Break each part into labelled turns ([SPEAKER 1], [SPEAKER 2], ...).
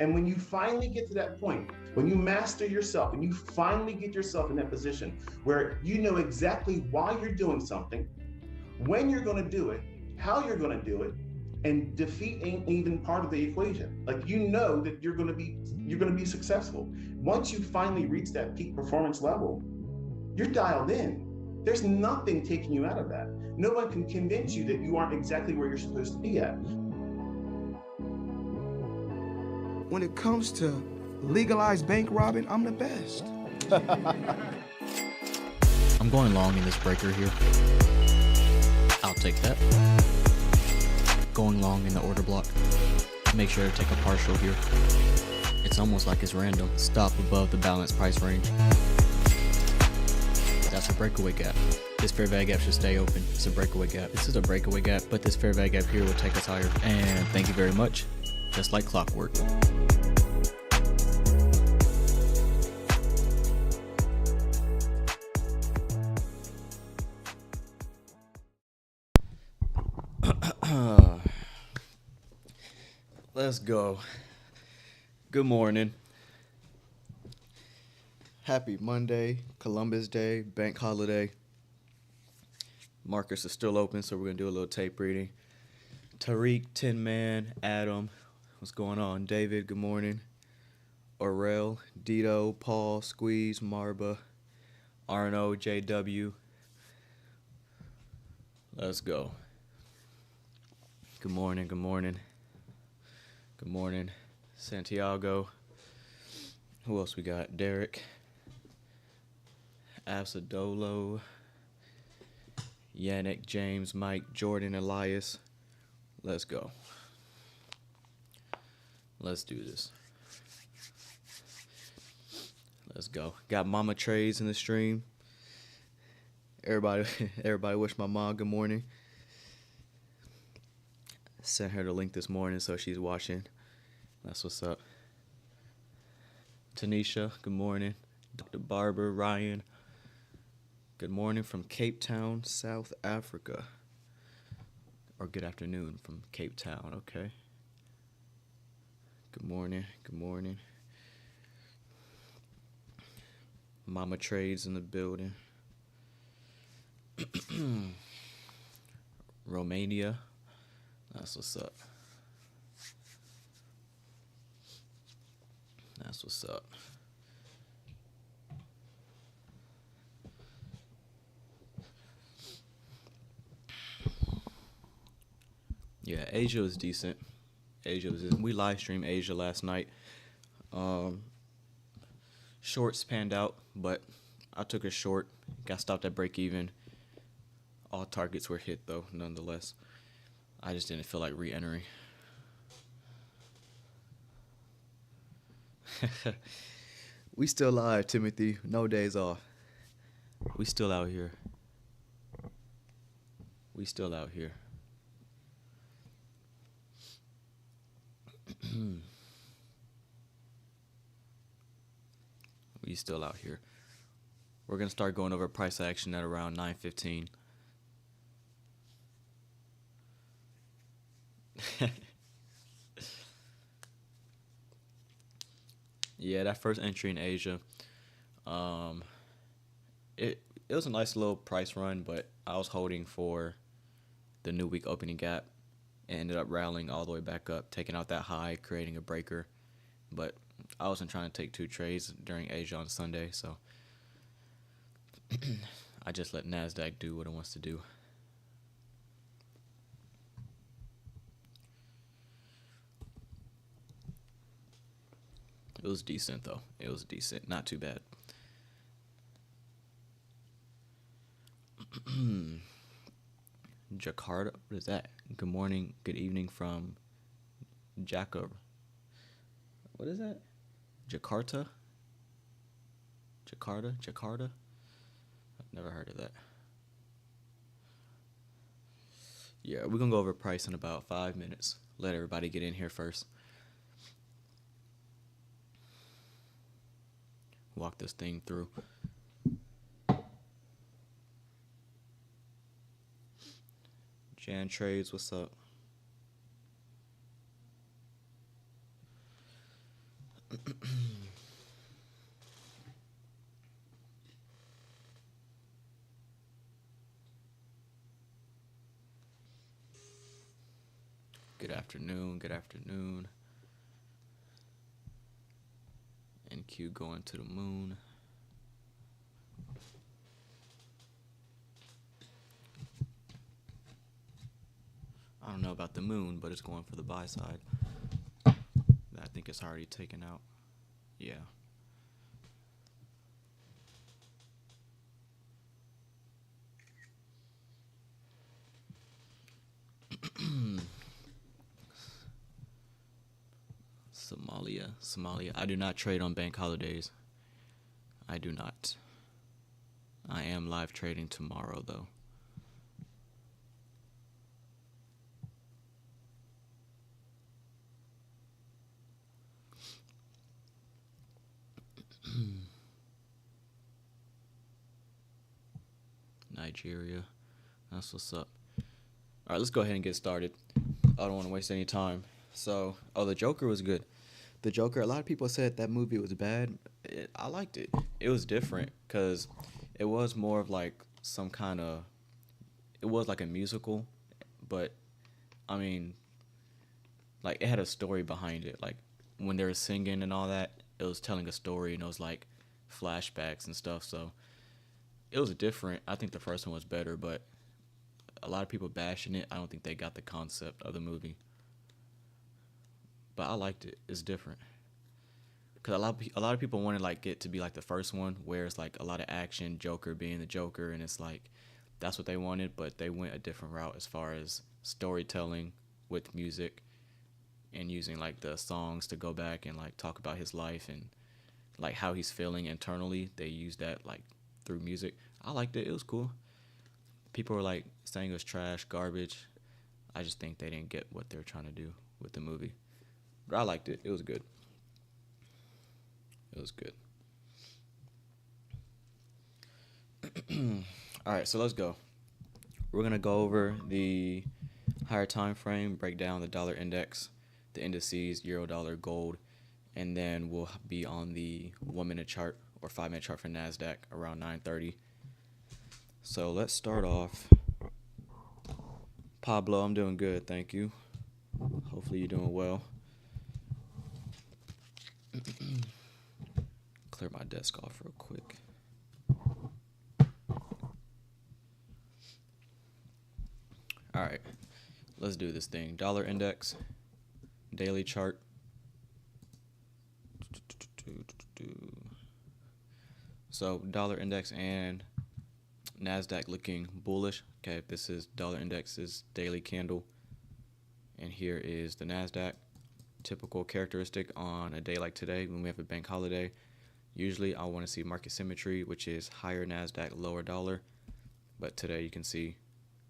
[SPEAKER 1] And when you finally get to that point, when you master yourself and you finally get yourself in that position where you know exactly why you're doing something, when you're going to do it, how you're going to do it, and defeat ain't even part of the equation. Like, you know that you're going to be successful. Once you finally reach that peak performance level, you're dialed in. There's nothing taking you out of that. No one can convince you that you aren't exactly where you're supposed to be at.
[SPEAKER 2] When it comes to legalized bank robbing, I'm the best.
[SPEAKER 3] I'm going long in this breaker here. I'll take that. Going long in the order block. Make sure to take a partial here. It's almost like it's random. Stop above the balanced price range. That's a breakaway gap. This fair value gap should stay open. It's a breakaway gap. This is a breakaway gap, but this fair value gap here will take us higher. And thank you very much. Just like clockwork. Let's go. Good morning. Happy Monday, Columbus Day, bank holiday. Markets are still open, so we're going to do a little tape reading. Tariq, Tin Man, Adam, what's going on? David, good morning. Aurel, Dito, Paul, Squeeze, Marba, Arno, JW. Let's go. Good morning, good morning. Good morning, Santiago. Who else we got? Derek, Absadolo, Yannick, James, Mike, Jordan, Elias. Let's go. Let's do this. Let's go. Got Mama Trays in the stream. Everybody wish my mom good morning. Sent her the link this morning, so she's watching. That's what's up. Tanisha, good morning. Dr. Barber, Ryan, good morning from Cape Town, South Africa. Or good afternoon from Cape Town, okay. Good morning, good morning. Mama Trades in the building. Romania. That's what's up. That's what's up. Yeah, Asia was decent. We live streamed Asia last night. Shorts panned out, but I took a short. Got stopped at break even. All targets were hit though, nonetheless. I just didn't feel like re-entering. We still live, Timothy. No days off. We still out here. We still out here. We still out here. We're going to start going over price action at around 9:15. Yeah, that first entry in Asia, it was a nice little price run, but I was holding for the new week opening gap and ended up rallying all the way back up, taking out that high, creating a breaker. But I wasn't trying to take two trades during Asia on Sunday, so I just let NASDAQ do what it wants to do. It was decent, though. It was decent. Not too bad. Jakarta? What is that? Good morning, good evening from Jakarta. What is that? Jakarta? Jakarta? I've never heard of that. Yeah, we're going to go over price in about 5 minutes. Let everybody get in here first. Walk this thing through. Jan Trades, what's up? Good afternoon, good afternoon. NQ going to the moon. I don't know about the moon, but it's going for the buy side. I think it's already taken out. Yeah. Somalia. I do not trade on bank holidays. I do not. I am live trading tomorrow, though. Nigeria. That's what's up. All right, let's go ahead and get started. I don't want to waste any time. So, the Joker was good. The Joker, a lot of people said that movie was bad. I liked it. It was different because it was more of like some kind of, it was like a musical, but I mean, like it had a story behind it. Like when they were singing and all that, it was telling a story and it was like flashbacks and stuff. So it was different. I think the first one was better, but a lot of people bashing it. I don't think they got the concept of the movie. But I liked it. It's different. Because a lot of people wanted like it to be like the first one, where it's like a lot of action, Joker being the Joker, and it's like that's what they wanted, but they went a different route as far as storytelling with music and using like the songs to go back and like talk about his life and like how he's feeling internally. They used that like through music. I liked it. It was cool. People were like saying it was trash, garbage. I just think they didn't get what they were trying to do with the movie. But I liked it. It was good. It was good. All right, so let's go. We're going to go over the higher time frame, break down the dollar index, the indices, euro, dollar, gold, and then we'll be on the 1 minute chart or 5 minute chart for NASDAQ around 9:30. So let's start off. Pablo, I'm doing good, thank you. Hopefully you're doing well. Clear my desk off real quick. All right, let's do this thing. Dollar index, daily chart. So dollar index and NASDAQ looking bullish. Okay, this is dollar index's daily candle. And here is the NASDAQ. Typical characteristic on a day like today when we have a bank holiday. Usually I want to see market symmetry, which is higher NASDAQ, lower dollar. But today you can see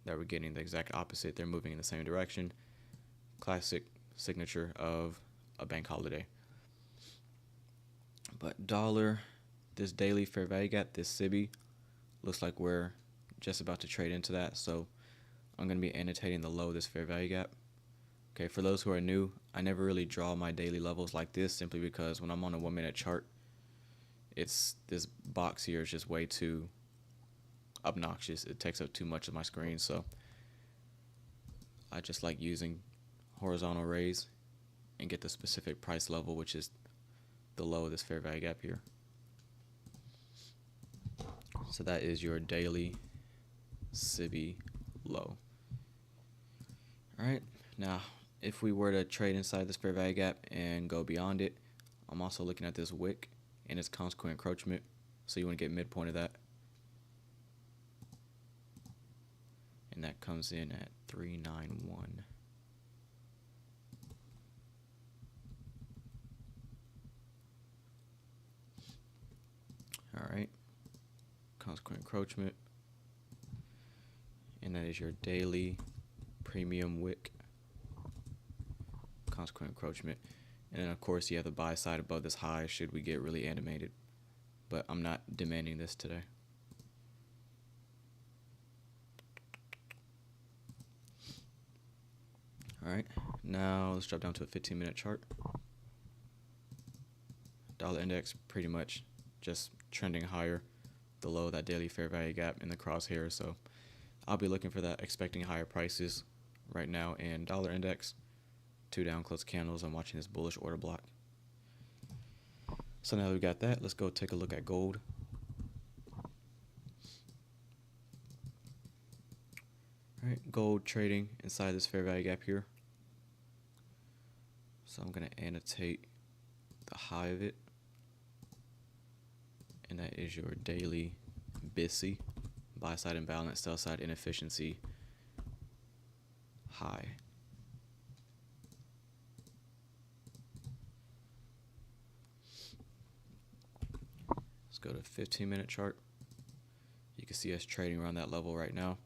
[SPEAKER 3] that we're getting the exact opposite. They're moving in the same direction. Classic signature of a bank holiday. But dollar, this daily fair value gap, this SIBI, looks like we're just about to trade into that. So I'm going to be annotating the low of this fair value gap. Okay, for those who are new, I never really draw my daily levels like this simply because when I'm on a 1 minute chart, it's this box here is just way too obnoxious. It takes up too much of my screen, so I just like using horizontal rays and get the specific price level, which is the low of this fair value gap here. So that is your daily SIBI low. All right, now if we were to trade inside this fair value gap and go beyond it, I'm also looking at this wick and its consequent encroachment. So you want to get midpoint of that. And that comes in at 391. All right. Consequent encroachment. And that is your daily premium wick. Consequent encroachment. And then of course you have the buy side above this high should we get really animated. But I'm not demanding this today. Alright, now let's drop down to a 15-minute chart. Dollar index pretty much just trending higher, the low of that daily fair value gap in the crosshair. So I'll be looking for that, expecting higher prices right now. And dollar index, 2 down close candles. I'm watching this bullish order block. So now that we got that, let's go take a look at gold. All right, gold trading inside this fair value gap here. So I'm going to annotate the high of it. And that is your daily BISI, buy side imbalance, sell side inefficiency high. go to 15-minute chart. You can see us trading around that level right now.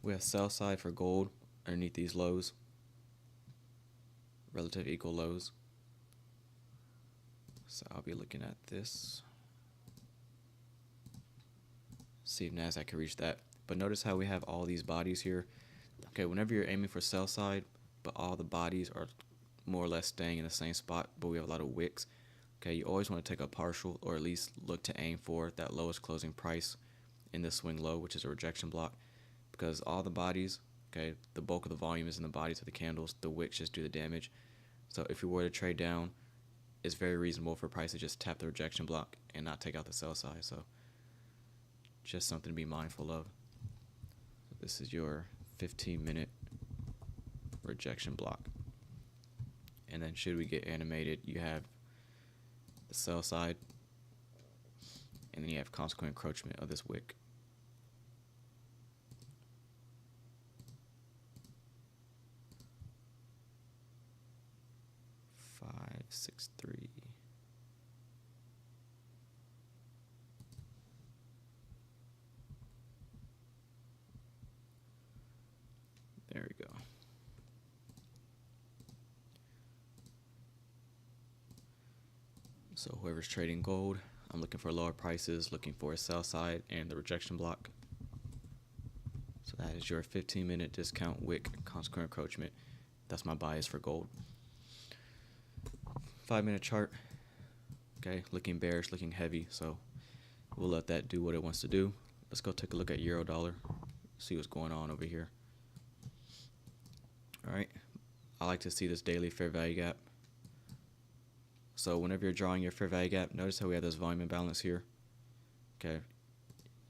[SPEAKER 3] We have sell side for gold underneath these lows, relative equal lows. So I'll be looking at this. See if NASDAQ can reach that. But notice how we have all these bodies here. Okay, whenever you're aiming for sell side, but all the bodies are more or less staying in the same spot, but we have a lot of wicks. Okay, you always want to take a partial, or at least look to aim for that lowest closing price in the swing low, which is a rejection block, because all the bodies, okay, the bulk of the volume is in the bodies of the candles. The wicks just do the damage. So if you were to trade down, it's very reasonable for price to just tap the rejection block and not take out the sell side. So just something to be mindful of. This is your 15-minute rejection block. And then should we get animated, you have the sell side, and then you have consequent encroachment of this wick. Five, 6, 3. There we go. So whoever's trading gold, I'm looking for lower prices, looking for a sell side and the rejection block. So that is your 15-minute discount wick consequent encroachment. That's my bias for gold. 5-minute chart. Okay, looking bearish, looking heavy. So we'll let that do what it wants to do. Let's go take a look at euro dollar, see what's going on over here. All right, I like to see this daily fair value gap. So whenever you're drawing your fair value gap, notice how we have this volume imbalance here. Okay,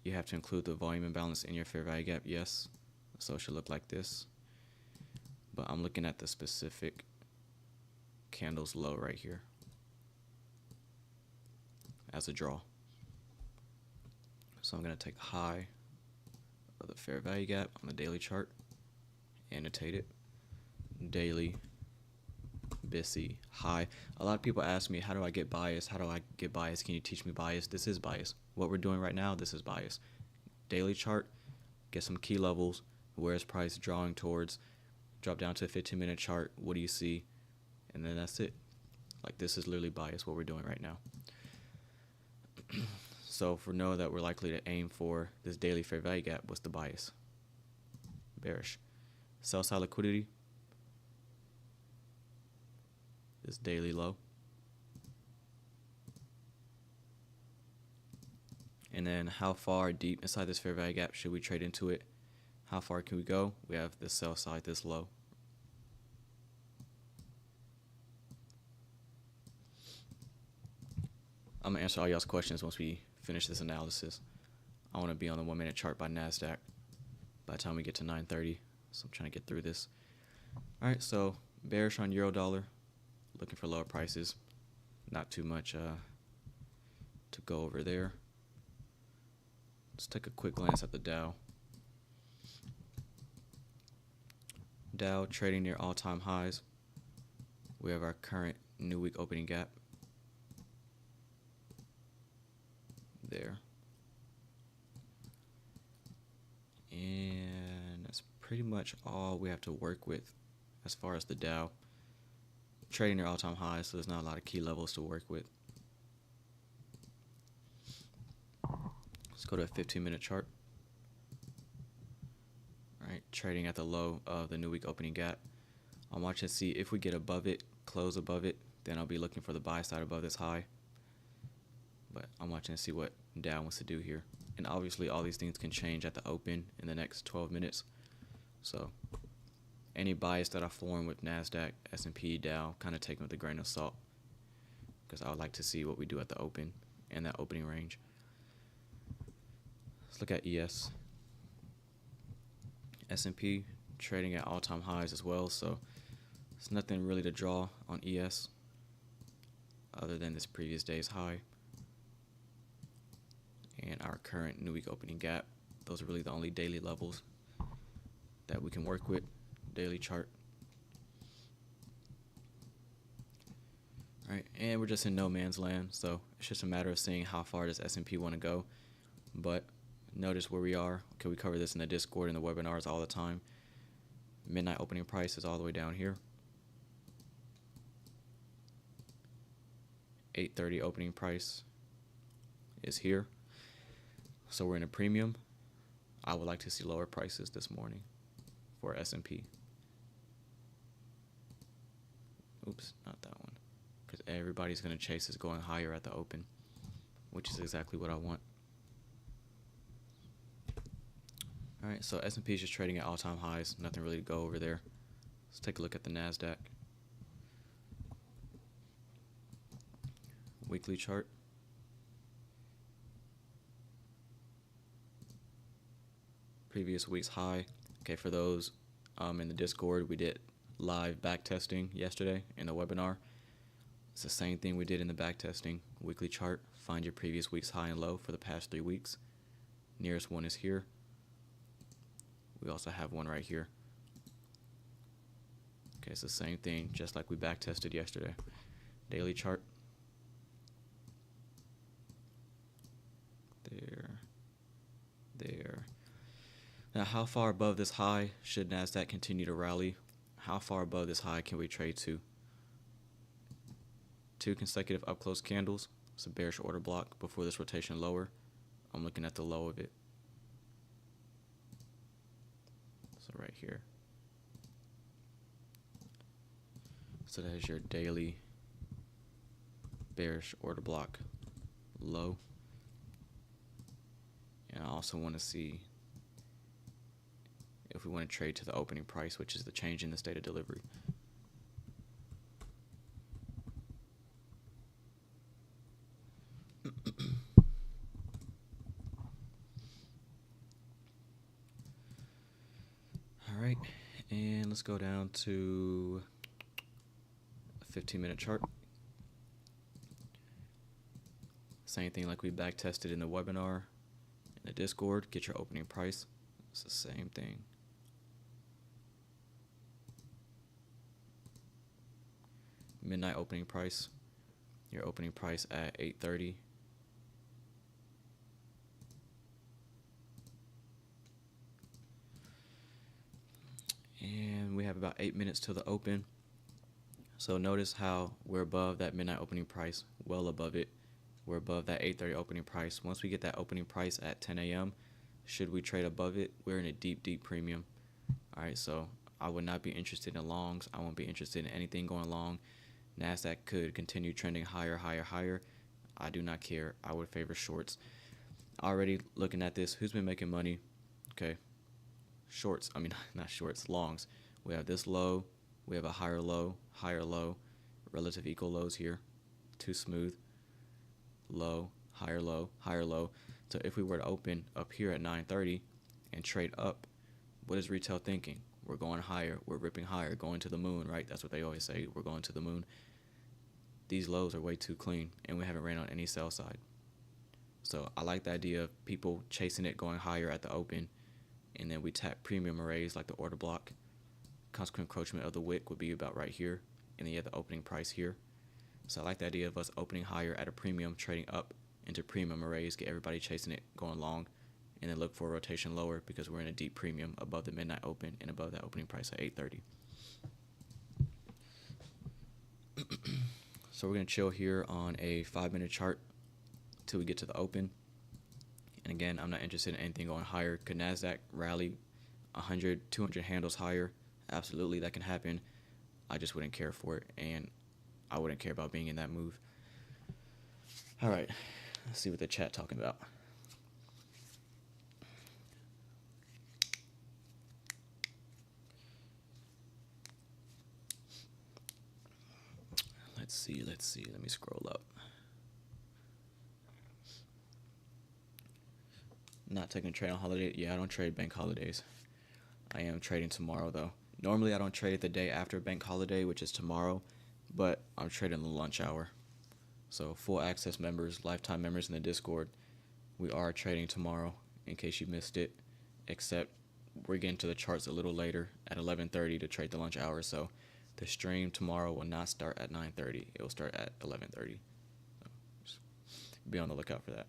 [SPEAKER 3] you have to include the volume imbalance in your fair value gap, yes. So it should look like this. But I'm looking at the specific candles low right here as a draw. So I'm going to take a high of the fair value gap on the daily chart, annotate it, daily BISI high. A lot of people ask me, how do I get bias? How do I get bias? Can you teach me bias? This is bias. What we're doing right now, this is bias. Daily chart, get some key levels. Where is price drawing towards? Drop down to a 15-minute chart. What do you see? And then that's it. Like, this is literally bias, what we're doing right now. So if we know that we're likely to aim for this daily fair value gap, what's the bias? Bearish. Sell side liquidity, this daily low. And then how far deep inside this fair value gap should we trade into it? How far can we go? We have this sell side, this low. I'm gonna answer all y'all's questions once we finish this analysis. I want to be on the 1-minute chart by NASDAQ by the time we get to 9:30. So I'm trying to get through this. All right, so bearish on euro dollar, looking for lower prices. Not too much to go over there. Let's take a quick glance at the Dow. Dow trading near all-time highs. We have our current new week opening gap. There. And that's pretty much all we have to work with as far as the Dow. Trading near all-time highs, so there's not a lot of key levels to work with. Let's go to a 15-minute chart. All right, trading at the low of the new week opening gap. I'm watching to see if we get above it, close above it, then I'll be looking for the buy side above this high. But I'm watching to see what Dow wants to do here. And obviously all these things can change at the open in the next 12 minutes. So any bias that I form with NASDAQ, S&P, Dow, kind of take them with a grain of salt, because I would like to see what we do at the open and that opening range. Let's look at ES. S&P trading at all-time highs as well, so there's nothing really to draw on ES other than this previous day's high and our current new week opening gap. Those are really the only daily levels that we can work with. Daily chart. All All right, and we're just in no man's land, so it's just a matter of seeing how far does S&P want to go. But notice where we are. Okay, we cover this in the Discord and the webinars all the time. Midnight opening price is all the way down here. 8:30 opening price is here. So we're in a premium. I would like to see lower prices this morning for S&P. Oops, not that one. Because everybody's going to chase is going higher at the open, which is exactly what I want. All right, so S&P is just trading at all-time highs. Nothing really to go over there. Let's take a look at the NASDAQ. Weekly chart. Previous week's high. Okay, for those in the Discord, we did live back testing yesterday in the webinar. It's the same thing we did in the back testing. Weekly chart. Find your previous week's high and low for the past 3 weeks. Nearest one is here. We also have one right here. Okay, it's the same thing, just like we back tested yesterday. Daily chart. There. Now, how far above this high should NASDAQ continue to rally? How far above this high can we trade to? 2 consecutive up-close candles. It's a bearish order block before this rotation lower. I'm looking at the low of it. So right here. So that is your daily bearish order block low. And I also want to see if we want to trade to the opening price, which is the change in the state of delivery. All right, and let's go down to a 15-minute chart. Same thing like we back tested in the webinar, in the Discord. Get your opening price. It's the same thing. Midnight opening price. Your opening price at 8:30. And we have about 8 minutes till the open. So notice how we're above that midnight opening price, well above it. We're above that 8:30 opening price. Once we get that opening price at 10 a.m., should we trade above it, we're in a deep, deep premium. All right, so I would not be interested in longs. I won't be interested in anything going long. NASDAQ could continue trending higher, higher, higher. I do not care. I would favor shorts. Already looking at this, who's been making money? Okay, shorts. I mean, not shorts, longs. We have this low. We have a higher low, relative equal lows here. Too smooth. Low, higher low, higher low. So if we were to open up here at 9:30 and trade up, what is retail thinking? We're going higher, we're ripping higher, going to the moon, right? That's what they always say, we're going to the moon. These lows are way too clean, and we haven't ran on any sell side. So I like the idea of people chasing it, going higher at the open, and then we tap premium arrays like the order block. Consequent encroachment of the wick would be about right here, and then you have the opening price here. So I like the idea of us opening higher at a premium, trading up into premium arrays, get everybody chasing it, going long, and then look for a rotation lower because we're in a deep premium above the midnight open and above that opening price at 8:30. So we're going to chill here on a 5-minute chart till we get to the open. And again, I'm not interested in anything going higher. Could NASDAQ rally 100, 200 handles higher? Absolutely, that can happen. I just wouldn't care for it, and I wouldn't care about being in that move. All right, let's see what the chat talking about. Let's see. Let me scroll up. Not taking a trade on holiday. Yeah, I don't trade bank holidays. I am trading tomorrow, though. Normally, I don't trade the day after bank holiday, which is tomorrow, but I'm trading the lunch hour. So full access members, lifetime members in the Discord, we are trading tomorrow, in case you missed it, except we're getting to the charts a little later at 11:30 to trade the lunch hour. So The stream tomorrow will not start at 9:30. It will start at 11:30. So just be on the lookout for that.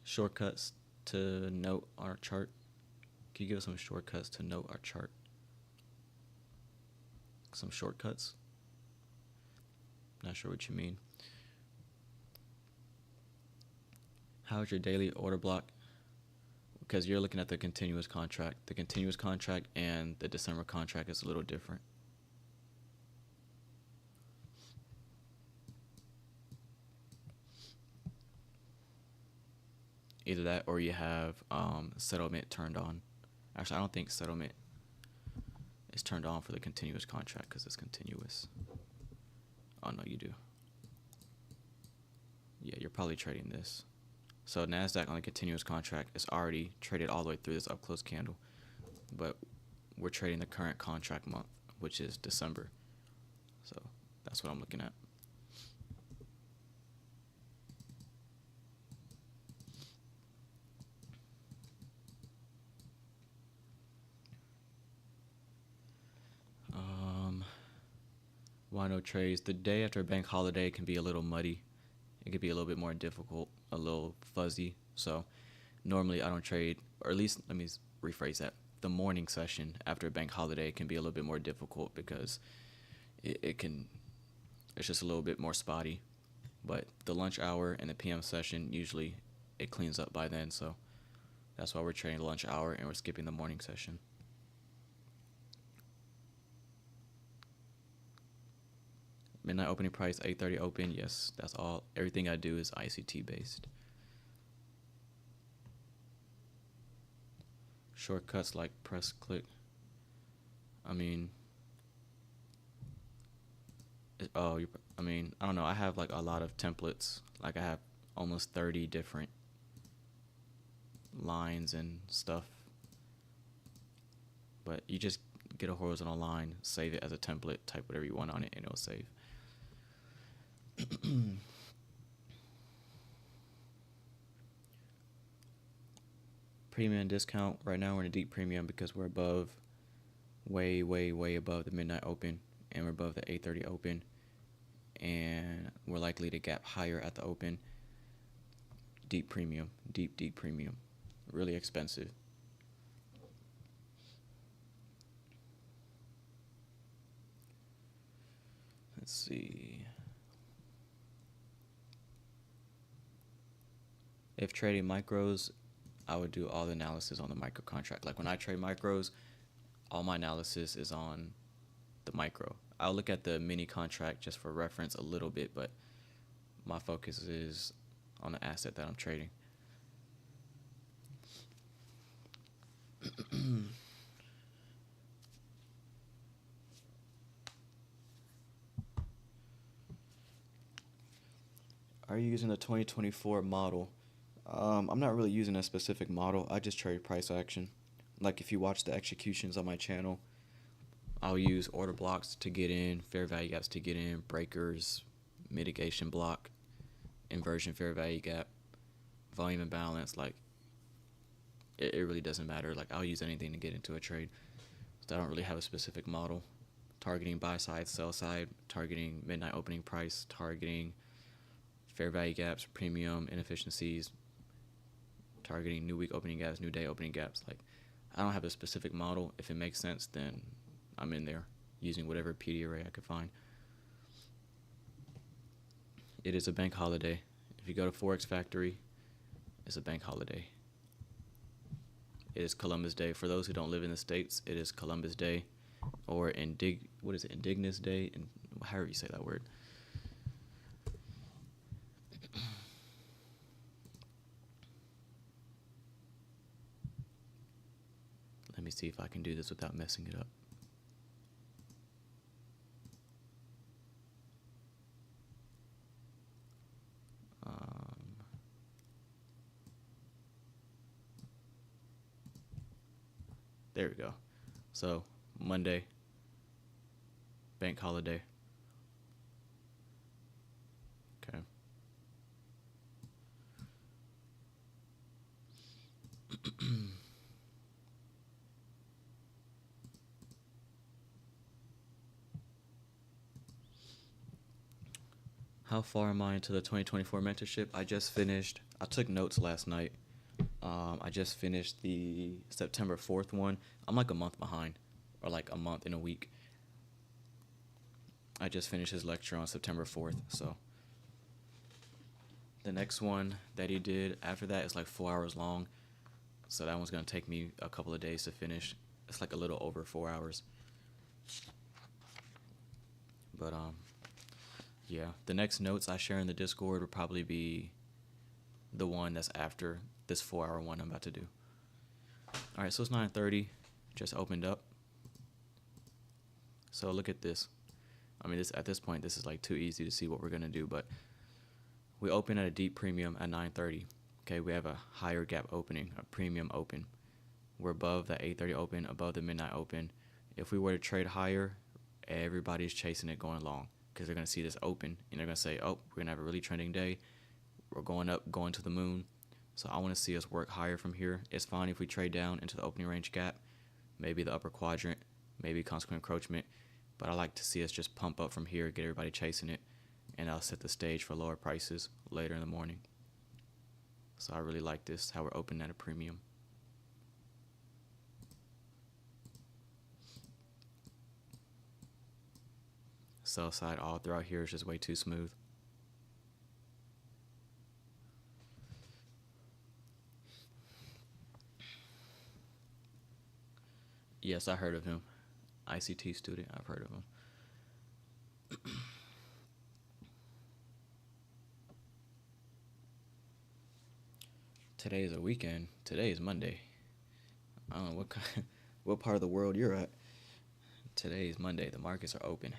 [SPEAKER 3] Shortcuts to note our chart. Can you give us some shortcuts to note our chart? Some shortcuts? Not sure what you mean. How's your daily order block? Because you're looking at the continuous contract. The continuous contract and the December contract is a little different. Either that or you have settlement turned on. Actually, I don't think settlement is turned on for the continuous contract because it's continuous. Oh, no, you do. Yeah, you're probably trading this. So NASDAQ on the continuous contract is already traded all the way through this up close candle. But we're trading the current contract month, which is December. So that's what I'm looking at. Why no trades? The day after a bank holiday can be a little muddy. It could be a little bit more difficult, a little fuzzy. So normally I don't trade, or at least let me rephrase that. The morning session after a bank holiday can be a little bit more difficult because it's just a little bit more spotty. But the lunch hour and the PM session, usually it cleans up by then. So that's why we're trading the lunch hour and we're skipping the morning session. Midnight opening price, 8:30 open. Yes, that's all. Everything I do is ICT based. Shortcuts like press click. I mean, I don't know. I have like a lot of templates. Like I have almost 30 different lines and stuff. But you just get a horizontal line, save it as a template, type whatever you want on it, and it'll save. Premium discount. Right now we're in a deep premium because we're above, way above the midnight open, and we're above the 8:30 open, and we're likely to gap higher at the open. Deep premium, deep premium, really expensive. Let's see. If trading micros, I would do all the analysis on the micro contract. Like when I trade micros, all my analysis is on the micro. I'll look at the mini contract just for reference a little bit, but my focus is on the asset that I'm trading. Are you using the 2024 model? I'm not really using a specific model. I just trade price action. Like if you watch the executions on my channel, I'll use order blocks to get in, fair value gaps to get in, breakers, mitigation block, inversion fair value gap, volume imbalance. Like it really doesn't matter. Like I'll use anything to get into a trade. So I don't really have a specific model. Targeting buy side, sell side, targeting midnight opening price, targeting fair value gaps, premium, inefficiencies, targeting new week opening gaps, new day opening gaps. Like I don't have a specific model. If it makes sense, then I'm in there using whatever PD array I could find. It is a bank holiday. If you go to Forex Factory, it's a bank holiday. It is Columbus Day. For those who don't live in the States, it is Columbus Day, or Indigenous Day, and however you say that word. Let me see if I can do this without messing it up. There we go. So Monday, bank holiday. Okay. How far am I into the 2024 mentorship? I just finished. I took notes last night. I just finished the September 4th one. I'm like a month behind, or like a month in a week. I just finished his lecture on September 4th, so the next one that he did after that is like 4 hours long, so that one's going to take me a couple of days to finish. It's like a little over 4 hours. But yeah, the next notes I share in the Discord will probably be the one that's after this 4-hour one I'm about to do. All right, so it's 9:30, just opened up. So look at this. I mean, at this point, this is like too easy to see what we're gonna do, but we open at a deep premium at 9:30. Okay, we have a higher gap opening, a premium open. We're above the 8:30 open, above the midnight open. If we were to trade higher, everybody's chasing it going long because they're gonna see this open and they're gonna say, oh, we're gonna have a really trending day. We're going up, going to the moon. So I want to see us work higher from here. It's fine if we trade down into the opening range gap, maybe the upper quadrant, maybe consequent encroachment, but I like to see us just pump up from here, get everybody chasing it, and I'll set the stage for lower prices later in the morning. So I really like this, how we're opening at a premium. Sell side all throughout here is just way too smooth. Yes, I heard of him. ICT student, I've heard of him. Today is a weekend. Today is Monday. I don't know what part of the world you're at. Today is Monday. The markets are open.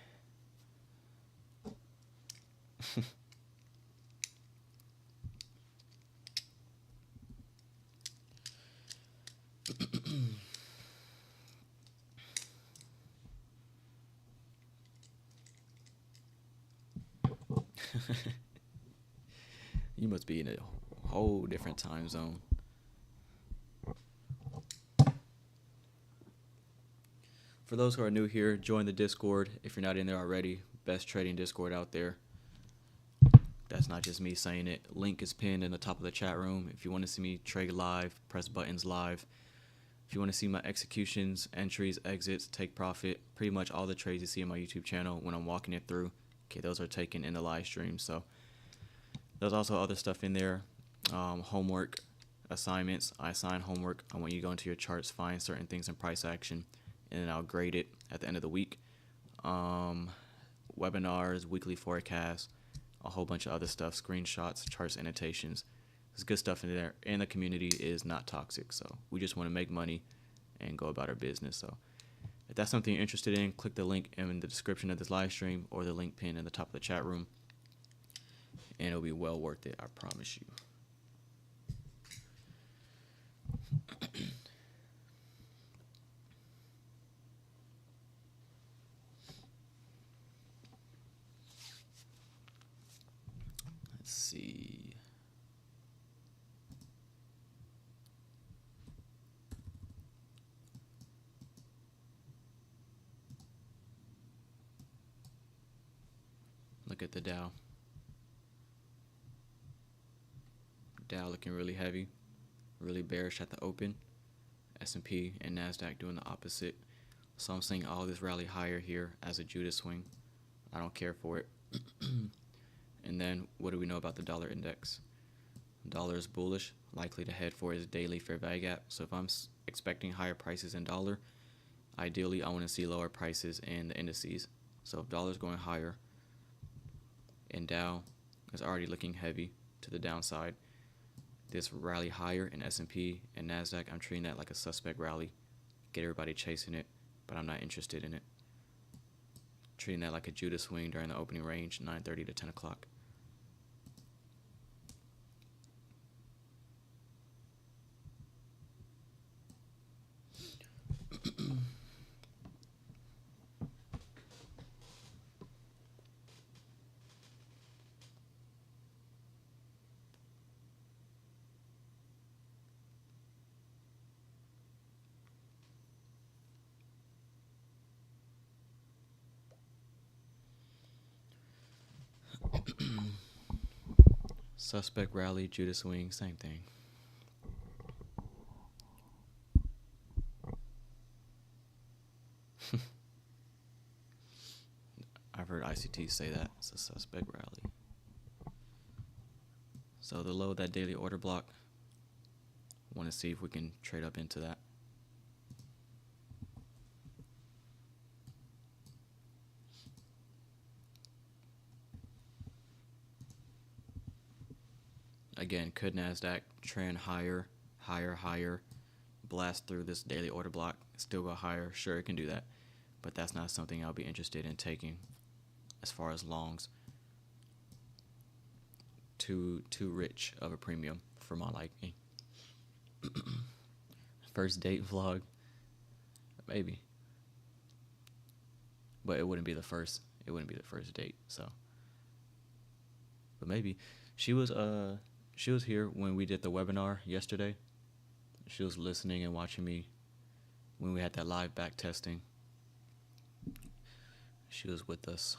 [SPEAKER 3] You must be in a whole different time zone. For those who are new here, join the Discord if you're not in there already. Best trading Discord out there. That's not just me saying it. Link is pinned in the top of the chat room. If you want to see me trade live, press buttons live. If you want to see my executions, entries, exits, take profit, pretty much all the trades you see on my YouTube channel when I'm walking it through, okay, those are taken in the live stream. So there's also other stuff in there. Homework, assignments. I assign homework. I want you to go into your charts, find certain things in price action, and then I'll grade it at the end of the week. Webinars, weekly forecasts, a whole bunch of other stuff, screenshots, charts, annotations. There's good stuff in there, and the community is not toxic, so we just want to make money and go about our business. So if that's something you're interested in, click the link in the description of this live stream or the link pin in the top of the chat room, and it'll be well worth it, I promise you. Let's see. Look at the Dow. Dow looking really heavy, really bearish at the open. S&P and NASDAQ doing the opposite. So I'm seeing all this rally higher here as a Judas swing. I don't care for it. And then what do we know about the dollar index? Dollar is bullish, likely to head for its daily fair value gap. So if I'm expecting higher prices in dollar, ideally I want to see lower prices in the indices. So if dollar's going higher and Dow is already looking heavy to the downside, this rally higher in S&P and NASDAQ, I'm treating that like a suspect rally. Get everybody chasing it, but I'm not interested in it. Treating that like a Judas swing during the opening range, 9:30 to 10 o'clock. Suspect rally, Judas swing, same thing. I've heard ICT say that. It's a suspect rally. So the low, that daily order block, want to see if we can trade up into that. Again, could NASDAQ trend higher, higher, blast through this daily order block, still go higher? Sure, it can do that. But that's not something I'll be interested in taking as far as longs. Too rich of a premium for my liking. First date vlog, maybe. But it wouldn't be the first. It wouldn't be the first date. So, but maybe she was here when we did the webinar yesterday. She was listening and watching me when we had that live back testing. She was with us.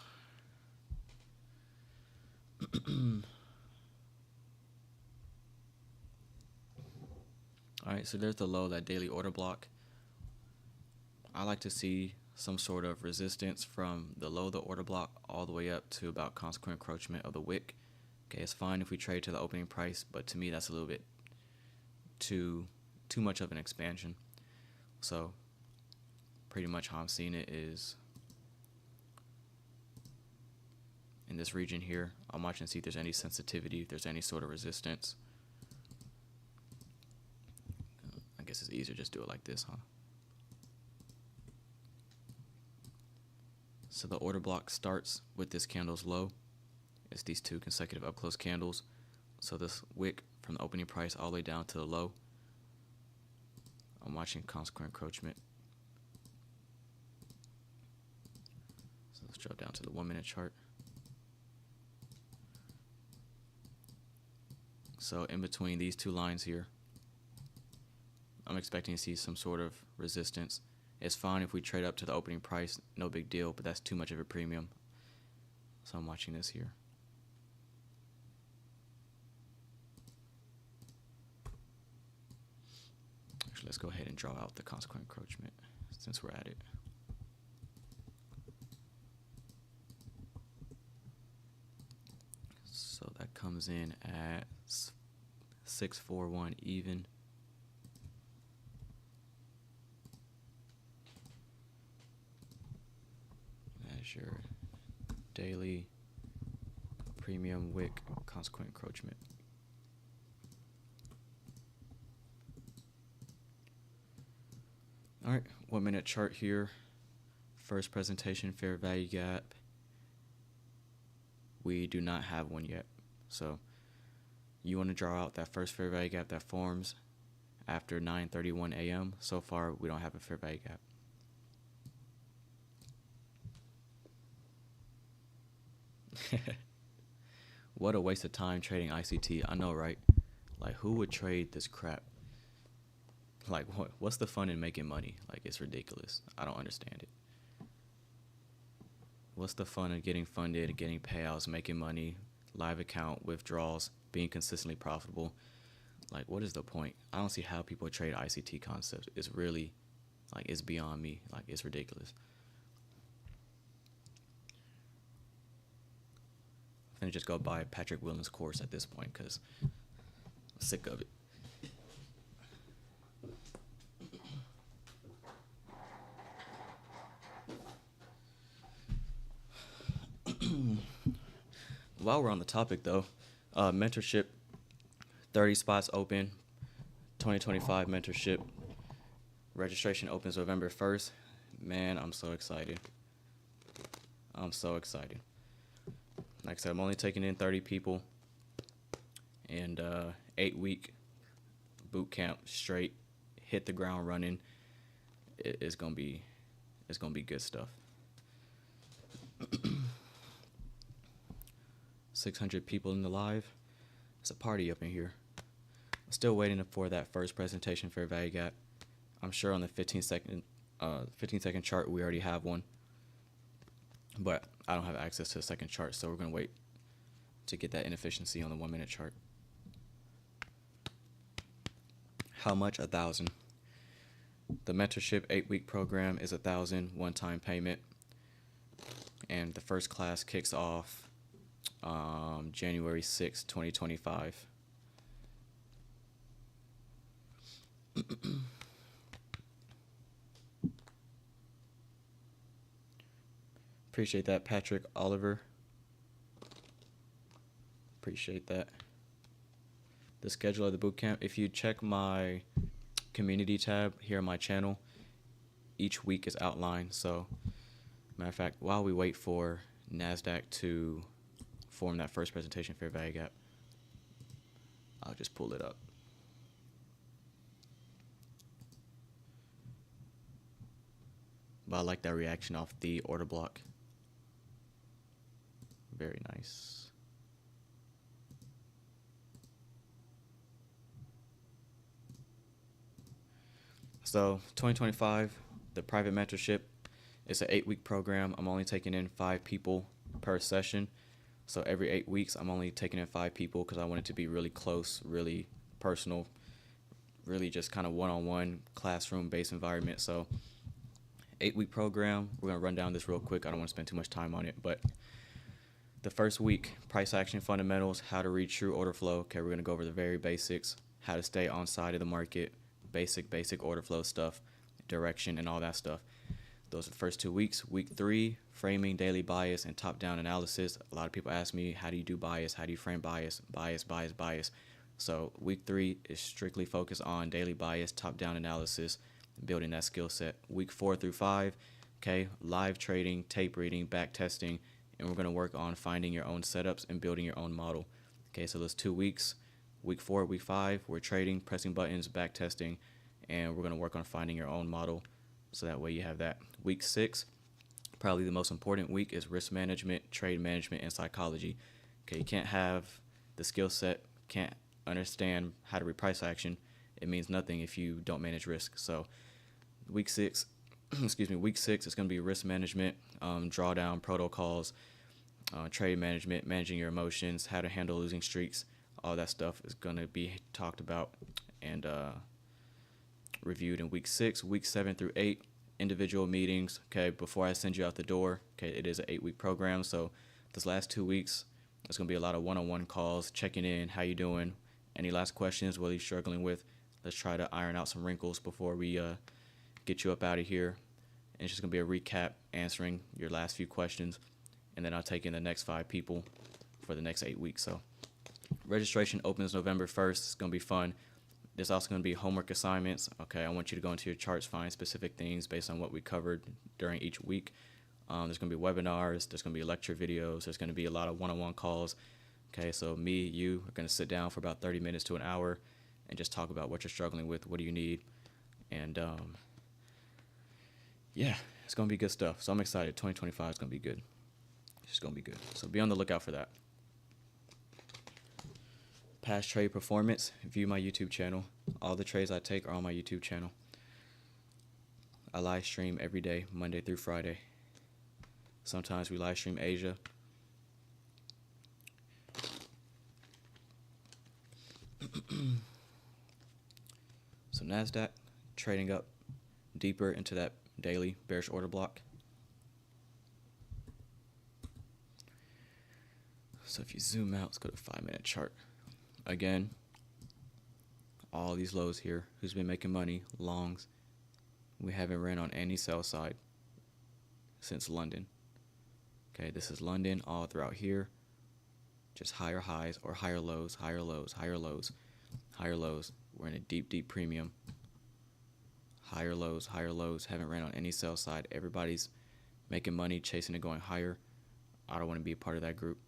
[SPEAKER 3] All right, so there's the low, that daily order block. I like to see some sort of resistance from the low of the order block all the way up to about consequent encroachment of the wick. Okay, it's fine if we trade to the opening price, but to me that's a little bit too much of an expansion. So pretty much how I'm seeing it is in this region here. I'm watching to see if there's any sensitivity, if there's any sort of resistance. I guess it's easier just do it like this, huh? So the order block starts with this candle's low. It's these two consecutive up close candles. So this wick from the opening price all the way down to the low. I'm watching consequent encroachment. So let's drop down to the 1 minute chart. So in between these two lines here, I'm expecting to see some sort of resistance. It's fine if we trade up to the opening price, no big deal, but that's too much of a premium. So I'm watching this here. Actually, let's go ahead and draw out the consequent encroachment since we're at it. So that comes in at 641 even. That's your daily premium wick consequent encroachment. All right, 1 minute chart here. First presentation, fair value gap. We do not have one yet. So you want to draw out that first fair value gap that forms after 9:31 a.m. So far, we don't have a fair value gap. What a waste of time trading ICT. I know, right? Like, who would trade this crap? Like, what's the fun in making money? Like, it's ridiculous. I don't understand it. What's the fun of getting funded, getting payouts, making money, live account, withdrawals, being consistently profitable? Like, what is the point? I don't see how people trade ICT concepts. It's really, like, it's beyond me. Like, it's ridiculous. I'm gonna just go buy Patrick Williams' course at this point because I'm sick of it. While we're on the topic, though, mentorship, 30 spots open, 2025 mentorship. Registration opens November 1st. Man, I'm so excited. I'm so excited. Like I said, I'm only taking in 30 people, and 8-week boot camp straight, hit the ground running. It's gonna be good stuff. 600 people in the live. It's a party up in here. I'm still waiting for that first presentation fair value gap. I'm sure on the 15-second chart we already have one, but I don't have access to the second chart, so we're gonna wait to get that inefficiency on the 1 minute chart. How much? $1,000. The mentorship 8-week program is $1,000 one-time payment, and the first class kicks off January 6, 2025. Appreciate that, Patrick Oliver. Appreciate that. The schedule of the bootcamp, if you check my community tab here on my channel, each week is outlined. So, matter of fact, while we wait for NASDAQ to form that first presentation fair value gap, I'll just pull it up. But I like that reaction off the order block. Very nice. So 2025, the private mentorship is an 8-week program. I'm only taking in 5 people per session. So every 8 weeks, I'm only taking in 5 people because I want it to be really close, really personal, really just kind of one-on-one classroom-based environment. So 8-week program. We're going to run down this real quick. I don't want to spend too much time on it, but the first week, price action fundamentals, how to read true order flow. Okay, we're going to go over the very basics, how to stay on side of the market, basic order flow stuff, direction, and all that stuff. Those are the first 2 weeks. Week 3, framing, daily bias, and top-down analysis. A lot of people ask me, how do you do bias? How do you frame bias? Bias. So week 3 is strictly focused on daily bias, top-down analysis, building that skill set. Week 4 through 5, okay, live trading, tape reading, back testing, and we're going to work on finding your own setups and building your own model. Okay, so those 2 weeks, week 4, week 5, we're trading, pressing buttons, back testing, and we're going to work on finding your own model, so that way you have that. Week 6, probably the most important week, is risk management, trade management, and psychology. Okay, you can't have the skill set, can't understand how to read price action. It means nothing if you don't manage risk. So week 6, week 6 is going to be risk management, drawdown protocols, trade management, managing your emotions, how to handle losing streaks. All that stuff is going to be talked about and reviewed in week 6. Week 7 through 8, individual meetings. Okay, before I send you out the door, okay, it is an 8-week program. So this last 2 weeks, there's going to be a lot of one-on-one calls, checking in, how you doing, any last questions, what are you struggling with. Let's try to iron out some wrinkles before we get you up out of here. And it's just going to be a recap, answering your last few questions, and then I'll take in the next 5 people for the next 8 weeks. So registration opens November 1st. It's going to be fun. There's also going to be homework assignments. Okay, I want you to go into your charts, find specific things based on what we covered during each week. There's going to be webinars. There's going to be lecture videos. There's going to be a lot of one-on-one calls. Okay, so me, you are going to sit down for about 30 minutes to an hour and just talk about what you're struggling with, what do you need, and yeah, it's going to be good stuff. So I'm excited. 2025 is going to be good. It's going to be good. So be on the lookout for that. Past trade performance, view my YouTube channel. All the trades I take are on my YouTube channel. I live stream every day, Monday through Friday. Sometimes we live stream Asia. So NASDAQ trading up deeper into that daily bearish order block. So if you zoom out, let's go to 5-minute chart. Again, all these lows here. Who's been making money? Longs. We haven't ran on any sell side since London. Okay, this is London all throughout here. Just higher highs or higher lows, higher lows, higher lows, higher lows. We're in a deep premium. Higher lows, haven't ran on any sell side. Everybody's making money, chasing it, going higher. I don't want to be a part of that group.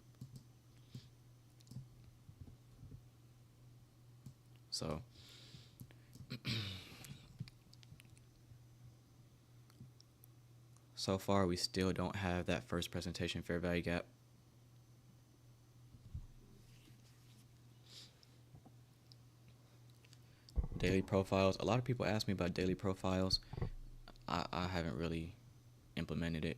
[SPEAKER 3] So so far we still don't have that first presentation fair value gap. Daily profiles. A lot of people ask me about daily profiles. I haven't really implemented it.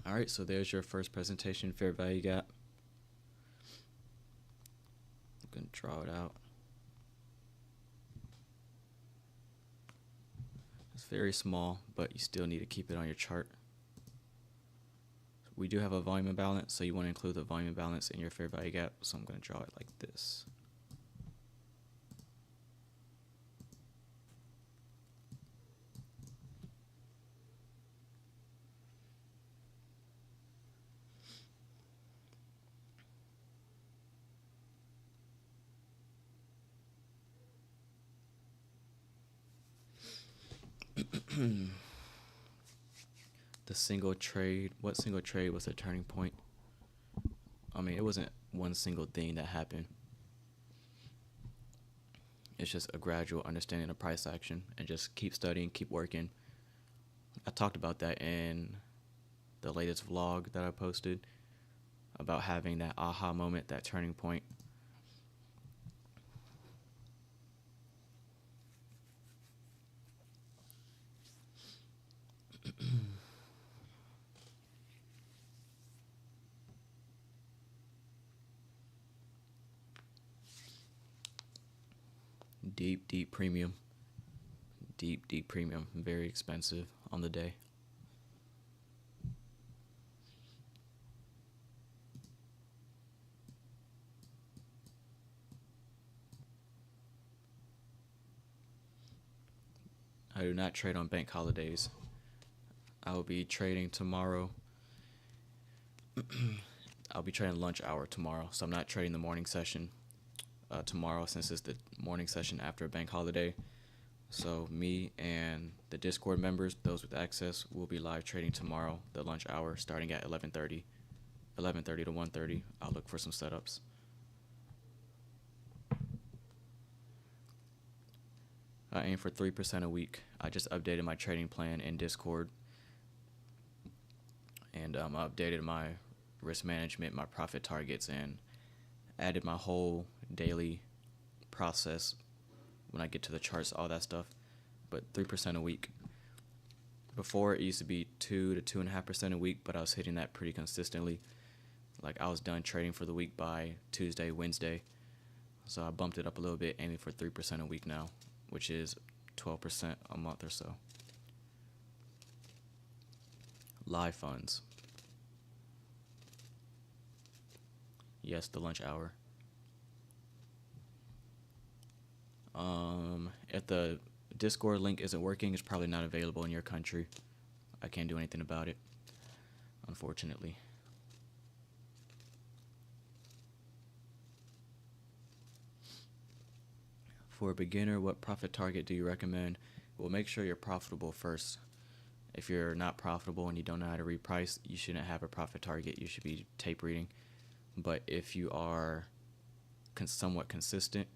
[SPEAKER 3] All right, so there's your first presentation, fair value gap. I'm going to draw it out. It's very small, but you still need to keep it on your chart. We do have a volume imbalance, so you want to include the volume imbalance in your fair value gap. So I'm going to draw it like this. The single trade, what single trade was the turning point? I mean, it wasn't one single thing that happened. It's just a gradual understanding of price action, and just keep studying, keep working. I talked about that in the latest vlog that I posted about having that aha moment, that turning point. Deep premium. Deep premium. Very expensive on the day. I do not trade on bank holidays. I will be trading tomorrow. I'll be trading lunch hour tomorrow, so I'm not trading the morning session tomorrow, since it's the morning session after a bank holiday. So me and the Discord members, those with access, will be live trading tomorrow, the lunch hour, starting at 11:30 to 1:30. I'll look for some setups. I aim for 3% a week. I just updated my trading plan in Discord, and I updated my risk management, my profit targets, and added my whole daily process when I get to the charts, all that stuff. But 3% a week. Before, it used to be 2 to 2.5% a week, but I was hitting that pretty consistently. Like, I was done trading for the week by Tuesday, Wednesday. So I bumped it up a little bit, aiming for 3% a week now, which is 12% a month or so. Live funds. Yes, the lunch hour. If the Discord link isn't working, it's probably not available in your country. I can't do anything about it, unfortunately. For a beginner, what profit target do you recommend? Well, make sure you're profitable first. If you're not profitable and you don't know how to reprice, you shouldn't have a profit target. You should be tape reading. But if you are somewhat consistent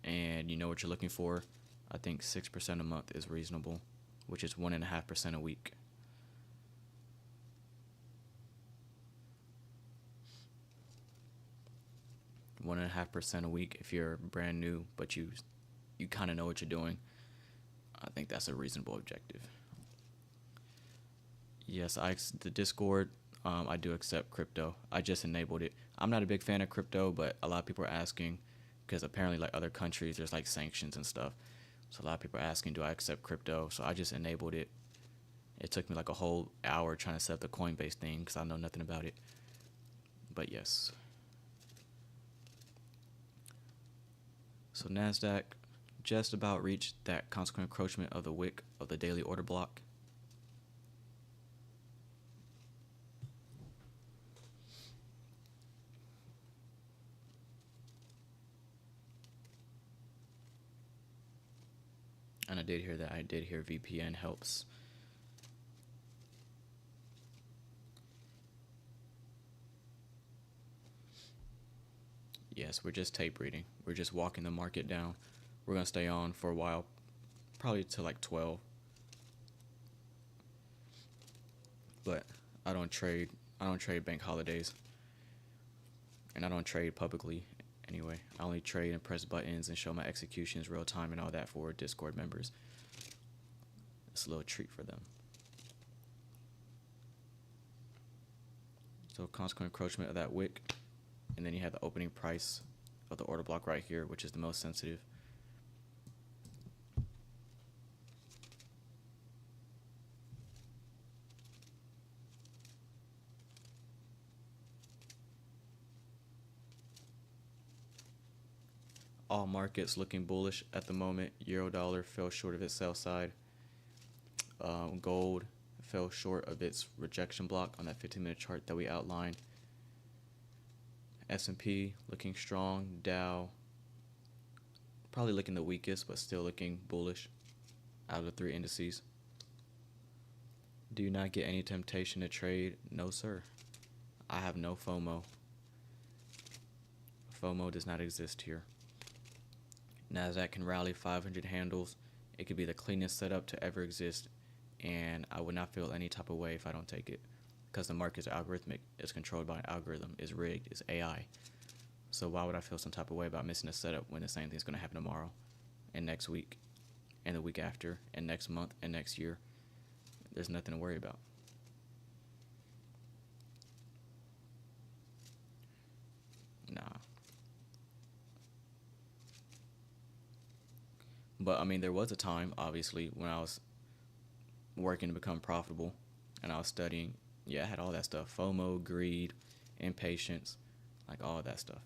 [SPEAKER 3] and you know what you're looking for, I think 6% a month is reasonable, which is 1.5% a week. One and a half % a week if you're brand new, but you kind of know what you're doing. I think that's a reasonable objective. Yes, the Discord, I do accept crypto. I just enabled it. I'm not a big fan of crypto, but a lot of people are asking, because apparently, like other countries, there's like sanctions and stuff. So a lot of people are asking, do I accept crypto? So I just enabled it. It took me like a whole hour trying to set up the Coinbase thing because I know nothing about it. But yes. So NASDAQ just about reached that consequent encroachment of the wick of the daily order block. And I did hear that. I did hear VPN helps. Yes, we're just tape reading. We're just walking the market down. We're going to stay on for a while, probably till like 12. But I don't trade I don't trade bank holidays, and I don't trade publicly anyway. I only trade and press buttons and show my executions real time and all that for Discord members. It's a little treat for them. So consequent encroachment of that wick, and then you have the opening price of the order block right here, which is the most sensitive. All markets looking bullish at the moment. Euro dollar fell short of its sell side. Gold fell short of its rejection block on that 15-minute chart that we outlined. S&P looking strong. Dow probably looking the weakest, but still looking bullish out of the 3 indices. Do you not get any temptation to trade? No, sir. I have no FOMO. FOMO does not exist here. NASDAQ can rally 500 handles. It could be the cleanest setup to ever exist, and I would not feel any type of way if I don't take it, because the market is algorithmic. It's controlled by an algorithm. It's rigged. It's AI. So why would I feel some type of way about missing a setup when the same thing's going to happen tomorrow and next week and the week after and next month and next year? There's nothing to worry about. Nah. But I mean, there was a time, obviously, when I was working to become profitable and I was studying. Yeah, I had all that stuff. FOMO, greed, impatience, like all that stuff.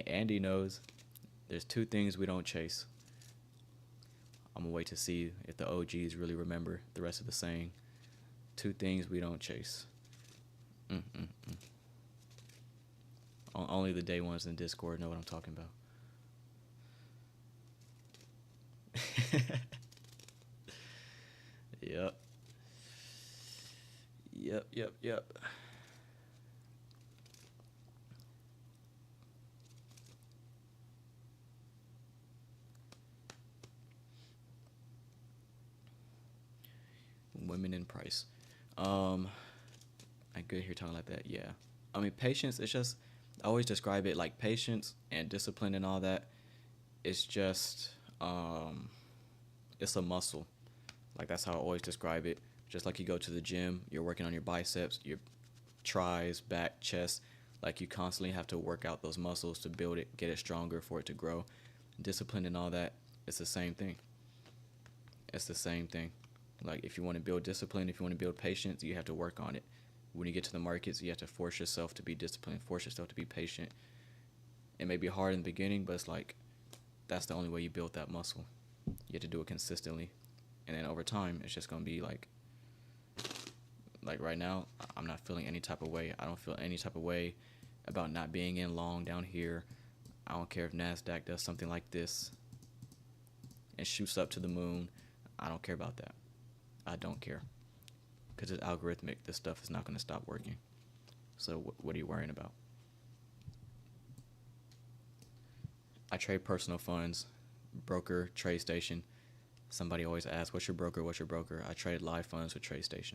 [SPEAKER 3] Andy knows there's 2 things we don't chase. I'm going to wait to see if the OGs really remember the rest of the saying. 2 things we don't chase. Only the day ones in Discord know what I'm talking about. Yep. Women in price. I good here talking like that. Yeah. I mean, patience, it's just, I always describe it like patience and discipline and all that. It's just, it's a muscle. Like, that's how I always describe it. Just like you go to the gym, you're working on your biceps, your tries, back, chest. Like, you constantly have to work out those muscles to build it, get it stronger for it to grow. Discipline and all that, it's the same thing. It's the same thing. Like, if you want to build discipline, if you want to build patience, you have to work on it. When you get to the markets, you have to force yourself to be disciplined, force yourself to be patient. It may be hard in the beginning, but it's like, that's the only way you build that muscle. You have to do it consistently. And then over time, it's just going to be like right now, I'm not feeling any type of way. I don't feel any type of way about not being in long down here. I don't care if NASDAQ does something like this and shoots up to the moon. I don't care about that. I don't care. Because it's algorithmic. This stuff is not going to stop working. So what are you worrying about? I trade personal funds, broker, trade station. Somebody always asks, what's your broker? What's your broker? I trade live funds with TradeStation.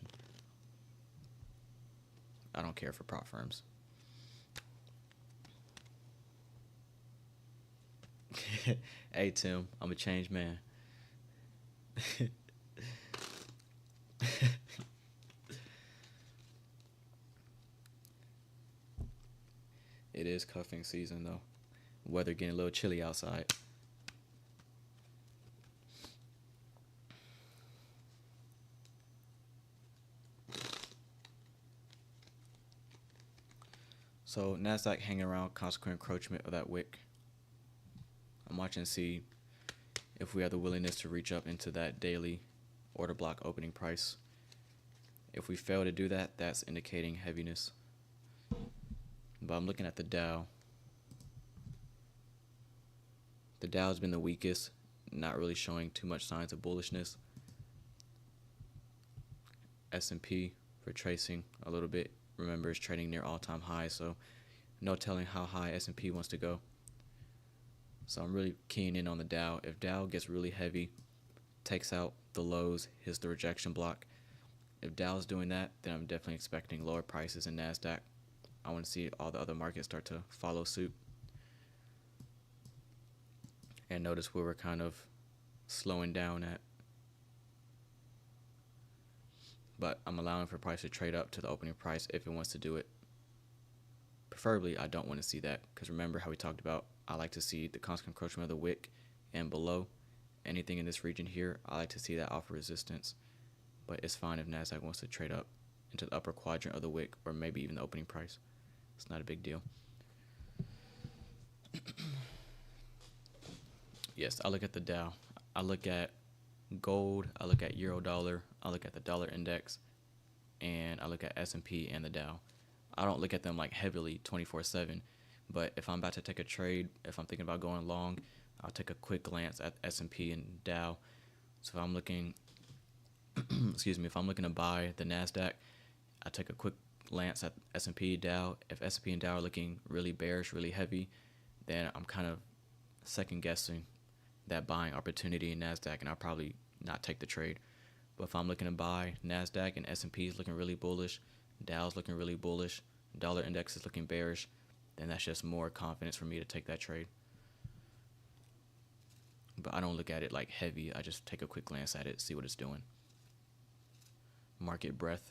[SPEAKER 3] I don't care for prop firms. Hey, Tim, I'm a changed man. It is cuffing season, though. Weather getting a little chilly outside. So NASDAQ hanging around, consequent encroachment of that wick. I'm watching to see if we have the willingness to reach up into that daily order block opening price. If we fail to do that, that's indicating heaviness. But I'm looking at the Dow. The Dow's been the weakest, not really showing too much signs of bullishness. S&P for tracing a little bit. Remember, it's trading near all-time highs, so no telling how high S&P wants to go. So I'm really keying in on the Dow. If Dow gets really heavy, takes out the lows, hits the rejection block, If Dow's doing that, then I'm definitely expecting lower prices in NASDAQ. I want to see all the other markets start to follow suit. And notice where we're kind of slowing down at. But I'm allowing for price to trade up to the opening price if it wants to do it. Preferably, I don't want to see that, because remember how we talked about, I like to see the constant encroachment of the wick and below. Anything in this region here, I like to see that offer resistance. But it's fine if NASDAQ wants to trade up into the upper quadrant of the wick, or maybe even the opening price. It's not a big deal. Yes, I look at the Dow. I look at gold. I look at euro dollar. I look at the dollar index. And I look at S&P and the Dow. I don't look at them like heavily 24/7. But if I'm about to take a trade, if I'm thinking about going long, I'll take a quick glance at S&P and Dow. So if I'm looking, if I'm looking to buy the NASDAQ, I take a quick glance at S&P, Dow. If S&P and Dow are looking really bearish, really heavy, then I'm kind of second guessing that buying opportunity in NASDAQ, and I'll probably not take the trade. But if I'm looking to buy NASDAQ and S&P is looking really bullish, Dow's looking really bullish, dollar index is looking bearish, then that's just more confidence for me to take that trade. But I don't look at it like heavy. I just take a quick glance at it, see what it's doing. Market breadth.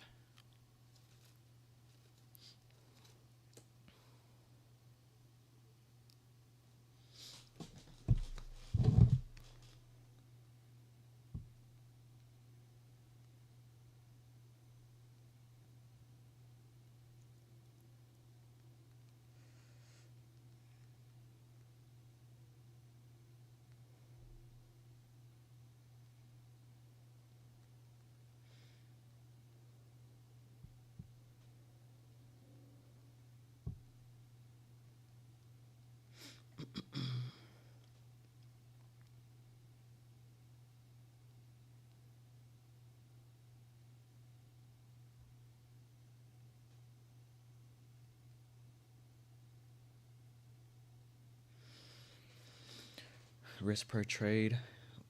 [SPEAKER 3] Risk per trade,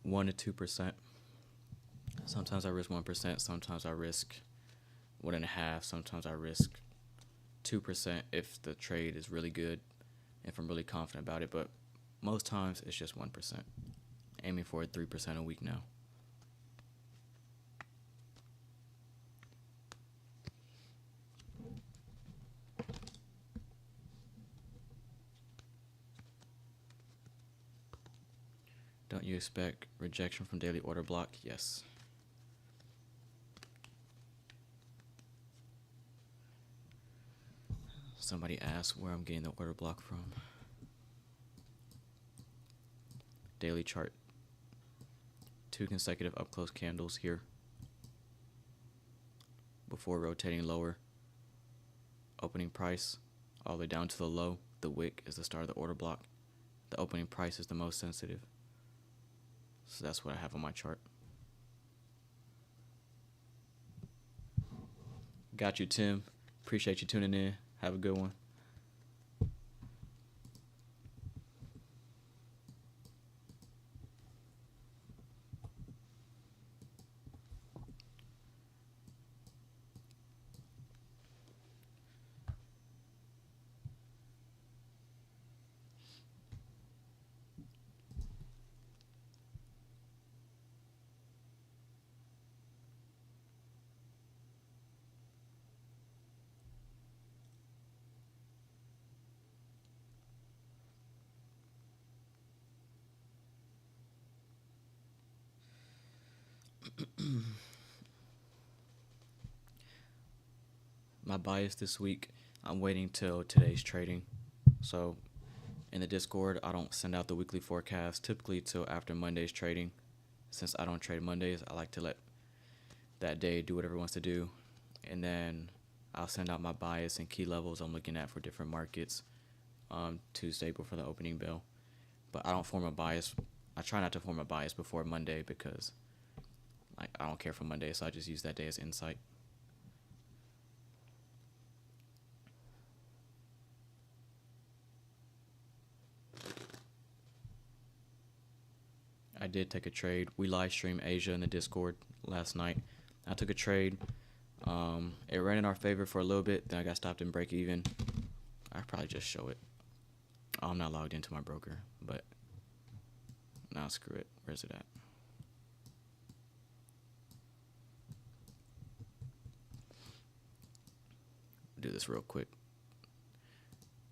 [SPEAKER 3] 1 to 2%. Sometimes I risk 1%. Sometimes I risk 1.5%. Sometimes I risk 2% if the trade is really good, if I'm really confident about it. But most times it's just 1%. Aiming for 3% a week now. Don't you expect rejection from daily order block? Yes. Somebody asked where I'm getting the order block from. Daily chart. 2 consecutive up close candles here before rotating lower. Opening price all the way down to the low. The wick is the start of the order block. The opening price is the most sensitive. So that's what I have on my chart. Got you, Tim. Appreciate you tuning in. Have a good one. My bias this week, I'm waiting till today's trading. So in the Discord, I don't send out the weekly forecast typically till after Monday's trading. Since I don't trade Mondays, I like to let that day do whatever it wants to do. And then I'll send out my bias and key levels I'm looking at for different markets Tuesday before the opening bell. But I don't form a bias. I try not to form a bias before Monday because I don't care for Monday, so I just use that day as insight. I did take a trade. We live streamed Asia in the Discord last night. I took a trade It ran in our favor for a little bit, then I got stopped in break even. I probably just show it. I'm not logged into my broker, but nah, screw it. Where's it at? Do this real quick.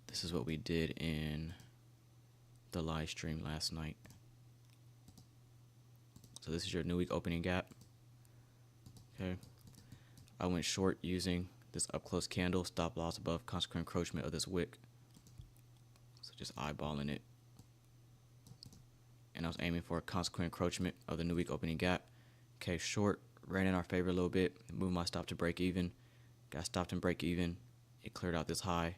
[SPEAKER 3] This is what we did in the live stream last night. So this is your new week opening gap. Okay. I went short using this up close candle, stop loss above consequent encroachment of this wick. So just eyeballing it. And I was aiming for a consequent encroachment of the new week opening gap. Okay, short, ran in our favor a little bit, moved my stop to break even. Got stopped in break even. It cleared out this high.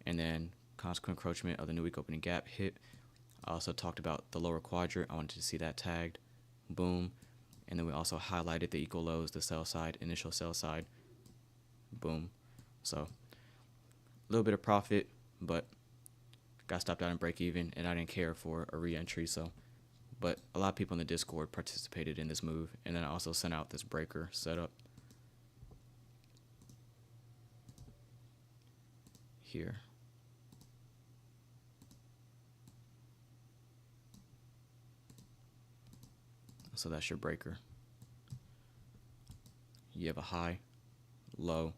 [SPEAKER 3] And then consequent encroachment of the new week opening gap hit. I also talked about the lower quadrant. I wanted to see that tagged. Boom. And then we also highlighted the equal lows, the sell side, initial sell side. Boom. So a little bit of profit, but got stopped out in break even, and I didn't care for a re-entry. So, but a lot of people in the Discord participated in this move, and then I also sent out this breaker setup here. So that's your breaker. You have a high, low,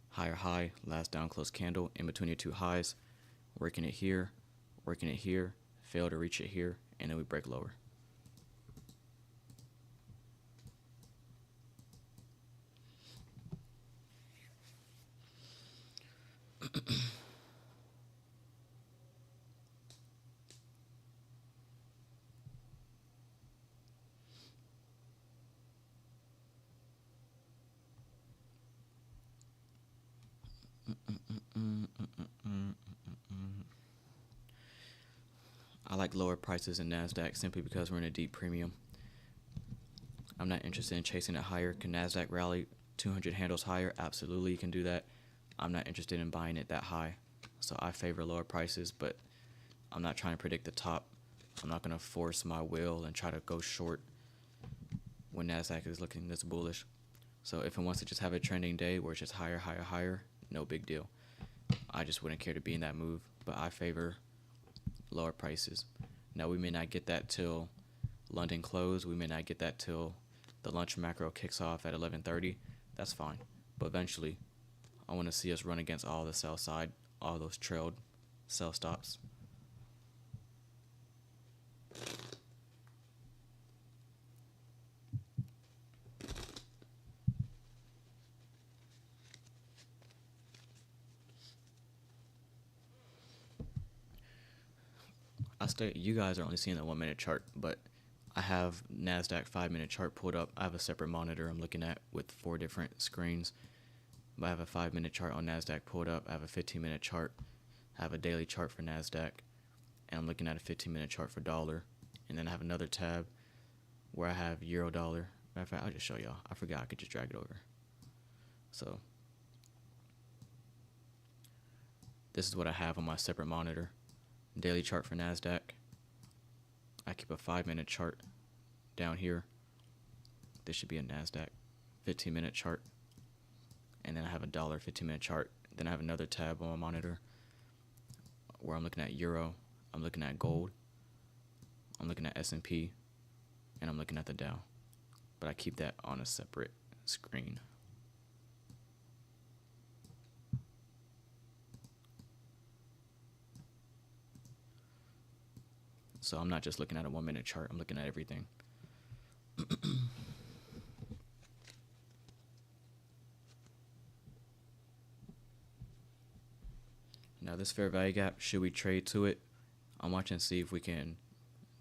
[SPEAKER 3] higher high, last down close candle in between your two highs, working it here, fail to reach it here, and then we break lower. I like lower prices in NASDAQ simply because we're in a deep premium. I'm not interested in chasing it higher. Can NASDAQ rally 200 handles higher? Absolutely, you can do that. I'm not interested in buying it that high. So I favor lower prices, but I'm not trying to predict the top. I'm not going to force my will and try to go short when NASDAQ is looking this bullish. So if it wants to just have a trending day where it's just higher, higher, higher, no big deal. I just wouldn't care to be in that move, but I favor lower prices. Now, we may not get that till London close. We may not get that till the lunch macro kicks off at 11:30. That's fine. But eventually, I want to see us run against all the sell side, all those trailed sell stops. You guys are only seeing the 1 minute chart, but I have NASDAQ 5-minute chart pulled up. I have a separate monitor I'm looking at with 4 different screens. But I have a 5-minute chart on NASDAQ pulled up. I have a 15-minute chart. I have a daily chart for NASDAQ. And I'm looking at a 15-minute chart for dollar. And then I have another tab where I have euro dollar. Matter of fact, I'll just show y'all. I forgot I could just drag it over. So this is what I have on my separate monitor. Daily chart for NASDAQ. I keep a 5-minute chart down here. This should be a NASDAQ 15-minute chart. And then I have a dollar 15-minute chart. Then I have another tab on my monitor where I'm looking at euro, I'm looking at gold, I'm looking at S&P, and I'm looking at the Dow. But I keep that on a separate screen. So I'm not just looking at a 1-minute chart, I'm looking at everything. Now this fair value gap, should we trade to it? I'm watching to see if we can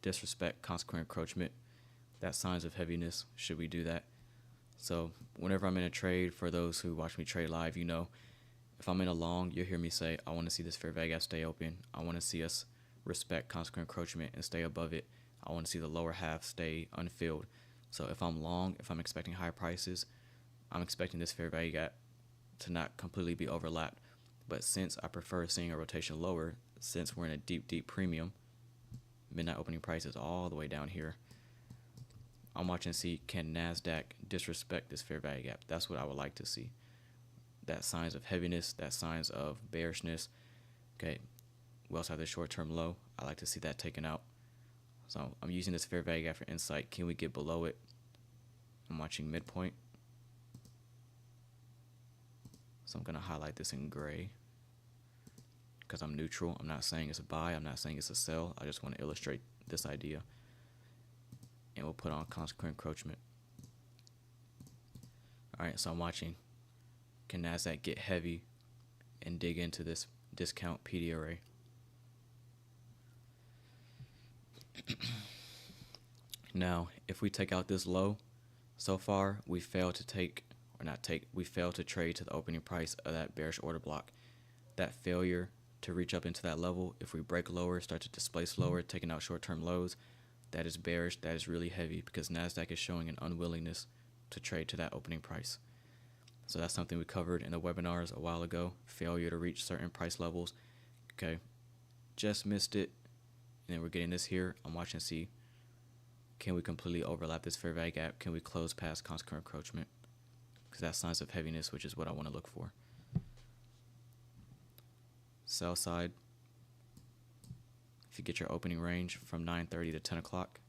[SPEAKER 3] disrespect consequent encroachment. That signs of heaviness, should we do that? So whenever I'm in a trade, for those who watch me trade live, you know, if I'm in a long, you'll hear me say, I want to see this fair value gap stay open. I want to see us respect consequent encroachment and stay above it. I want to see the lower half stay unfilled. So if I'm long, if I'm expecting higher prices, I'm expecting this fair value gap to not completely be overlapped. But since I prefer seeing a rotation lower, since we're in a deep, deep premium, midnight opening price is all the way down here. I'm watching to see, can NASDAQ disrespect this fair value gap? That's what I would like to see. That signs of heaviness, that signs of bearishness. Okay, we also have the short-term low. I like to see that taken out. So I'm using this fair value gap for insight. Can we get below it? I'm watching midpoint. So I'm going to highlight this in gray because I'm neutral. I'm not saying it's a buy. I'm not saying it's a sell. I just want to illustrate this idea. And we'll put on consequent encroachment. All right, so I'm watching. Can NASDAQ get heavy and dig into this discount PD array? Now, if we take out this low, so far we failed to we failed to trade to the opening price of that bearish order block. That failure to reach up into that level, if we break lower, start to displace lower, taking out short-term lows, that is bearish, that is really heavy because NASDAQ is showing an unwillingness to trade to that opening price. So that's something we covered in the webinars a while ago, failure to reach certain price levels. Okay, just missed it, and then we're getting this here. I'm watching to see, can we completely overlap this fair value gap? Can we close past consequent encroachment? Because that's signs of heaviness, which is what I want to look for. Sell side, if you get your opening range from 9:30 to 10 o'clock.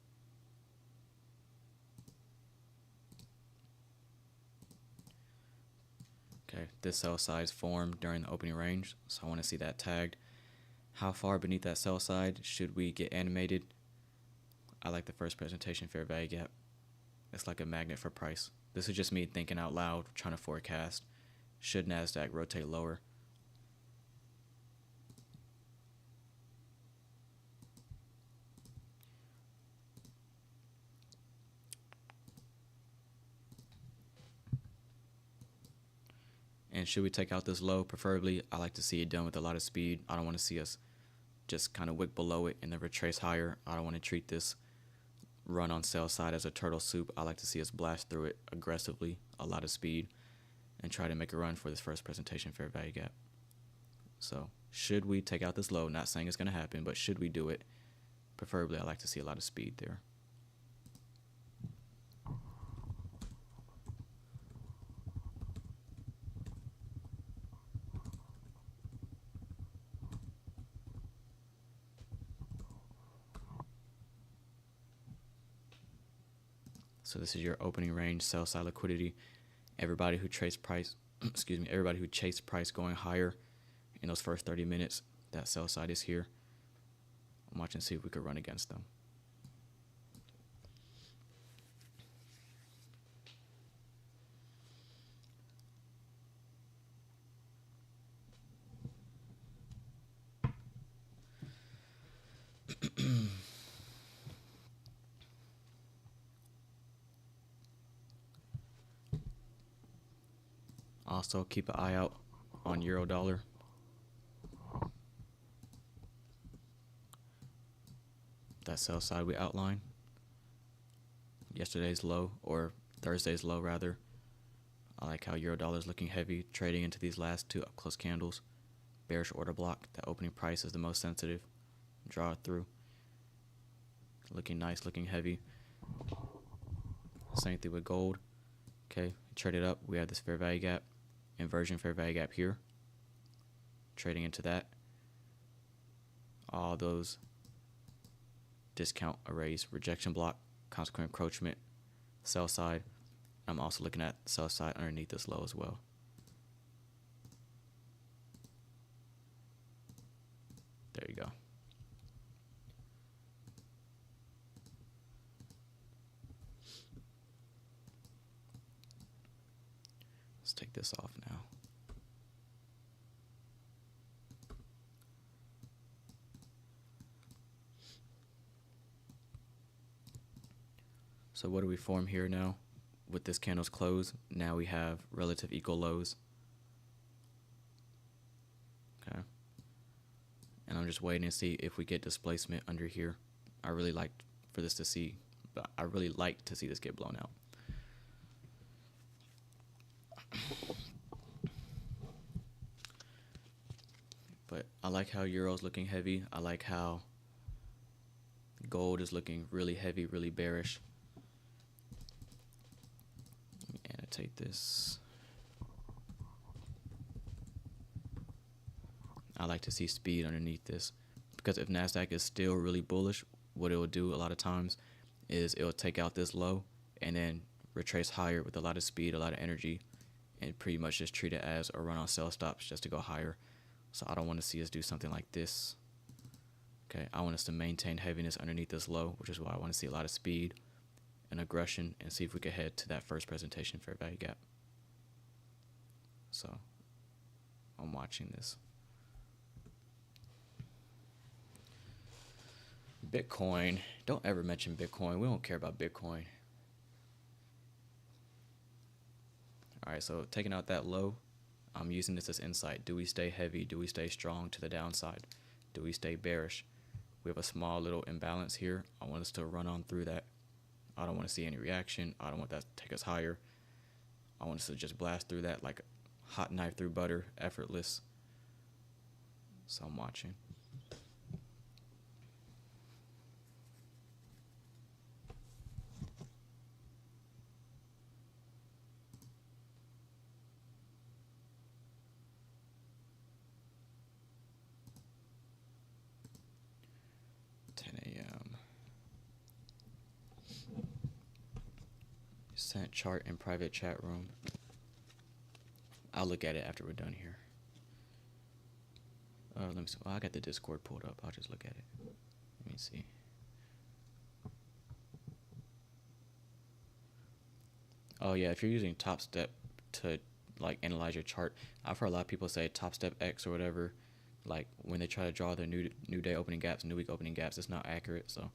[SPEAKER 3] Okay, this sell side is formed during the opening range, so I want to see that tagged. How far beneath that sell side should we get animated? I like the first presentation fair value gap. It's like a magnet for price. This is just me thinking out loud, trying to forecast. Should NASDAQ rotate lower? And should we take out this low? Preferably, I like to see it done with a lot of speed. I don't want to see us just kind of wick below it and then retrace higher. I don't want to treat this run on sell side as a turtle soup. I like to see us blast through it aggressively, a lot of speed, and try to make a run for this first presentation fair value gap. So should we take out this low? Not saying it's going to happen, but should we do it? Preferably, I like to see a lot of speed there. So this is your opening range, sell side liquidity. Everybody who chased price, everybody who chased price going higher in those first 30 minutes, that sell side is here. I'm watching to see if we could run against them. Also, keep an eye out on euro dollar. That sell side we outlined. Yesterday's low, or Thursday's low rather. I like how euro dollar is looking heavy, trading into these last two up close candles. Bearish order block. That opening price is the most sensitive. Draw it through. Looking nice, looking heavy. Same thing with gold. Okay, trade it up. We have this fair value gap. Inversion fair value gap here. Trading into that. All those discount arrays, rejection block, consequent encroachment, sell side. I'm also looking at sell side underneath this low as well. There you go. Let's take this off now. So what do we form here now? With this candle's close, now we have relative equal lows. Okay. And I'm just waiting to see if we get displacement under here. I really like for this to see, but I really like to see this get blown out. But I like how euro's looking heavy. I like how gold is looking really heavy, really bearish. rotate this. I like to see speed underneath this, because if NASDAQ is still really bullish, what it will do a lot of times is it will take out this low and then retrace higher with a lot of speed, a lot of energy, and pretty much just treat it as a run on sell stops just to go higher. So I don't want to see us do something like this. Okay, I want us to maintain heaviness underneath this low, which is why I want to see a lot of speed and aggression, and see if we can head to that first presentation fair value gap. So I'm watching this. Bitcoin, don't ever mention Bitcoin. We don't care about Bitcoin. All right, so taking out that low, I'm using this as insight. Do we stay heavy? Do we stay strong to the downside? Do we stay bearish? We have a small little imbalance here. I want us to run on through that. I don't want to see any reaction. I don't want that to take us higher. I want us to just blast through that like a hot knife through butter, effortless. So I'm watching. Sent chart in private chat room. I'll look at it after we're done here. Let me see. Oh, I got the Discord pulled up. I'll just look at it. Let me see. Oh yeah, if you're using Top Step to like analyze your chart, I've heard a lot of people say Top Step X or whatever. Like when they try to draw their new day opening gaps, new week opening gaps, it's not accurate. So,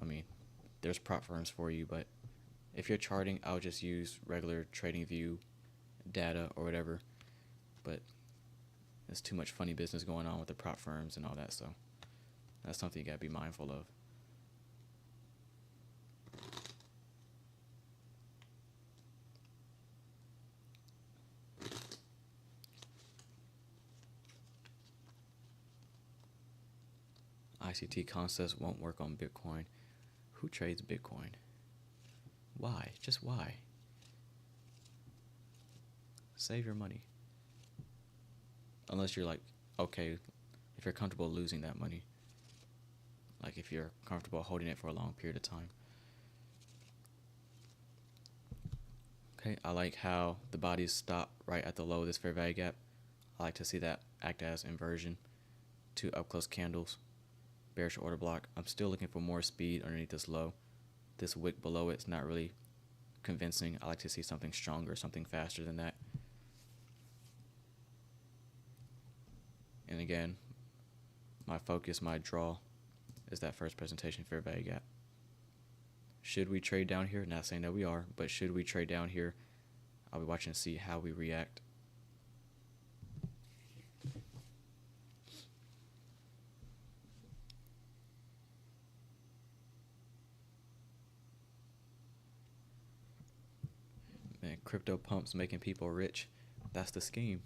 [SPEAKER 3] I mean, there's prop firms for you, but if you're charting, I'll just use regular TradingView data or whatever. But there's too much funny business going on with the prop firms and all that, so that's something you gotta be mindful of. ICT concepts won't work on Bitcoin. Who trades Bitcoin? Why? Just why? Save your money. Unless you're like, okay, if you're comfortable losing that money. Like if you're comfortable holding it for a long period of time. Okay, I like how the bodies stop right at the low of this fair value gap. I like to see that act as inversion. 2 up close candles. Bearish order block. I'm still looking for more speed underneath this low. This wick below it's not really convincing. I like to see something stronger, something faster than that. And again, my focus, my draw is that first presentation fair value gap. Should we trade down here? Not saying that we are, but should we trade down here? I'll be watching to see how we react. Man, crypto pumps making people rich. That's the scheme.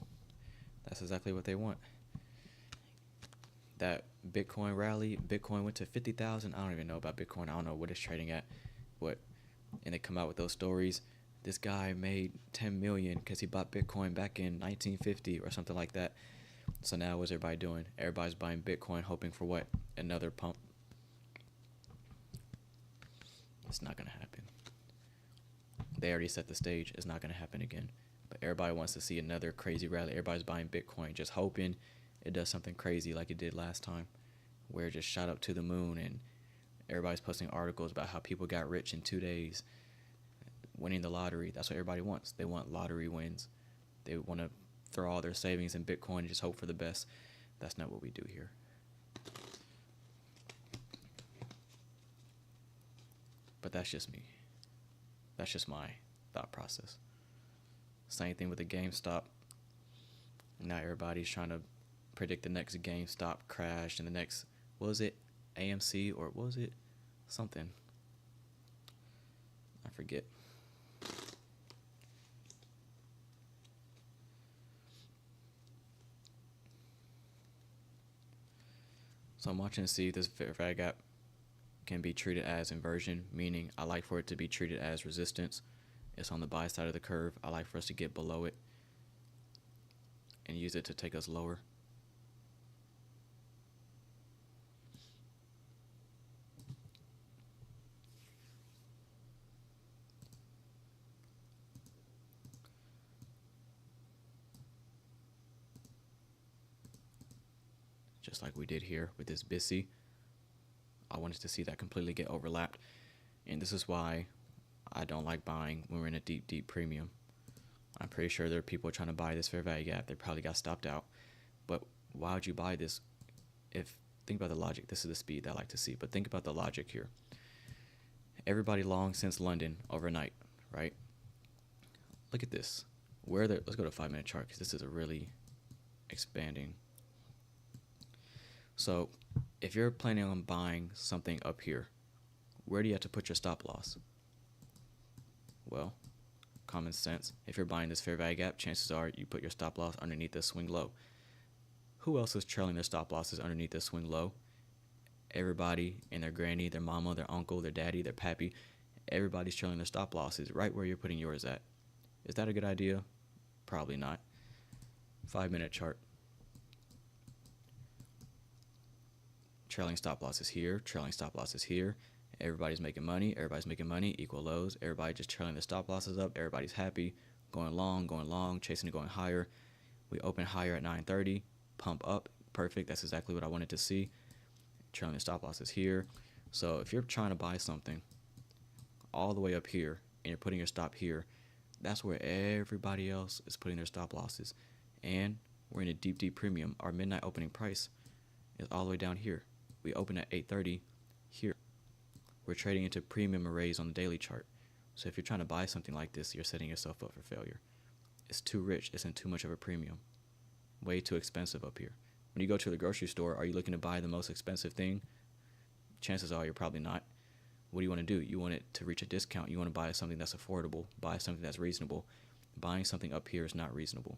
[SPEAKER 3] That's exactly what they want. That Bitcoin rally, Bitcoin went to 50,000. I don't even know about Bitcoin. I don't know what it's trading at. And they come out with those stories. This guy made 10 million because he bought Bitcoin back in 1950 or something like that. So now what's everybody doing? Everybody's buying Bitcoin hoping for what? Another pump. It's not going to happen. They already set the stage. It's not going to happen again. But everybody wants to see another crazy rally. Everybody's buying Bitcoin just hoping it does something crazy like it did last time, where it just shot up to the moon, and everybody's posting articles about how people got rich in 2 days, winning the lottery. That's what everybody wants. They want lottery wins. They want to throw all their savings in Bitcoin and just hope for the best. That's not what we do here. But that's just me. That's just my thought process. Same thing with the GameStop. Now everybody's trying to predict the next GameStop crash and the next, what was it, AMC, or what was it, something, I forget. So I'm watching to see if this fair value gap can be treated as inversion, meaning I like for it to be treated as resistance. It's on the buy side of the curve. I like for us to get below it and use it to take us lower. Just like we did here with this BISI. I wanted to see that completely get overlapped. And this is why I don't like buying when we're in a deep, deep premium. I'm pretty sure there are people trying to buy this fair value gap. They probably got stopped out. But why would you buy this? Think about the logic. This is the speed that I like to see. But think about the logic here. Everybody long since London overnight, right? Look at this. Let's go to 5-minute chart because this is a really expanding. So if you're planning on buying something up here, where do you have to put your stop loss? Well, common sense. If you're buying this fair value gap, chances are you put your stop loss underneath this swing low. Who else is trailing their stop losses underneath this swing low? Everybody and their granny, their mama, their uncle, their daddy, their pappy. Everybody's trailing their stop losses right where you're putting yours at. Is that a good idea? Probably not. 5-minute chart. Trailing stop losses here, trailing stop losses here. Everybody's making money, equal lows. Everybody just trailing the stop losses up. Everybody's happy, going long, chasing it, going higher. We open higher at 9:30, pump up, perfect. That's exactly what I wanted to see. Trailing the stop losses here. So if you're trying to buy something all the way up here and you're putting your stop here, that's where everybody else is putting their stop losses. And we're in a deep, deep premium. Our midnight opening price is all the way down here. We open at 8:30 here. We're trading into premium arrays on the daily chart. So if you're trying to buy something like this, you're setting yourself up for failure. It's too rich. It's in too much of a premium. Way too expensive up here. When you go to the grocery store, are you looking to buy the most expensive thing? Chances are you're probably not. What do you want to do? You want it to reach a discount. You want to buy something that's affordable, buy something that's reasonable. Buying something up here is not reasonable.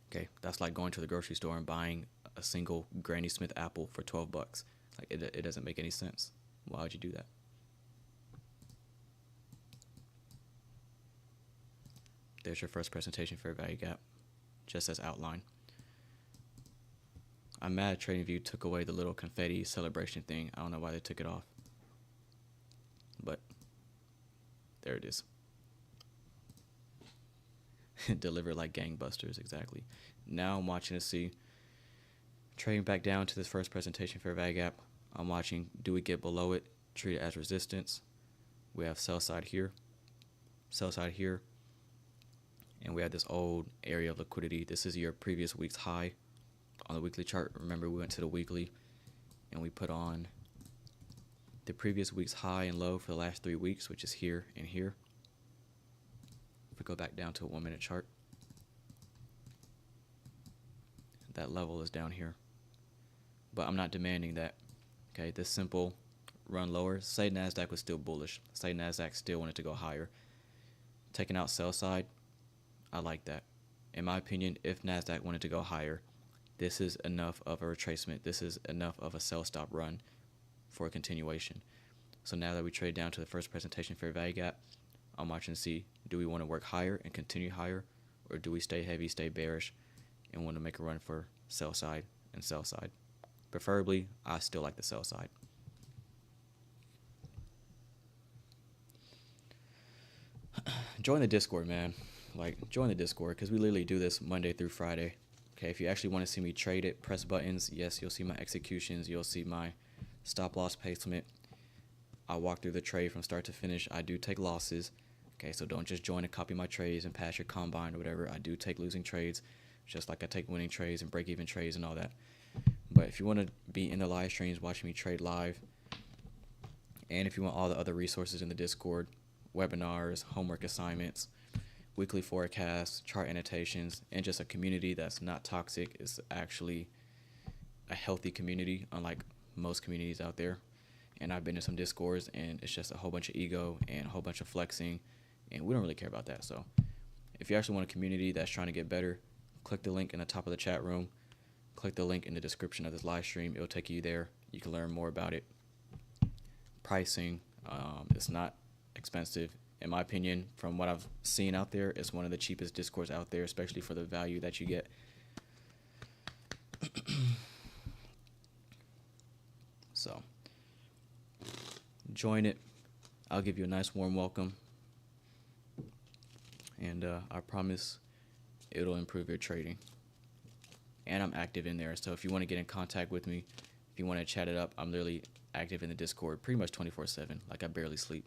[SPEAKER 3] Okay, that's like going to the grocery store and buying a single Granny Smith apple for $12. Like it doesn't make any sense. Why would you do that? There's your first presentation fair value gap, just as outlined. I'm mad TradingView took away the little confetti celebration thing. I don't know why they took it off, but there it is. Delivered like gangbusters, exactly. Now I'm watching to see, trading back down to this first presentation fair value gap. I'm watching, do we get below it, treat it as resistance. We have sell side here, and we have this old area of liquidity. This is your previous week's high on the weekly chart. Remember, we went to the weekly and we put on the previous week's high and low for the last 3 weeks, which is here and here. If we go back down to a 1-minute chart, that level is down here. But I'm not demanding that. Okay, this simple run lower. Say NASDAQ was still bullish. Say NASDAQ still wanted to go higher. Taking out sell side, I like that. In my opinion, if NASDAQ wanted to go higher, this is enough of a retracement. This is enough of a sell stop run for a continuation. So now that we trade down to the first presentation fair value gap, I'm watching to see, do we want to work higher and continue higher, or do we stay heavy, stay bearish, and want to make a run for sell side and sell side? Preferably, I still like the sell side. Join the Discord, man. Like, join the Discord, because we literally do this Monday through Friday. Okay, if you actually want to see me trade it, press buttons. Yes, you'll see my executions. You'll see my stop loss placement. I walk through the trade from start to finish. I do take losses. Okay, so don't just join and copy my trades and pass your combine or whatever. I do take losing trades, just like I take winning trades and break-even trades and all that. But if you want to be in the live streams, watching me trade live, and if you want all the other resources in the Discord, webinars, homework assignments, weekly forecasts, chart annotations, and just a community that's not toxic, is actually a healthy community, unlike most communities out there. And I've been in some Discords, and it's just a whole bunch of ego and a whole bunch of flexing, and we don't really care about that. So if you actually want a community that's trying to get better, click the link in the top of the chat room. Click the link in the description of this live stream. It'll take you there. You can learn more about it. Pricing, it's not expensive. in my opinion, from what I've seen out there, it's one of the cheapest Discords out there, especially for the value that you get. So join it. I'll give you a nice warm welcome, and I promise it'll improve your trading. And I'm active in there, so if you want to get in contact with me, if you want to chat it up, I'm literally active in the Discord pretty much 24/7. Like, I barely sleep.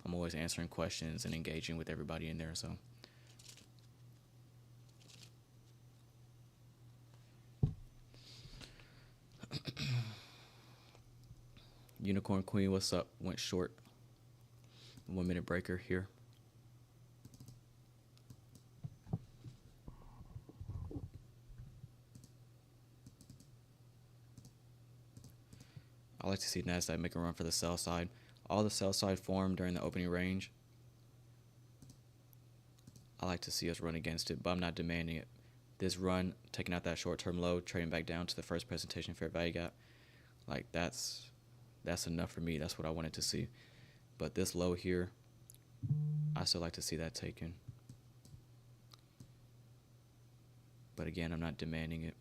[SPEAKER 3] I'm always answering questions and engaging with everybody in there, so. Unicorn Queen, what's up? Went short. 1 minute breaker here. I like to see NASDAQ make a run for the sell side. All the sell side formed during the opening range. I like to see us run against it, but I'm not demanding it. This run, taking out that short-term low, trading back down to the first presentation fair value gap, like that's enough for me. That's what I wanted to see. But this low here, I still like to see that taken. But again, I'm not demanding it.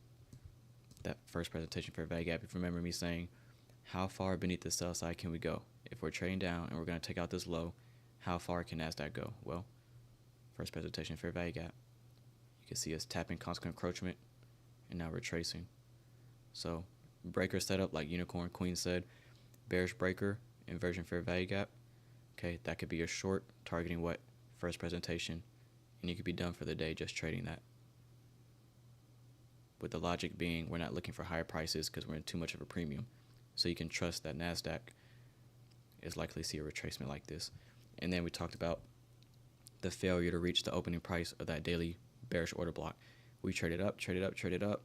[SPEAKER 3] That first presentation fair value gap, if you remember me saying, how far beneath the sell side can we go? If we're trading down and we're going to take out this low, how far can NASDAQ go? Well, first presentation fair value gap. You can see us tapping consequent encroachment, and now we're tracing. So breaker setup, like Unicorn Queen said, bearish breaker, inversion fair value gap. Okay, that could be a short targeting what? First presentation, and you could be done for the day just trading that. With the logic being, we're not looking for higher prices because we're in too much of a premium. So you can trust that NASDAQ is likely to see a retracement like this. And then we talked about the failure to reach the opening price of that daily bearish order block. We traded up, traded up, traded up.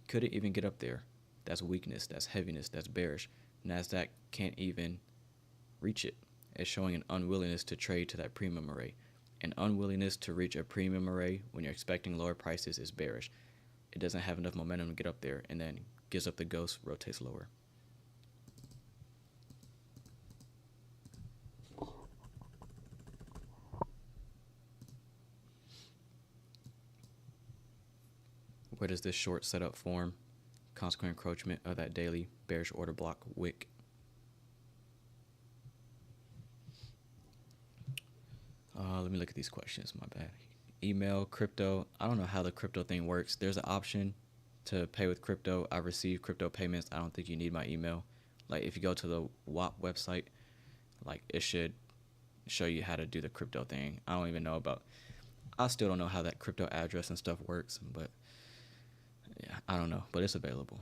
[SPEAKER 3] Couldn't even get up there. That's weakness, that's heaviness, that's bearish. NASDAQ can't even reach it. It's showing an unwillingness to trade to that premium array. An unwillingness to reach a premium array when you're expecting lower prices is bearish. It doesn't have enough momentum to get up there, and then gives up the ghost, rotates lower. Where does this short setup form? Consequent encroachment of that daily bearish order block wick. Let me look at these questions. My bad. Email, crypto. I don't know how the crypto thing works. There's an option to pay with crypto. I receive crypto payments. I don't think you need my email. Like, if you go to the WAP website, like, it should show you how to do the crypto thing. I don't even know about. I still don't know how that crypto address and stuff works, but yeah, I don't know, but it's available.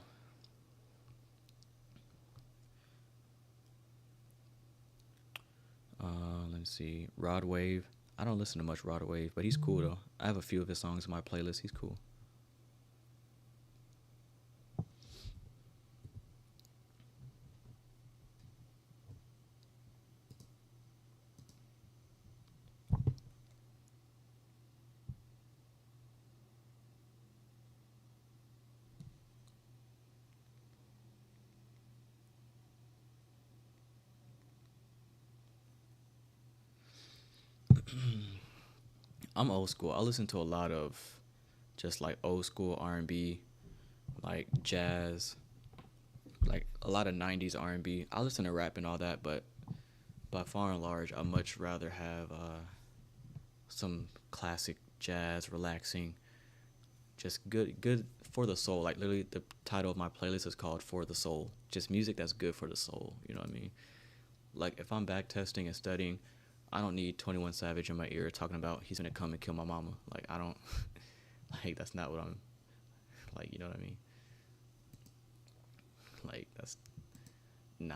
[SPEAKER 3] Let's see. Rod Wave. I don't listen to much Rod Wave, but he's cool though. I have a few of his songs in my playlist. He's cool. I'm old school. I listen to a lot of just like old school R&B, like jazz, like a lot of 90s R&B. I listen to rap and all that, but by far and large, I much rather have some classic jazz, relaxing, just good for the soul. Like, literally, the title of my playlist is called For the Soul. Just music that's good for the soul. You know what I mean? Like, if I'm back testing and studying, I don't need 21 Savage in my ear talking about he's gonna come and kill my mama. Like, I don't, like, that's not what I'm, like, you know what I mean? Like, that's, nah.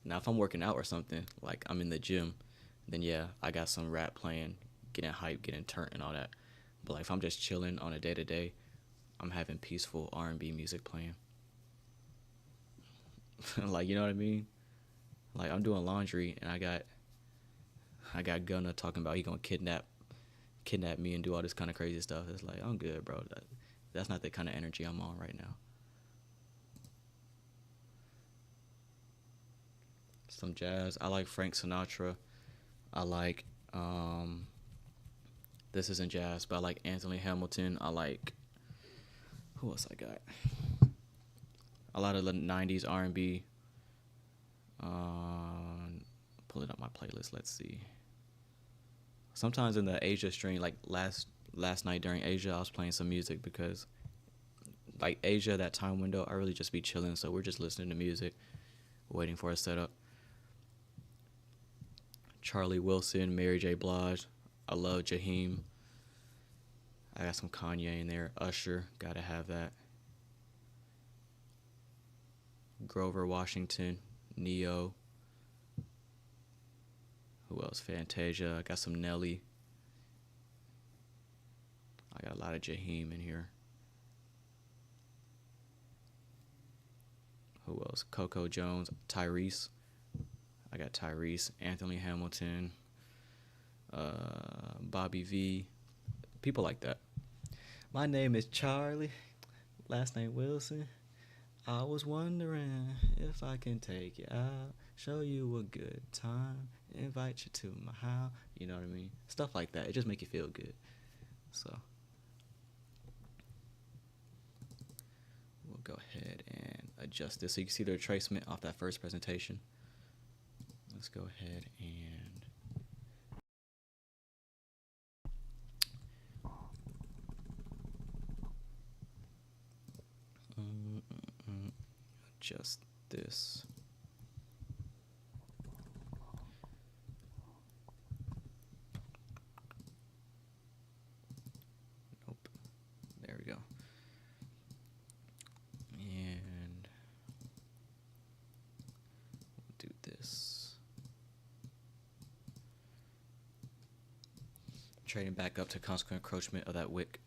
[SPEAKER 3] Now, if I'm working out or something, like I'm in the gym, then yeah, I got some rap playing, getting hype, getting turned and all that. But like, if I'm just chilling on a day-to-day, I'm having peaceful R&B music playing. Like, you know what I mean? Like, I'm doing laundry and I got Gunna talking about he gonna kidnap me and do all this kind of crazy stuff. It's like, I'm good, bro. That's not the kind of energy I'm on right now. Some jazz. I like Frank Sinatra. I like this isn't jazz, but I like Anthony Hamilton. I like who else I got? A lot of the '90s R&B. Pulling up my playlist. Let's see. Sometimes in the Asia stream, like last night during Asia, I was playing some music because, like Asia, that time window, I really just be chilling. So we're just listening to music, waiting for a setup. Charlie Wilson, Mary J. Blige. I love Jaheim. I got some Kanye in there. Usher, gotta have that. Grover Washington, Neo. Who else? Fantasia. I got some Nelly. I got a lot of Jaheim in here. Who else? Coco Jones, Tyrese. I got Tyrese, Anthony Hamilton, Bobby V. People like that. My name is Charlie. Last name Wilson. I was wondering if I can take you out, show you a good time, invite you to my house. You know what I mean? Stuff like that. It just make you feel good. So we'll go ahead and adjust this so you can see the retracement off that first presentation. Let's go ahead and adjust this. Nope. There we go. And we'll do this. Trading back up to consequent encroachment of that wick.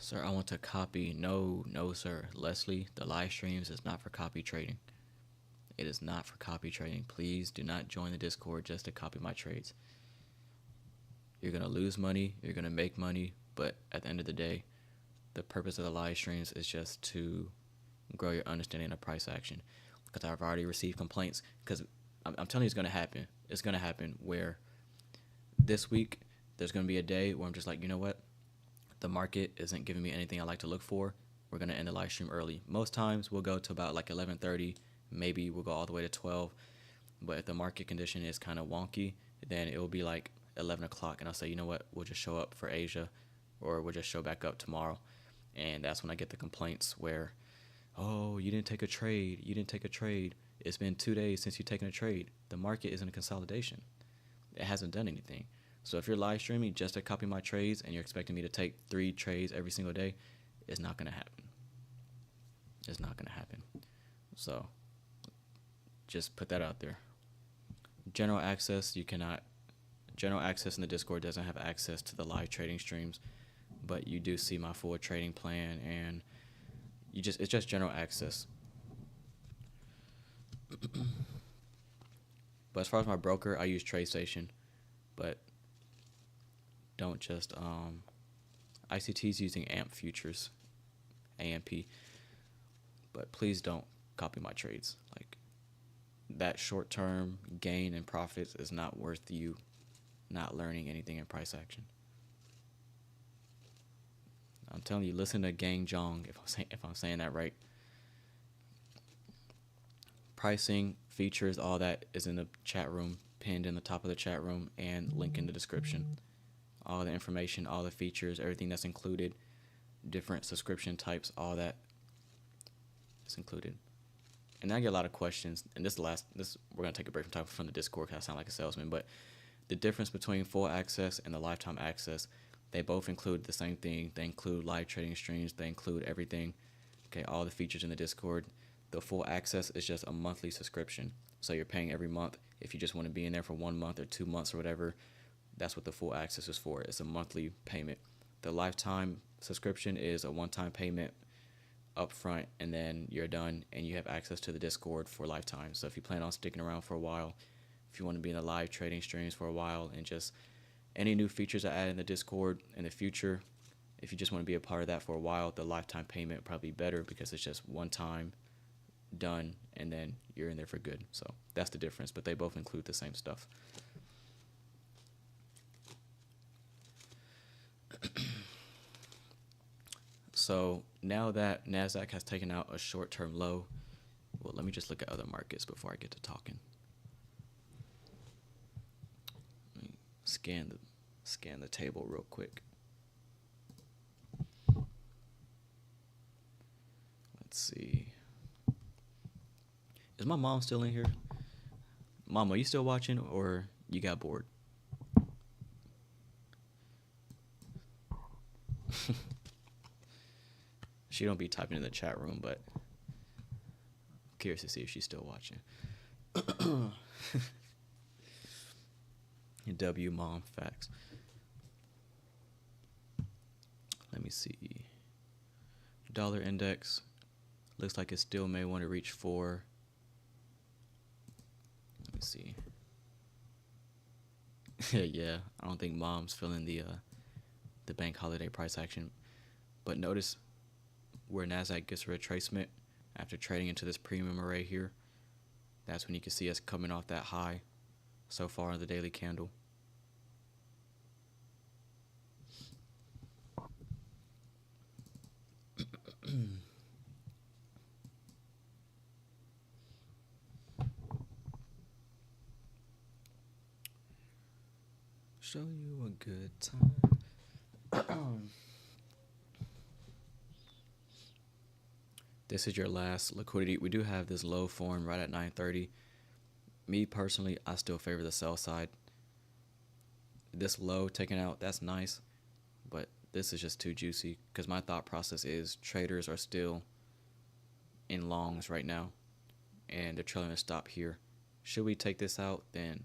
[SPEAKER 3] Sir, I want to copy. No, sir. Leslie, the live streams is not for copy trading. It is not for copy trading. Please do not join the Discord just to copy my trades. You're going to lose money. You're going to make money. But at the end of the day, the purpose of the live streams is just to grow your understanding of price action. Because I've already received complaints. Because I'm telling you it's going to happen. It's going to happen where this week there's going to be a day where I'm just like, you know what? The market isn't giving me anything I like to look for. We're going to end the live stream early. Most times we'll go to about like 11:30. Maybe we'll go all the way to 12. But if the market condition is kind of wonky, then it will be like 11 o'clock. And I'll say, you know what? We'll just show up for Asia, or we'll just show back up tomorrow. And that's when I get the complaints where, oh, you didn't take a trade. You didn't take a trade. It's been 2 days since you've taken a trade. The market is in a consolidation. It hasn't done anything. So if you're live streaming just to copy my trades and you're expecting me to take 3 trades every single day, it's not going to happen. It's not going to happen. So just put that out there. General access, you cannot. General access in the Discord doesn't have access to the live trading streams, but you do see my full trading plan, and it's just general access. But as far as my broker, I use TradeStation, but don't just ICT is using AMP futures, AMP, but please don't copy my trades. Like, that short-term gain and profits is not worth you not learning anything in price action. I'm telling you, listen to Gang Jong if I'm saying that right. Pricing, features, all that is in the chat room, pinned in the top of the chat room, and link in the description. All the information, all the features, everything that's included, different subscription types, all that is included. And I get a lot of questions, and we're gonna take a break from the Discord because I sound like a salesman, but the difference between full access and the lifetime access, they both include the same thing. They include live trading streams, they include everything. Okay, all the features in the Discord. The full access is just a monthly subscription. So you're paying every month. If you just want to be in there for 1 month or 2 months or whatever, that's what the full access is for. It's a monthly payment. The lifetime subscription is a one-time payment up front, and then you're done, and you have access to the Discord for lifetime. So if you plan on sticking around for a while, if you want to be in the live trading streams for a while, and just any new features I add in the Discord in the future, if you just want to be a part of that for a while, the lifetime payment would probably be better because it's just one time done, and then you're in there for good. So that's the difference, but they both include the same stuff. So now that NASDAQ has taken out a short-term low, well, let me just look at other markets before I get to talking. Let me scan the table real quick. Let's see. Is my mom still in here? Mom, are you still watching, or you got bored? She don't be typing in the chat room, but I'm curious to see if she's still watching. W mom facts. Let me see. Dollar index looks like it still may want to reach 4. Let me see. Yeah, I don't think mom's feeling the bank holiday price action, but notice where NASDAQ gets a retracement after trading into this premium array here. That's when you can see us coming off that high so far in the daily candle. Show you a good time. This is your last liquidity. We do have this low form right at 9:30. Me personally, I still favor the sell side. This low taken out, that's nice, but this is just too juicy because my thought process is traders are still in longs right now and they're trying to stop here. Should we take this out, then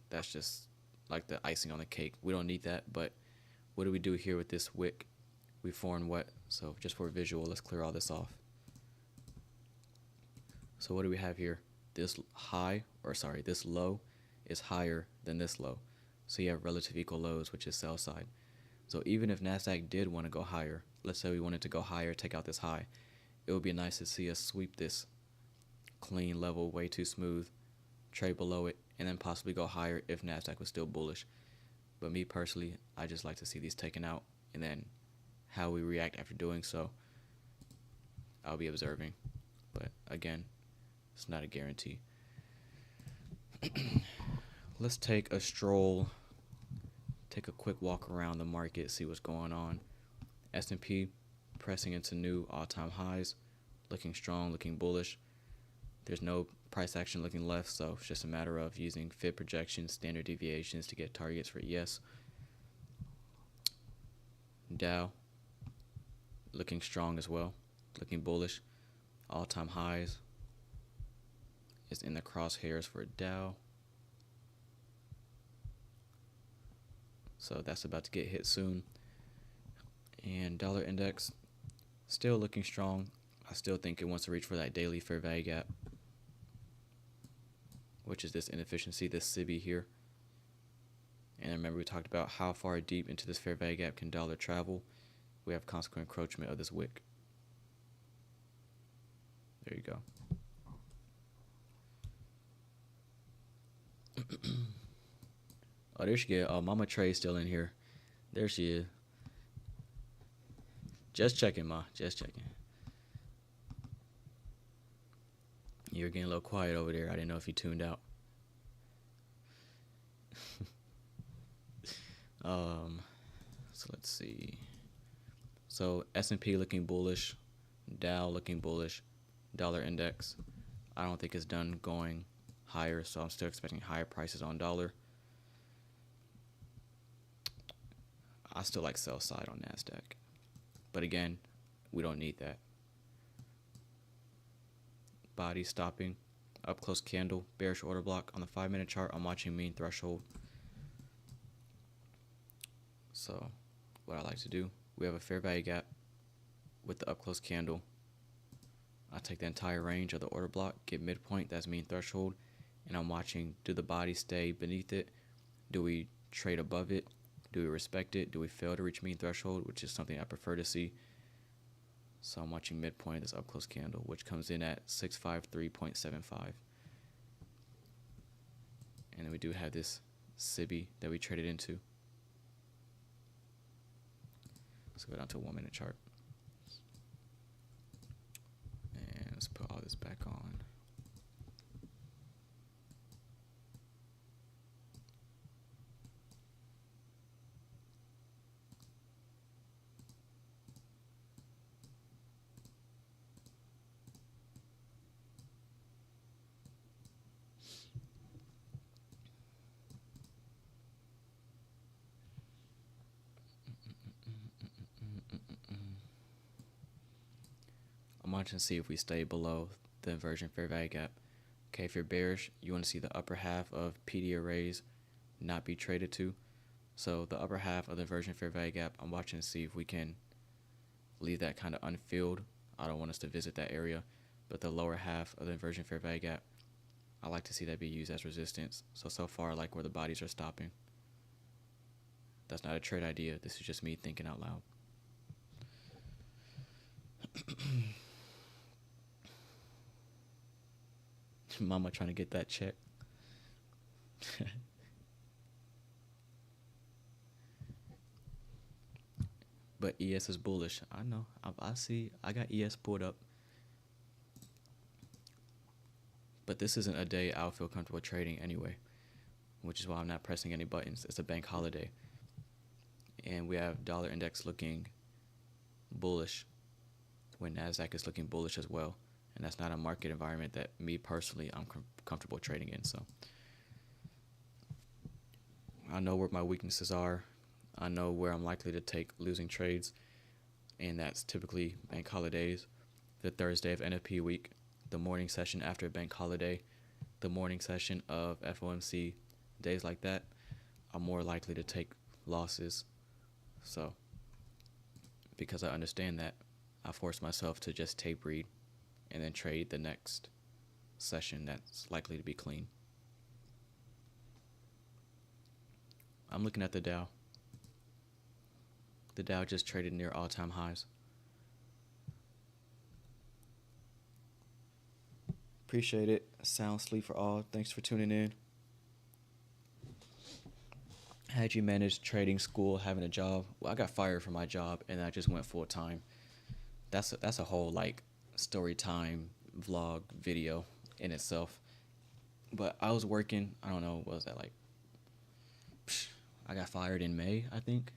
[SPEAKER 3] that's just like the icing on the cake. We don't need that, but what do we do here with this wick? We formed what? So just for visual, let's clear all this off. So what do we have here? This low is higher than this low. So you have relative equal lows, which is sell side. So even if NASDAQ did want to go higher, let's say we wanted to go higher, take out this high, it would be nice to see us sweep this clean level way too smooth, trade below it, and then possibly go higher if NASDAQ was still bullish. But me personally, I just like to see these taken out, and then how we react after doing so, I'll be observing. But again, it's not a guarantee. Let's take a stroll, take a quick walk around the market, see what's going on. S&P pressing into new all-time highs, looking strong, looking bullish. There's no price action looking left, so it's just a matter of using fib projections, standard deviations to get targets for yes. Dow looking strong as well, looking bullish. All-time highs is in the crosshairs for Dow. So that's about to get hit soon. And dollar index still looking strong. I still think it wants to reach for that daily fair value gap, which is this inefficiency, this SIBI here. And remember we talked about how far deep into this fair value gap can dollar travel. We have consequent encroachment of this wick. There you go. Oh, there she is. Oh, Mama Trey's still in here. There she is. Just checking, Ma. Just checking. You were getting a little quiet over there. I didn't know if you tuned out. So let's see. So S&P looking bullish, Dow looking bullish, dollar index. I don't think it's done going higher, so I'm still expecting higher prices on dollar. I still like sell side on NASDAQ. But again, we don't need that. Body stopping, up close candle, bearish order block. On the 5-minute chart, I'm watching mean threshold. So what I like to do, we have a fair value gap with the up close candle. I take the entire range of the order block, get midpoint, that's mean threshold, and I'm watching, do the body stay beneath it? Do we trade above it? Do we respect it? Do we fail to reach mean threshold, which is something I prefer to see? So I'm watching midpoint of this up close candle, which comes in at 653.75. And then we do have this SIBI that we traded into. Let's go down to a 1 minute chart. And let's put all this back on. I'm watching to see if we stay below the inversion fair value gap. Okay, if you're bearish, you want to see the upper half of PD arrays not be traded to. So the upper half of the inversion fair value gap, I'm watching to see if we can leave that kind of unfilled. I don't want us to visit that area, but the lower half of the inversion fair value gap, I like to see that be used as resistance. So far I like where the bodies are stopping. That's not a trade idea. This is just me thinking out loud. Mama trying to get that check. But ES is bullish. I know. I see. I got ES pulled up. But this isn't a day I'll feel comfortable trading anyway, which is why I'm not pressing any buttons. It's a bank holiday. And we have dollar index looking bullish when NASDAQ is looking bullish as well. And that's not a market environment that me personally I'm comfortable trading in. So I know where my weaknesses are. I know where I'm likely to take losing trades, and that's typically bank holidays, the Thursday of NFP week, the morning session after bank holiday, the morning session of FOMC, days like that. I'm more likely to take losses. So because I understand that, I force myself to just tape read and then trade the next session that's likely to be clean. I'm looking at the Dow. The Dow just traded near all-time highs. Appreciate it. Sound sleep for all. Thanks for tuning in. How'd you manage trading, school, having a job? Well, I got fired from my job and I just went full-time. That's a whole like story time vlog video in itself. But I was working, I don't know, what was that like? I got fired in May, I think.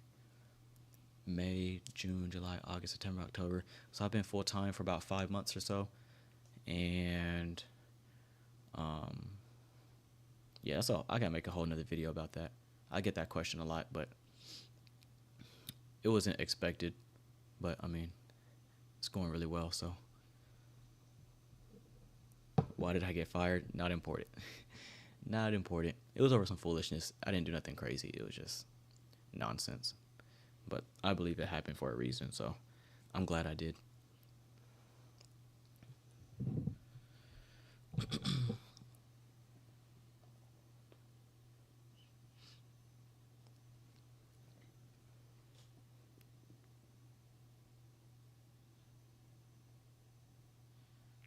[SPEAKER 3] May, June, July, August, September, October. So I've been full time for about 5 months or so. And yeah, so I gotta make a whole nother video about that. I get that question a lot, but it wasn't expected. But I mean, it's going really well, so why did I get fired? Not important. Not important. It was over some foolishness. I didn't do nothing crazy. It was just nonsense. But I believe it happened for a reason, so I'm glad I did.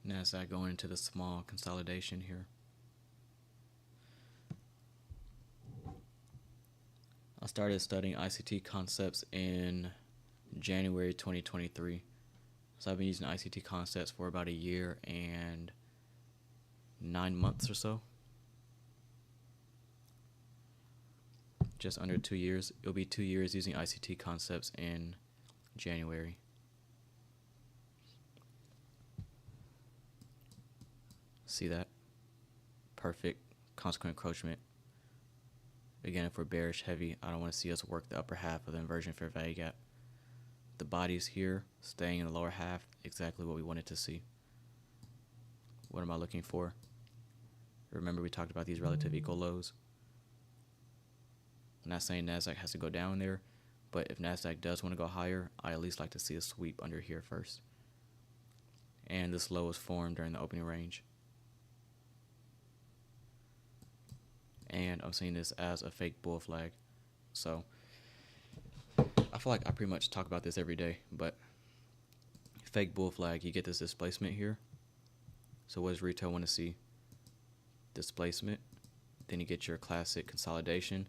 [SPEAKER 3] NASDAQ going into the small consolidation here. I started studying ICT concepts in January 2023. So I've been using ICT concepts for about a year and 9 months or so. Just under 2 years. It'll be 2 years using ICT concepts in January. See that? Perfect consequent encroachment. Again, if we're bearish heavy, I don't want to see us work the upper half of the inversion fair value gap. The body's here, staying in the lower half, exactly what we wanted to see. What am I looking for? Remember we talked about these relative equal lows. I'm not saying NASDAQ has to go down there, but if NASDAQ does want to go higher, I at least like to see a sweep under here first. And this low was formed during the opening range. And I'm seeing this as a fake bull flag. So I feel like I pretty much talk about this every day, but fake bull flag, you get this displacement here. So what does retail want to see? Displacement. Then you get your classic consolidation,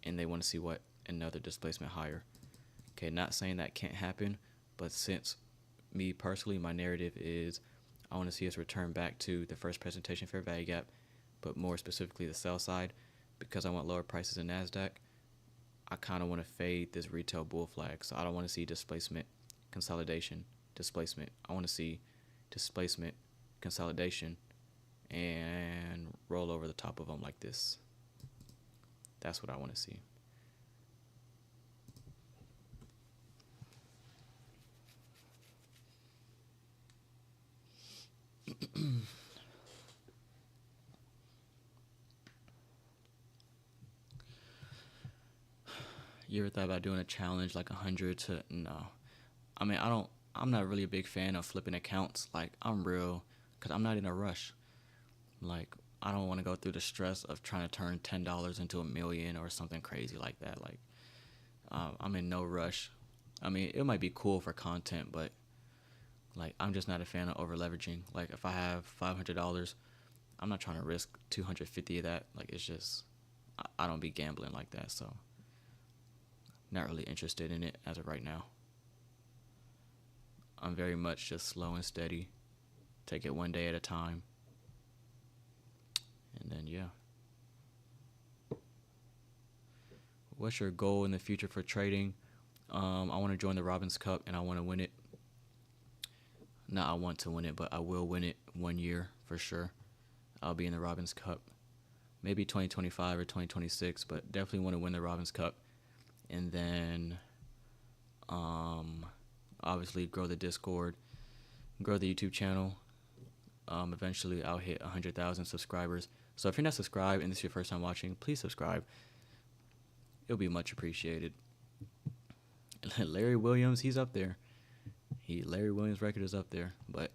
[SPEAKER 3] and they want to see what? Another displacement higher. Okay, not saying that can't happen, but since me personally, my narrative is I want to see us return back to the first presentation fair value gap, but more specifically the sell side, because I want lower prices in NASDAQ. I kind of want to fade this retail bull flag, so I don't want to see displacement, consolidation, displacement. I want to see displacement, consolidation, and roll over the top of them like this. That's what I want to see. You ever thought about doing a challenge like 100 to, no. I mean, I'm not really a big fan of flipping accounts. Like, I'm real, because I'm not in a rush. Like, I don't want to go through the stress of trying to turn $10 into $1 million or something crazy like that. Like, I'm in no rush. I mean, it might be cool for content, but like, I'm just not a fan of over leveraging. Like, if I have $500, I'm not trying to risk 250 of that. Like, it's just, I don't be gambling like that. So, not really interested in it as of right now. I'm very much just slow and steady. Take it one day at a time. And then, yeah. What's your goal in the future for trading? I want to join the Robbins Cup, and I want to win it. Not I want to win it, but I will win it 1 year for sure. I'll be in the Robbins Cup. Maybe 2025 or 2026, but definitely want to win the Robbins Cup. And then, obviously, grow the Discord, grow the YouTube channel. Eventually, I'll hit 100,000 subscribers. So if you're not subscribed and this is your first time watching, please subscribe. It'll be much appreciated. Larry Williams, he's up there. Larry Williams' record is up there. But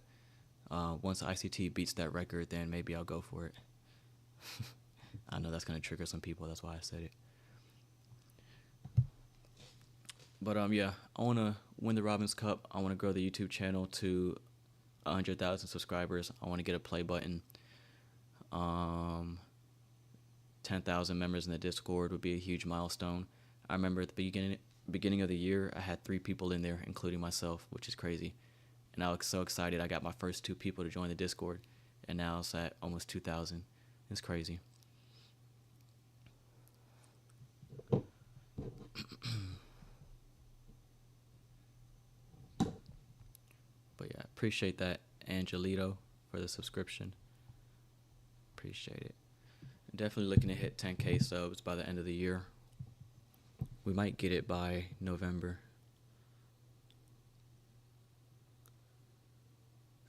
[SPEAKER 3] once ICT beats that record, then maybe I'll go for it. I know that's going to trigger some people. That's why I said it. But yeah, I want to win the Robbins Cup. I want to grow the YouTube channel to 100,000 subscribers. I want to get a play button. 10,000 members in the Discord would be a huge milestone. I remember at the beginning of the year, I had 3 people in there, including myself, which is crazy. And I was so excited. I got my first 2 people to join the Discord, and now it's at almost 2,000. It's crazy. But yeah, appreciate that, Angelito, for the subscription. Appreciate it. Definitely looking to hit 10K subs by the end of the year. We might get it by November.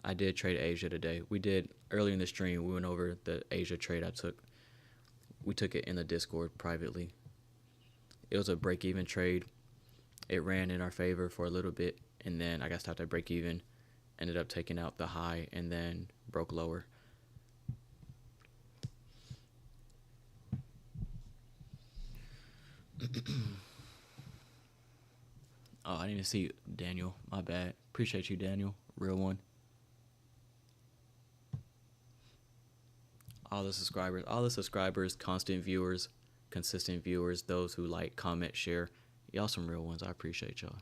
[SPEAKER 3] I did trade Asia today. We did, earlier in the stream, we went over the Asia trade I took. We took it in the Discord privately. It was a break-even trade. It ran in our favor for a little bit, and then I got stopped at break-even. Ended up taking out the high and then broke lower. Oh, I didn't even see Daniel. My bad. Appreciate you, Daniel. Real one. All the subscribers, constant viewers, consistent viewers, those who like, comment, share. Y'all some real ones. I appreciate y'all.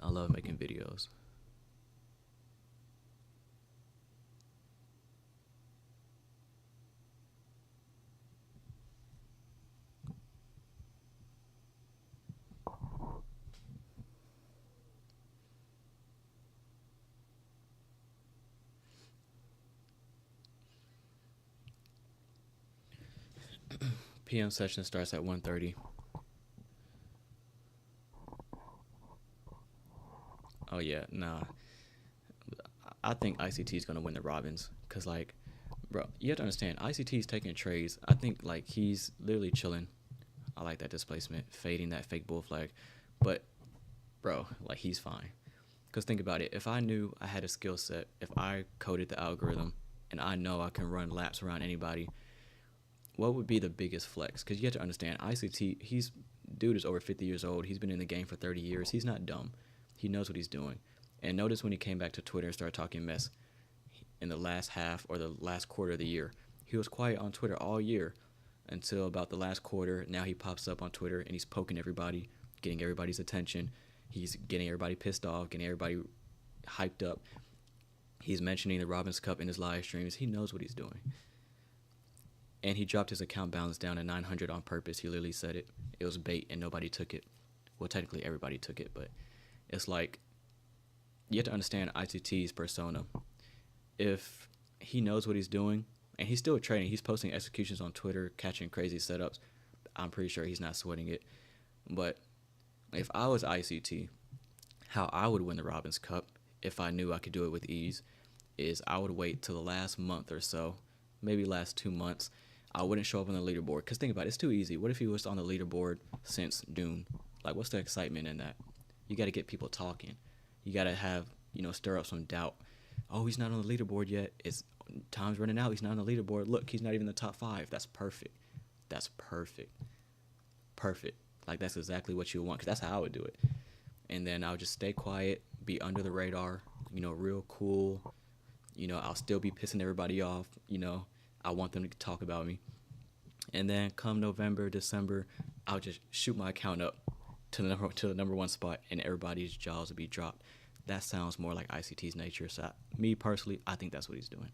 [SPEAKER 3] I love making videos. PM session starts at 1:30. Oh yeah, nah. I think ICT is gonna win the Robbins, cause like, bro, you have to understand, ICT is taking trades. I think like he's literally chilling. I like that displacement, fading that fake bull flag, but bro, like he's fine. Cause think about it, if I knew I had a skill set, if I coded the algorithm, and I know I can run laps around anybody, what would be the biggest flex? Cause you have to understand, ICT, dude is over 50 years old. He's been in the game for 30 years. He's not dumb. He knows what he's doing. And notice when he came back to Twitter and started talking mess in the last half or the last quarter of the year. He was quiet on Twitter all year until about the last quarter. Now he pops up on Twitter and he's poking everybody, getting everybody's attention. He's getting everybody pissed off, getting everybody hyped up. He's mentioning the Robins Cup in his live streams. He knows what he's doing. And he dropped his account balance down to 900 on purpose. He literally said it. It was bait and nobody took it. Well, technically everybody took it, but it's like you have to understand ICT's persona. If he knows what he's doing, and he's still trading, he's posting executions on Twitter, catching crazy setups, I'm pretty sure he's not sweating it. But if I was ICT, how I would win the Robins Cup, if I knew I could do it with ease, is I would wait till the last month or so, maybe last 2 months. I wouldn't show up on the leaderboard. Because think about it, it's too easy. What if he was on the leaderboard since Dune? Like, what's the excitement in that? You got to get people talking. You got to have, stir up some doubt. Oh, he's not on the leaderboard yet. Time's running out. He's not on the leaderboard. Look, he's not even in the top 5. That's perfect. That's perfect. Perfect. Like, that's exactly what you want, because that's how I would do it. And then I'll just stay quiet, be under the radar, real cool. I'll still be pissing everybody off. I want them to talk about me. And then come November, December, I'll just shoot my account up to the number 1 spot, and everybody's jaws will be dropped. That sounds more like ICT's nature. So me personally, I think that's what he's doing.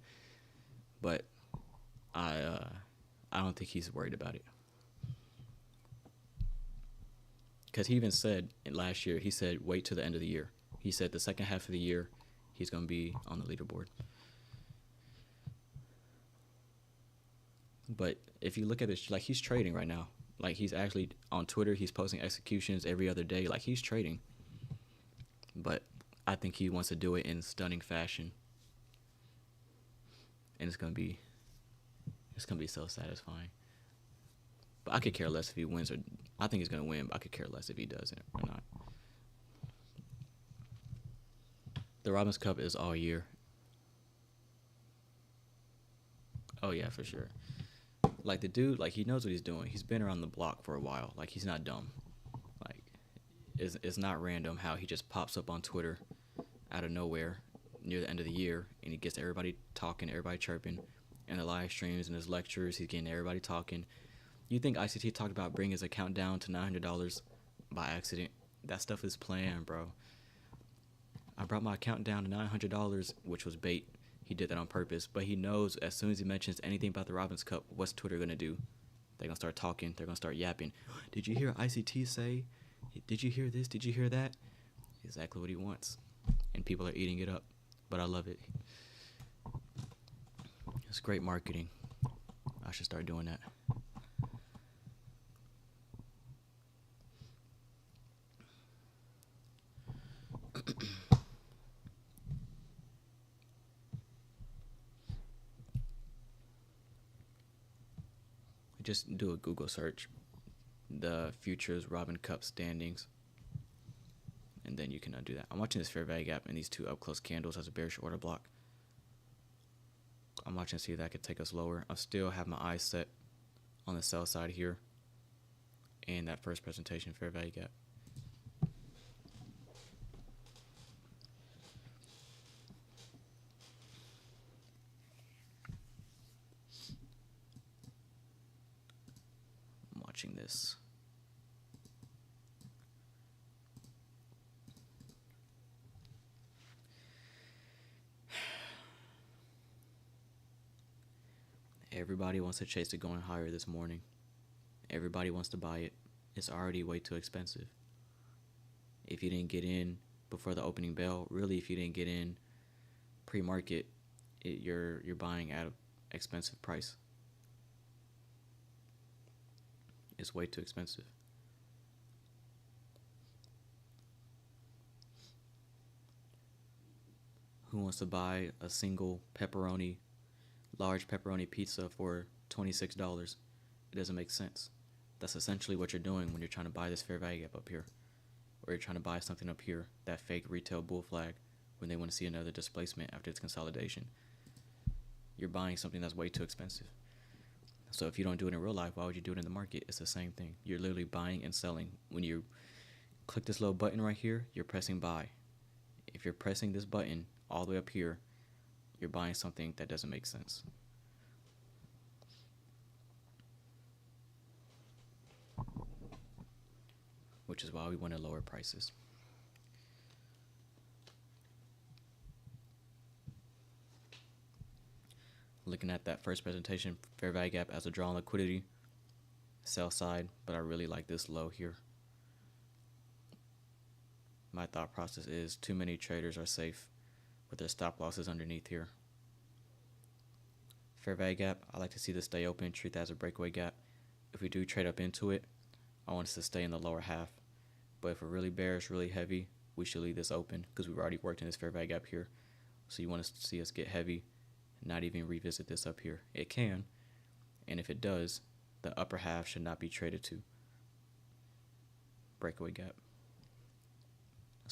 [SPEAKER 3] But I don't think he's worried about it. Because he even said last year, he said wait till the end of the year. He said the second half of the year, he's going to be on the leaderboard. But if you look at this, like, he's trading right now. Like, he's actually on Twitter. He's posting executions every other day. Like, he's trading. But I think he wants to do it in stunning fashion. And it's going to be so satisfying. But I could care less if he wins, or I think he's going to win, but I could care less if he doesn't or not. The Robins Cup is all year. Oh, yeah, for sure. Like, the dude, like, he knows what he's doing. He's been around the block for a while. Like, he's not dumb. Like, it's not random how he just pops up on Twitter out of nowhere near the end of the year, and he gets everybody talking, everybody chirping, and the live streams and his lectures, he's getting everybody talking. You think ICT talked about bringing his account down to $900 by accident? That stuff is planned, bro. I brought my account down to $900, which was bait. He did that on purpose, but he knows as soon as he mentions anything about the Robins Cup, what's Twitter going to do? They're going to start talking. They're going to start yapping. Did you hear ICT say? Did you hear this? Did you hear that? Exactly what he wants. And people are eating it up, but I love it. It's great marketing. I should start doing that. Just do a Google search, the futures Robin Cup standings, and then you can undo that. I'm watching this fair value gap and these 2 up close candles as a bearish order block. I'm watching to see if that could take us lower. I still have my eyes set on the sell side here and that first presentation fair value gap. This. Everybody wants to chase it going higher this morning. Everybody wants to buy it. It's already way too expensive. If you didn't get in before the opening bell, really, if you didn't get in pre-market, you're buying at an expensive price. It's way too expensive. Who wants to buy a single large pepperoni pizza for $26? It doesn't make sense. That's essentially what you're doing when you're trying to buy this fair value gap up here. Or you're trying to buy something up here, that fake retail bull flag, when they want to see another displacement after its consolidation. You're buying something that's way too expensive. So if you don't do it in real life, why would you do it in the market? It's the same thing. You're literally buying and selling when you click this little button right here, you're pressing buy. If you're pressing this button all the way up here, you're buying something that doesn't make sense. Which is why we want to lower prices. Looking at that first presentation, fair value gap as a draw on liquidity, sell side, but I really like this low here. My thought process is too many traders are safe with their stop losses underneath here. Fair value gap, I like to see this stay open, treat that as a breakaway gap. If we do trade up into it, I want us to stay in the lower half. But if we're really bearish, really heavy, we should leave this open because we've already worked in this fair value gap here. So you want to see us get heavy, not even revisit this up here. It can, and if it does, the upper half should not be traded to. Breakaway gap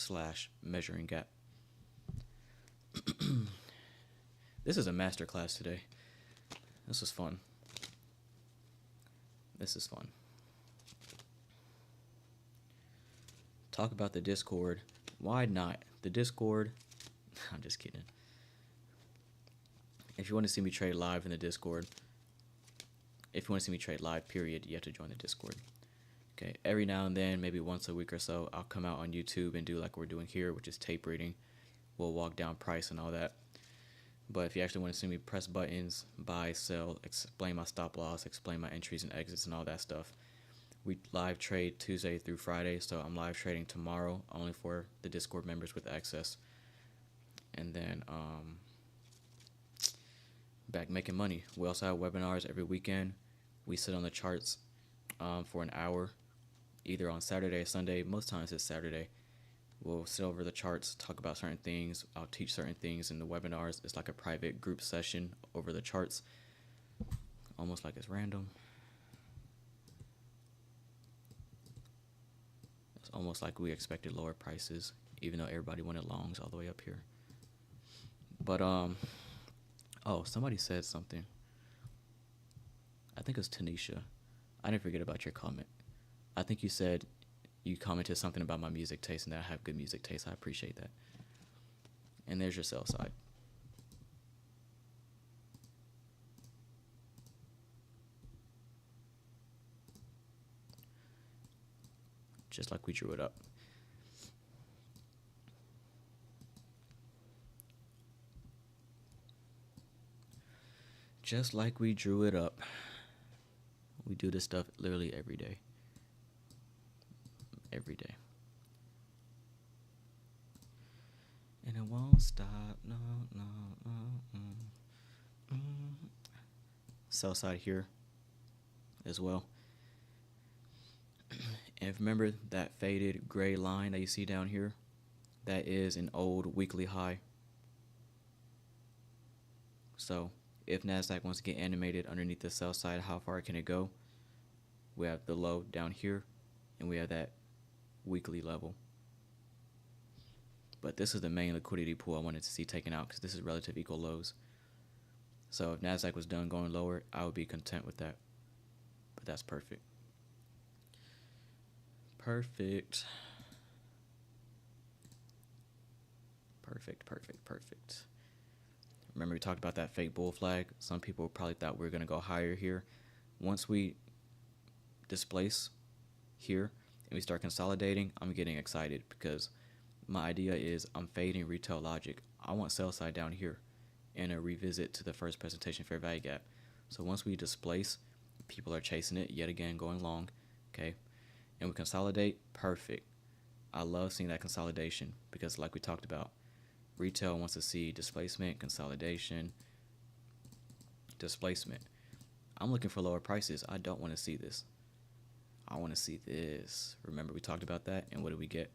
[SPEAKER 3] / measuring gap. This is a masterclass today. This is fun. This is fun. Talk about the Discord. Why not? The Discord. I'm just kidding. If you want to see me trade live in the Discord, if you want to see me trade live, period, you have to join the Discord. Okay, every now and then, maybe once a week or so, I'll come out on YouTube and do like we're doing here, which is tape reading. We'll walk down price and all that. But if you actually want to see me press buttons, buy, sell, explain my stop loss, explain my entries and exits and all that stuff, we live trade Tuesday through Friday, so I'm live trading tomorrow only for the Discord members with access. And then back making money. We also have webinars every weekend. We sit on the charts for an hour, either on Saturday or Sunday. Most times it's Saturday. We'll sit over the charts, talk about certain things. I'll teach certain things in the webinars. It's like a private group session over the charts, almost like it's random. It's almost like we expected lower prices, even though everybody wanted longs all the way up here. But oh, somebody said something. I think it was Tanisha. I didn't forget about your comment. I think you said you commented something about my music taste and that I have good music taste. I appreciate that. And there's your sell side. Just like we drew it up. Just like we drew it up. We do this stuff literally every day. Every day. And it won't stop. No, no, no. Sell side here as well. And remember that faded gray line that you see down here? That is an old weekly high. So if NASDAQ wants to get animated underneath the sell side, how far can it go? We have the low down here, and we have that weekly level. But this is the main liquidity pool I wanted to see taken out because this is relative equal lows. So if NASDAQ was done going lower, I would be content with that. But that's perfect. Perfect. Perfect, perfect, perfect. Remember we talked about that fake bull flag? Some people probably thought we were going to go higher here. Once we displace here and we start consolidating, I'm getting excited because my idea is I'm fading retail logic. I want sell side down here and a revisit to the first presentation fair value gap. So once we displace, people are chasing it yet again, going long, okay? And we consolidate, perfect. I love seeing that consolidation because like we talked about, retail wants to see displacement, consolidation, displacement. I'm looking for lower prices. I don't want to see this. I want to see this. Remember we talked about that, and what did we get?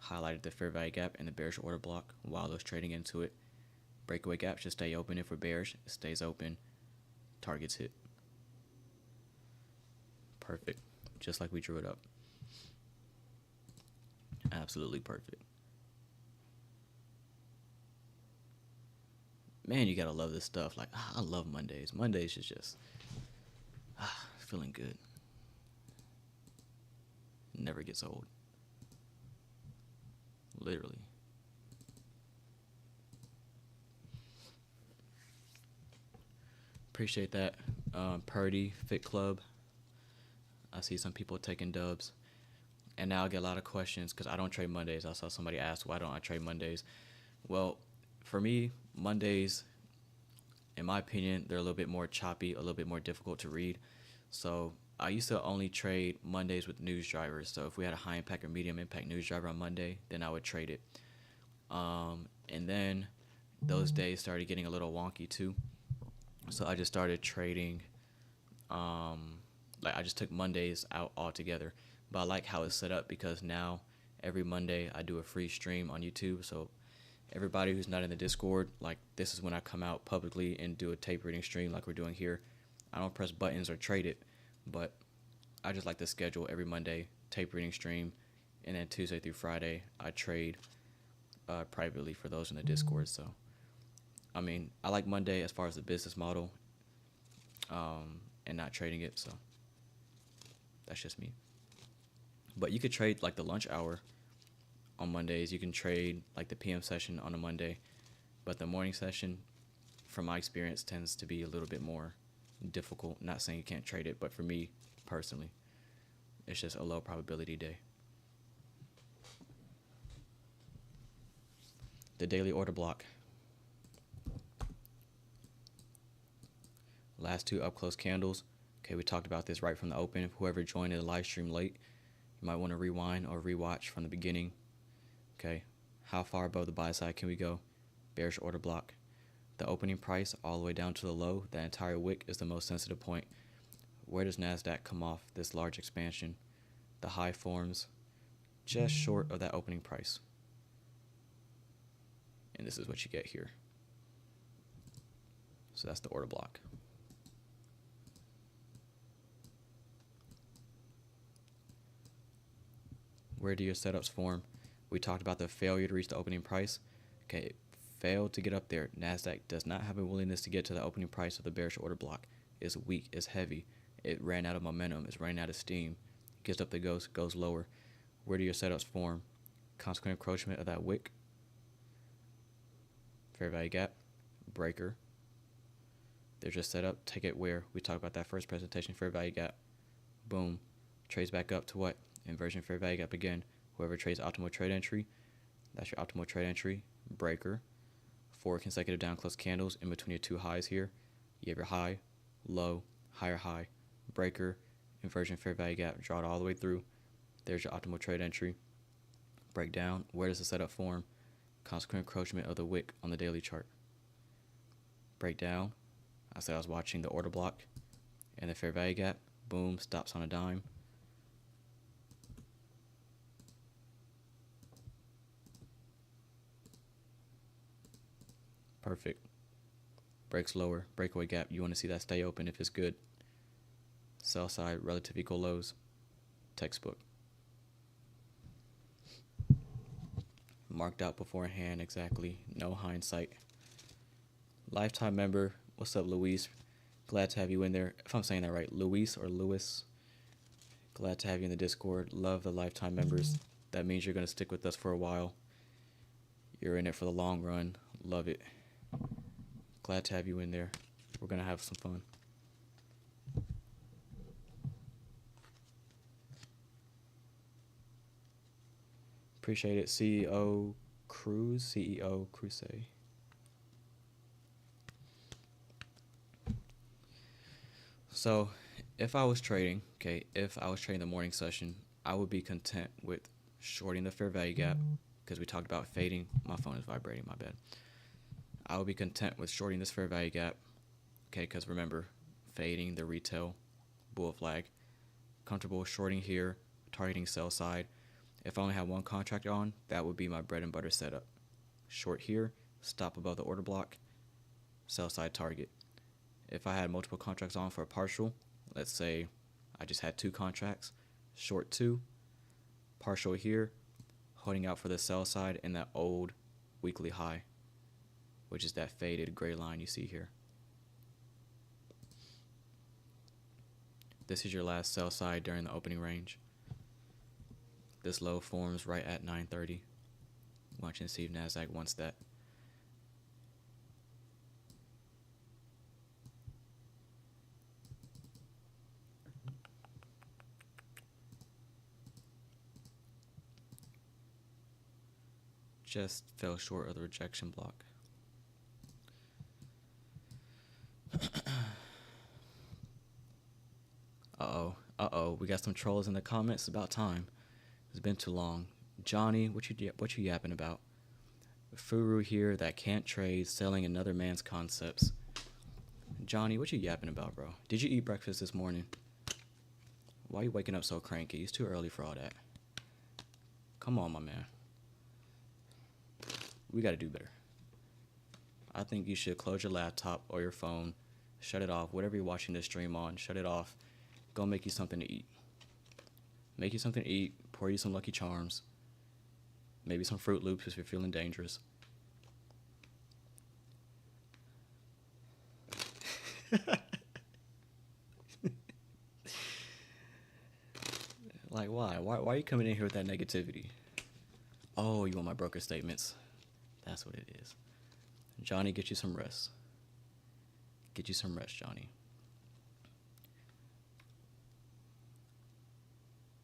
[SPEAKER 3] Highlighted the fair value gap and the bearish order block while those trading into it. Breakaway gap should stay open if we're bearish. It stays open. Targets hit. Perfect. Just like we drew it up. Absolutely perfect. Man, you gotta love this stuff. Like, I love Mondays. Mondays is just feeling good. never gets old. Literally. Appreciate that. Purdy, Fit Club. I see some people taking dubs. And now I get a lot of questions because I don't trade Mondays. I saw somebody ask, why don't I trade Mondays? Well, for me, Mondays, in my opinion, they're a little bit more choppy, a little bit more difficult to read. So I used to only trade Mondays with news drivers. So if we had a high impact or medium impact news driver on Monday, then I would trade it. And then those days started getting a little wonky too. So I just started trading, I just took Mondays out altogether. But I like how it's set up because now every Monday I do a free stream on YouTube. So everybody who's not in the Discord, this is when I come out publicly and do a tape reading stream like we're doing here. I don't press buttons or trade it, but I just like to schedule every Monday tape reading stream, and then Tuesday through Friday I trade privately for those in the Discord. So I mean, I like Monday as far as the business model, and not trading it. So that's just me. But you could trade the lunch hour on Mondays. You can trade the PM session on a Monday, but the morning session, from my experience, tends to be a little bit more difficult. Not saying you can't trade it, but for me personally, it's just a low probability day. The daily order block. Last two up close candles. Okay, we talked about this right from the open. Whoever joined the live stream late, you might want to rewind or rewatch from the beginning. Okay, how far above the buy side can we go? Bearish order block. The opening price all the way down to the low, that entire wick is the most sensitive point. Where does NASDAQ come off this large expansion? The high forms just short of that opening price. And this is what you get here. So that's the order block. Where do your setups form? We talked about the failure to reach the opening price. Okay, it failed to get up there. NASDAQ does not have a willingness to get to the opening price of the bearish order block. It's weak, it's heavy. It ran out of momentum, it's running out of steam. Gets up the goes lower. Where do your setups form? Consequent encroachment of that wick. Fair value gap. Breaker. They're just set up. Take it where? We talked about that first presentation, fair value gap. Boom. Trades back up to what? Inversion fair value gap again. Whoever trades optimal trade entry, that's your optimal trade entry. Breaker. 4 consecutive down close candles in between your two highs here. You have your high, low, higher high. Breaker, inversion fair value gap. Draw it all the way through. There's your optimal trade entry. Breakdown. Where does the setup form? Consequent encroachment of the wick on the daily chart. Breakdown. I said I was watching the order block and the fair value gap. Boom, stops on a dime. Perfect. Breaks lower, breakaway gap. You want to see that stay open if it's good. Sell side, relative equal lows. Textbook. Marked out beforehand, exactly. No hindsight. Lifetime member. What's up, Luis? Glad to have you in there. If I'm saying that right, Luis or Lewis. Glad to have you in the Discord. Love the lifetime members. That means you're going to stick with us for a while. You're in it for the long run. Love it. Glad to have you in there. We're going to have some fun. Appreciate it. CEO Cruz. So if I was trading the morning session, I would be content with shorting the fair value gap because we talked about fading. My phone is vibrating, my bad. I would be content with shorting this fair value gap, okay, because remember, fading the retail bull flag. Comfortable shorting here, targeting sell side. If I only had one contract on, that would be my bread and butter setup. Short here, stop above the order block, sell side target. If I had multiple contracts on for a partial, let's say I just had 2 contracts, short 2, partial here, holding out for the sell side and that old weekly high, which is that faded gray line you see here. This is your last sell side during the opening range. This low forms right at 9:30. Watching to see if NASDAQ wants that. Just fell short of the rejection block. Uh-oh, we got some trolls in the comments. About time. It's been too long. Johnny, what you yapping about? Furu here that can't trade, selling another man's concepts. Johnny, what you yapping about, bro? Did you eat breakfast this morning? Why you waking up so cranky? It's too early for all that. Come on, my man. We gotta do better. I think you should close your laptop or your phone, shut it off, whatever you're watching this stream on, shut it off. Go make you something to eat. Make you something to eat, pour you some Lucky Charms, maybe some Fruit Loops if you're feeling dangerous. Like, why? Why are you coming in here with that negativity? Oh, you want my broker statements? That's what it is. Johnny, get you some rest. Get you some rest, Johnny.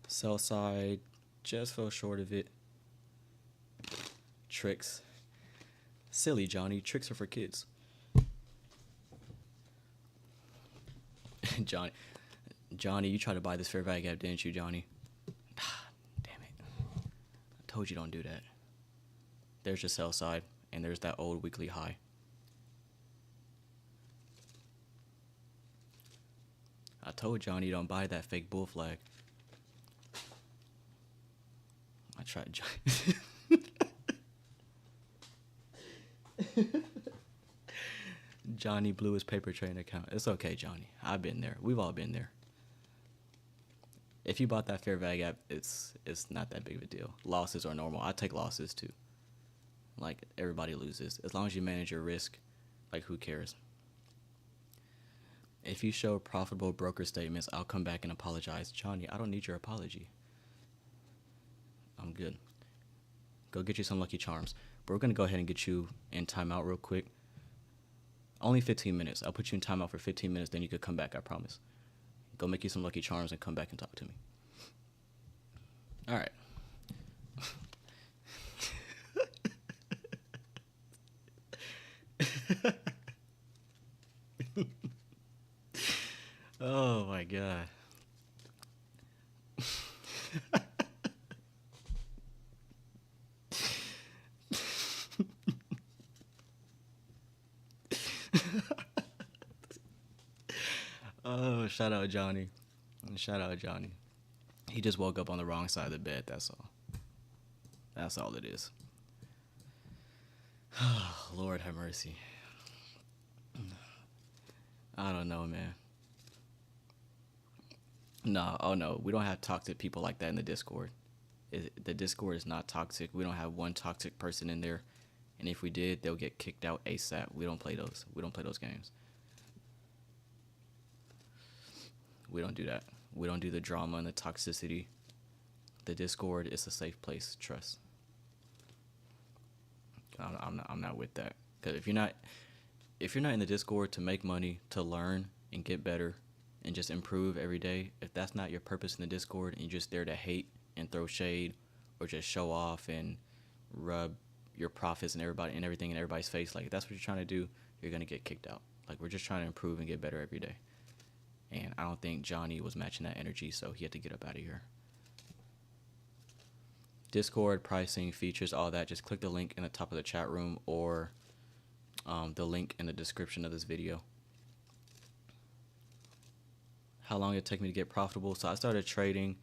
[SPEAKER 3] Sell side just fell short of it. Tricks. Silly, Johnny. Tricks are for kids. Johnny, you tried to buy this fair value gap, didn't you, Johnny? Damn it. I told you don't do that. There's your sell side, and there's that old weekly high. I told Johnny don't buy that fake bull flag. I tried. Johnny blew his paper train account. It's okay, Johnny. I've been there. We've all been there. If you bought that fair value gap, it's not that big of a deal. Losses are normal. I take losses too. Like, everybody loses. As long as you manage your risk, like, who cares? If you show profitable broker statements, I'll come back and apologize. Johnny, I don't need your apology. I'm good. Go get you some Lucky Charms. But we're going to go ahead and get you in timeout real quick. Only 15 minutes. I'll put you in timeout for 15 minutes, then you could come back, I promise. Go make you some Lucky Charms and come back and talk to me. All right. Oh my God. Oh, shout out Johnny. Shout out Johnny. He just woke up on the wrong side of the bed, that's all. That's all it is. Lord have mercy. I don't know, man. No, oh no, we don't have toxic people like that in the Discord. The Discord is not toxic. We don't have one toxic person in there. And if we did, they'll get kicked out ASAP. We don't play those. We don't play those games. We don't do that. We don't do the drama and the toxicity. The Discord is a safe place. Trust. I'm not with that. Because if you're not in the Discord to make money, to learn and get better, and just improve every day, if that's not your purpose in the Discord, and you're just there to hate and throw shade, or just show off and rub your profits and everything in everybody's face, like, if that's what you're trying to do, you're gonna get kicked out. Like, we're just trying to improve and get better every day. And I don't think Johnny was matching that energy, so he had to get up out of here. Discord, pricing, features, all that, just click the link in the top of the chat room, or the link in the description of this video. How long it took me to get profitable? So I started trading.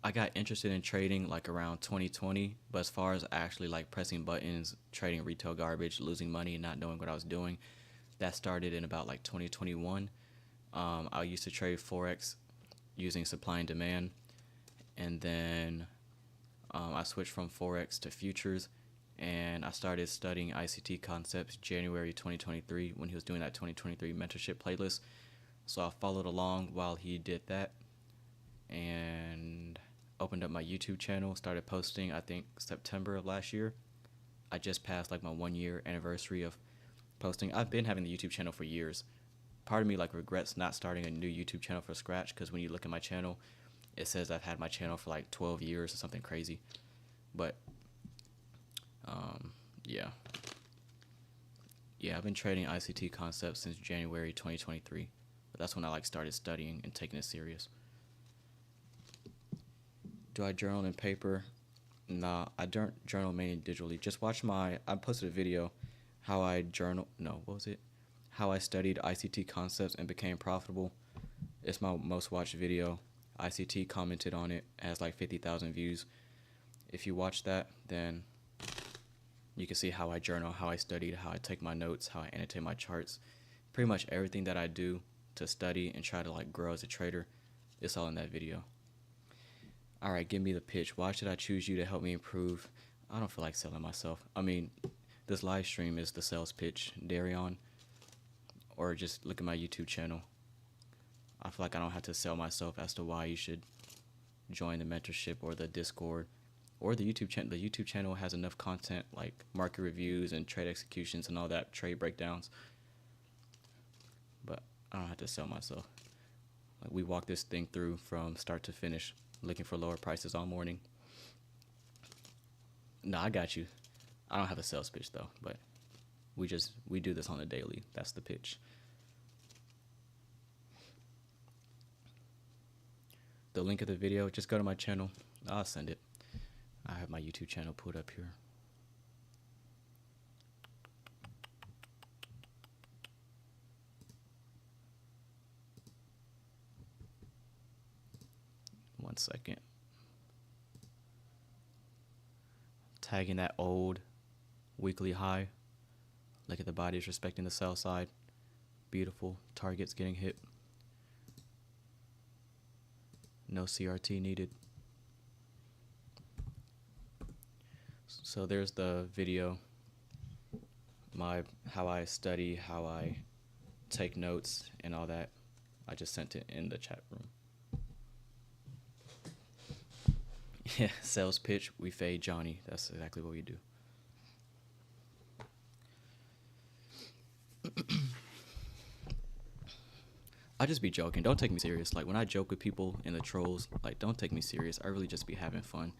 [SPEAKER 3] I got interested in trading like around 2020, but as far as actually like pressing buttons, trading retail garbage, losing money, and not knowing what I was doing, that started in about like 2021. I used to trade Forex using supply and demand, and then I switched from Forex to futures, and I started studying ICT concepts January 2023 when he was doing that 2023 mentorship playlist. So I followed along while he did that, and opened up my YouTube channel, started posting, I think September of last year. I just passed like my 1 year anniversary of posting. I've been having the YouTube channel for years. Part of me like regrets not starting a new YouTube channel from scratch, because when you look at my channel, it says I've had my channel for like 12 years or something crazy. But yeah. Yeah, I've been trading ICT concepts since January 2023. But that's when I like started studying and taking it serious. Do I journal in paper? Nah, I don't journal mainly digitally. Just watch I posted a video how I journal, no, what was it? How I studied ICT concepts and became profitable. It's my most watched video. ICT commented on it, has like 50,000 views. If you watch that, then you can see how I journal, how I studied, how I take my notes, how I annotate my charts. Pretty much everything that I do to study and try to like grow as a trader, it's all in that video. All right, give me the pitch. Why should I choose you to help me improve? I don't feel like selling myself. I mean, this live stream is the sales pitch, Darion, or just look at my YouTube channel. I feel like I don't have to sell myself as to why you should join the mentorship or the Discord or the YouTube channel. The YouTube channel has enough content like market reviews and trade executions and all that, trade breakdowns. But I don't have to sell myself. Like, we walk this thing through from start to finish, looking for lower prices all morning. No, I got you. I don't have a sales pitch though, but we do this on a daily. That's the pitch. The link of the video, just go to my channel. I'll send it. I have my YouTube channel put up here. One second. Tagging that old weekly high. Look at the bodies respecting the sell side. Beautiful. Targets getting hit. No CRT needed. So there's the video. How I study, how I take notes and all that. I just sent it in the chat room. Yeah, sales pitch, we fade Johnny. That's exactly what we do. I just be joking. Don't take me serious. Like, when I joke with people in the trolls, like, don't take me serious. I really just be having fun.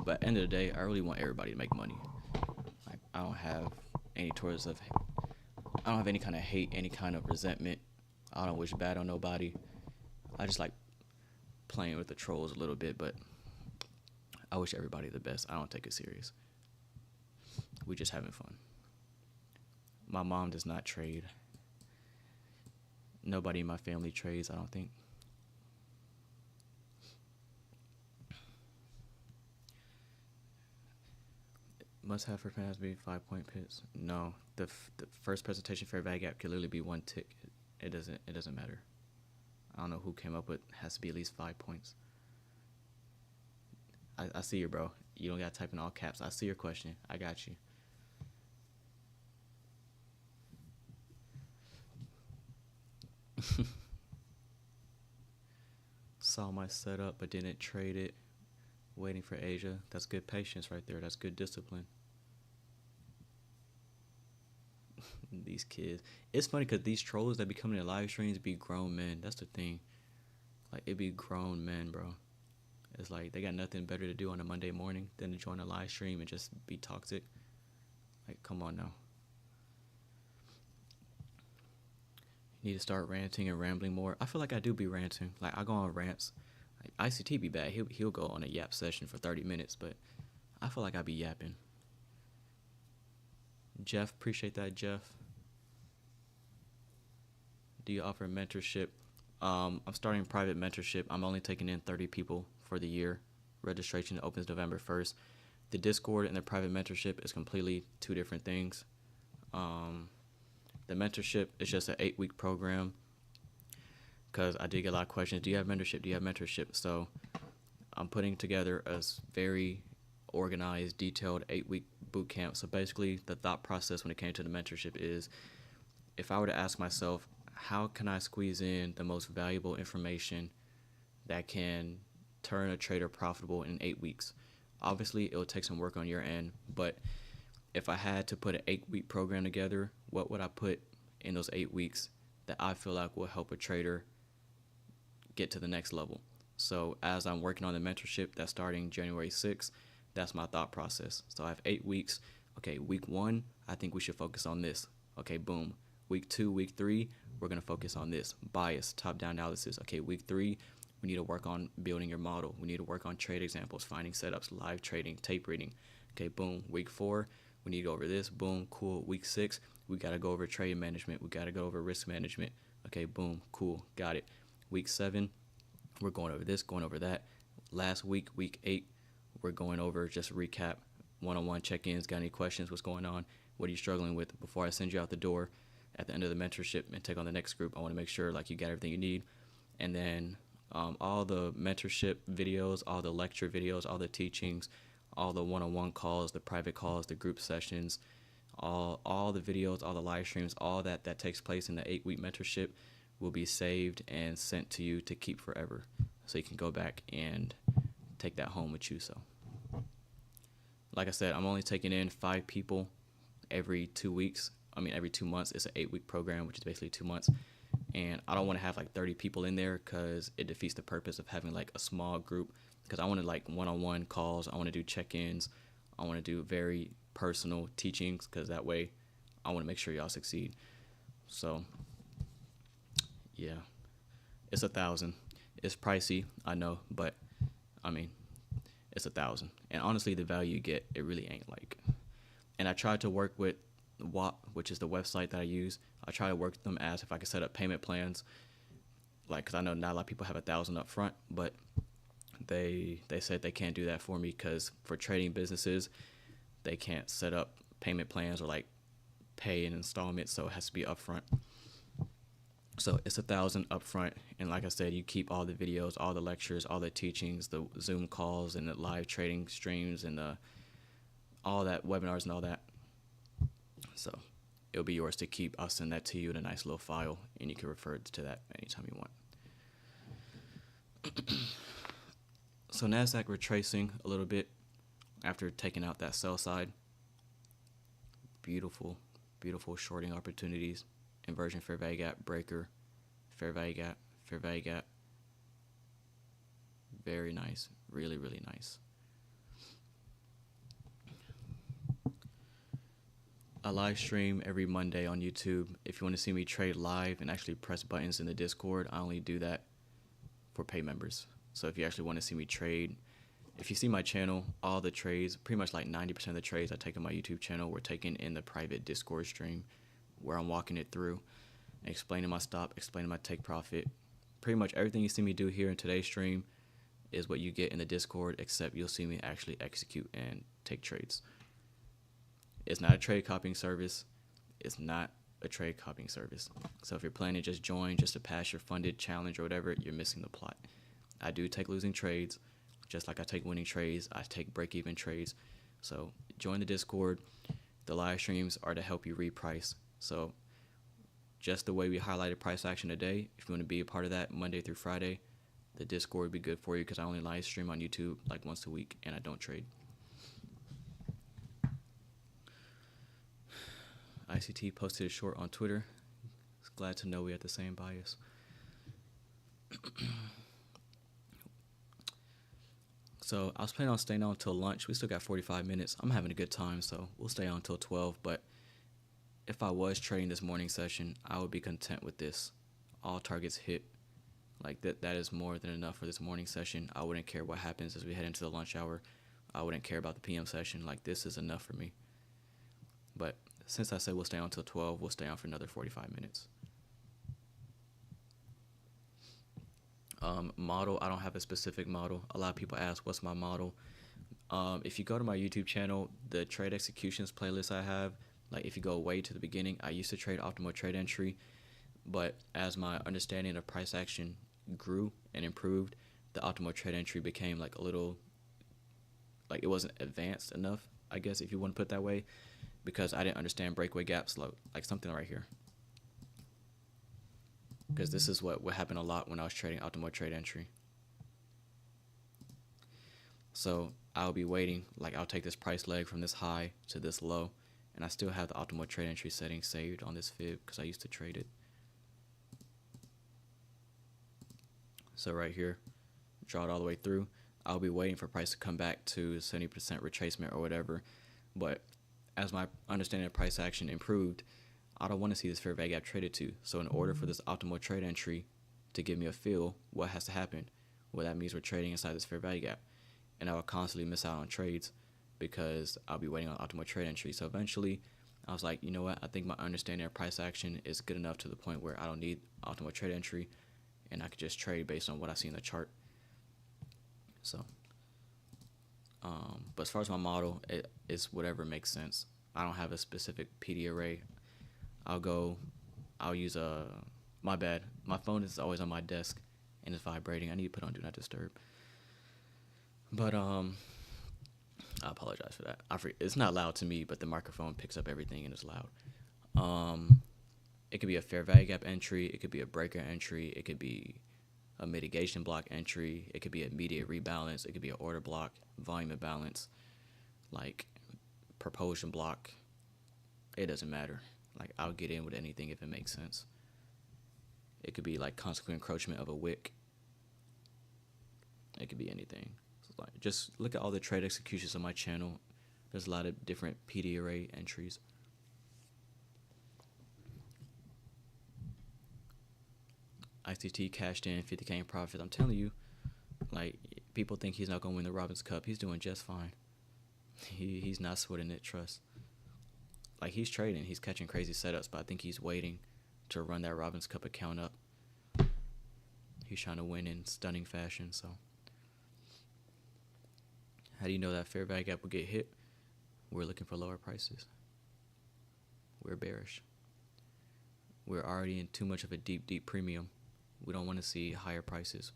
[SPEAKER 3] But at the end of the day, I really want everybody to make money. Like, I don't have any kind of hate, any kind of resentment. I don't wish bad on nobody. I just like playing with the trolls a little bit, but I wish everybody the best. I don't take it serious. We just having fun. My mom does not trade. Nobody in my family trades, I don't think. Must have for has to be 5-point pits. No, the first presentation fair value gap could literally be one tick. It doesn't matter. I don't know who came up with has to be at least 5 points. I see you, bro. You don't gotta type in all caps. I see your question. I got you. Saw my setup but didn't trade it. Waiting for Asia. That's good patience right there. That's good discipline. These kids. It's funny because these trolls that be coming to live streams be grown men. That's the thing. Like, it be grown men, bro. It's like they got nothing better to do on a Monday morning than to join a live stream and just be toxic. Like, come on now. Need to start ranting and rambling more. I feel like I do be ranting. Like, I go on rants. Like, ICT be bad. He'll go on a yap session for 30 minutes, but I feel like I be yapping. Jeff, appreciate that, Jeff. Do you offer mentorship? I'm starting private mentorship. I'm only taking in 30 people for the year. Registration opens November 1st. The Discord and the private mentorship is completely two different things. The mentorship is just an 8-week program because I did get a lot of questions. Do you have mentorship? Do you have mentorship? So I'm putting together a very organized, detailed 8-week boot camp. So basically the thought process when it came to the mentorship is, if I were to ask myself, how can I squeeze in the most valuable information that can turn a trader profitable in 8 weeks. Obviously, it'll take some work on your end, but if I had to put an 8-week program together, what would I put in those 8 weeks that I feel like will help a trader get to the next level? So as I'm working on the mentorship that's starting January 6th, that's my thought process. So I have 8 weeks. Okay, week 1, I think we should focus on this. Okay, boom. Week 2, week 3, we're going to focus on this. Bias, top-down analysis. Okay, week 3, we need to work on building your model. We need to work on trade examples, finding setups, live trading, tape reading. Okay, boom. Week 4, we need to go over this. Boom, cool. Week 6, we got to go over trade management. We got to go over risk management. Okay, boom, cool. Got it. Week 7, we're going over this, going over that. Last week, week 8, we're going over, just recap, one-on-one check-ins. Got any questions? What's going on? What are you struggling with? Before I send you out the door at the end of the mentorship and take on the next group, I want to make sure like you got everything you need. And then all the mentorship videos, all the lecture videos, all the teachings, all the one-on-one calls, the private calls, the group sessions, all the videos, all the live streams, all that takes place in the 8-week mentorship will be saved and sent to you to keep forever. So you can go back and take that home with you. So like I said, I'm only taking in 5 people every 2 weeks. Every 2 months. It's an 8-week program, which is basically 2 months. And I don't want to have like 30 people in there because it defeats the purpose of having like a small group. Because I want to like one-on-one calls. I want to do check-ins. I want to do very personal teachings because that way I want to make sure y'all succeed. So yeah, it's $1,000. It's pricey, I know, but it's $1,000. And honestly, the value you get, it really ain't like. And I tried to work with WAP, which is the website that I use. I try to work with them as if I could set up payment plans, like, because I know not a lot of people have $1,000 up front, but they said they can't do that for me because for trading businesses, they can't set up payment plans or like pay an installment, so it has to be upfront. So it's $1,000 upfront, and like I said, you keep all the videos, all the lectures, all the teachings, the Zoom calls, and the live trading streams, and all that webinars and all that. So it'll be yours to keep. I'll send that to you in a nice little file, and you can refer to that anytime you want. So NASDAQ retracing a little bit after taking out that sell side. Beautiful, beautiful shorting opportunities. Inversion fair value gap, breaker, fair value gap, fair value gap. Very nice, really, really nice. I live stream every Monday on YouTube. If you want to see me trade live and actually press buttons in the Discord, I only do that for pay members. So if you actually want to see me trade, if you see my channel, all the trades, pretty much like 90% of the trades I take on my YouTube channel were taken in the private Discord stream where I'm walking it through, explaining my stop, explaining my take profit. Pretty much everything you see me do here in today's stream is what you get in the Discord, except you'll see me actually execute and take trades. It's not a trade copying service. It's not a trade copying service. So if you're planning to just join just to pass your funded challenge or whatever, you're missing the plot. I do take losing trades, just like I take winning trades. I take break-even trades. So join the Discord. The live streams are to help you reprice. So just the way we highlighted price action today, if you want to be a part of that Monday through Friday, the Discord would be good for you because I only live stream on YouTube like once a week and I don't trade. ICT posted a short on Twitter. Glad to know we have the same bias. So I was planning on staying on until lunch. We still got 45 minutes. I'm having a good time, so we'll stay on until 12. But if I was trading this morning session, I would be content with this. All targets hit. Like that is more than enough for this morning session. I wouldn't care what happens as we head into the lunch hour. I wouldn't care about the PM session. Like, this is enough for me. But since I said we'll stay on until 12, we'll stay on for another 45 minutes. Model, I don't have a specific model. A lot of people ask, what's my model? If you go to my YouTube channel, the trade executions playlist I have, like if you go way to the beginning, I used to trade optimal trade entry, but as my understanding of price action grew and improved, the optimal trade entry became like a little, like it wasn't advanced enough, I guess, if you want to put it that way, because I didn't understand breakaway gaps, like something right here. Because this is what happened a lot when I was trading optimal trade entry. So I'll be waiting, like I'll take this price leg from this high to this low, and I still have the optimal trade entry setting saved on this fib because I used to trade it. So right here, draw it all the way through. I'll be waiting for price to come back to 70% retracement or whatever. But as my understanding of price action improved, I don't want to see this fair value gap traded to. So in order for this optimal trade entry to give me a feel, what has to happen? Well, that means we're trading inside this fair value gap. And I will constantly miss out on trades because I'll be waiting on optimal trade entry. So eventually, I was like, you know what? I think my understanding of price action is good enough to the point where I don't need optimal trade entry, and I could just trade based on what I see in the chart. So, but as far as my model, it's whatever makes sense. I don't have a specific PD array. I'll use my bad. My phone is always on my desk and it's vibrating. I need to put on Do Not Disturb. But I apologize for that. It's not loud to me, but the microphone picks up everything and it's loud. It could be a fair value gap entry. It could be a breaker entry. It could be a mitigation block entry. It could be immediate rebalance. It could be an order block, volume imbalance, like propulsion block. It doesn't matter. Like, I'll get in with anything if it makes sense. It could be like consequent encroachment of a wick. It could be anything. So like, just look at all the trade executions on my channel. There's a lot of different PD array entries. ICT cashed in 50K in profit. I'm telling you, like, people think he's not gonna win the Robins Cup. He's doing just fine. He's not sweating it. Trust. Like, he's trading. He's catching crazy setups, but I think he's waiting to run that Robins Cup account up. He's trying to win in stunning fashion. So, how do you know that fair value gap will get hit? We're looking for lower prices. We're bearish. We're already in too much of a deep premium. We don't want to see higher prices.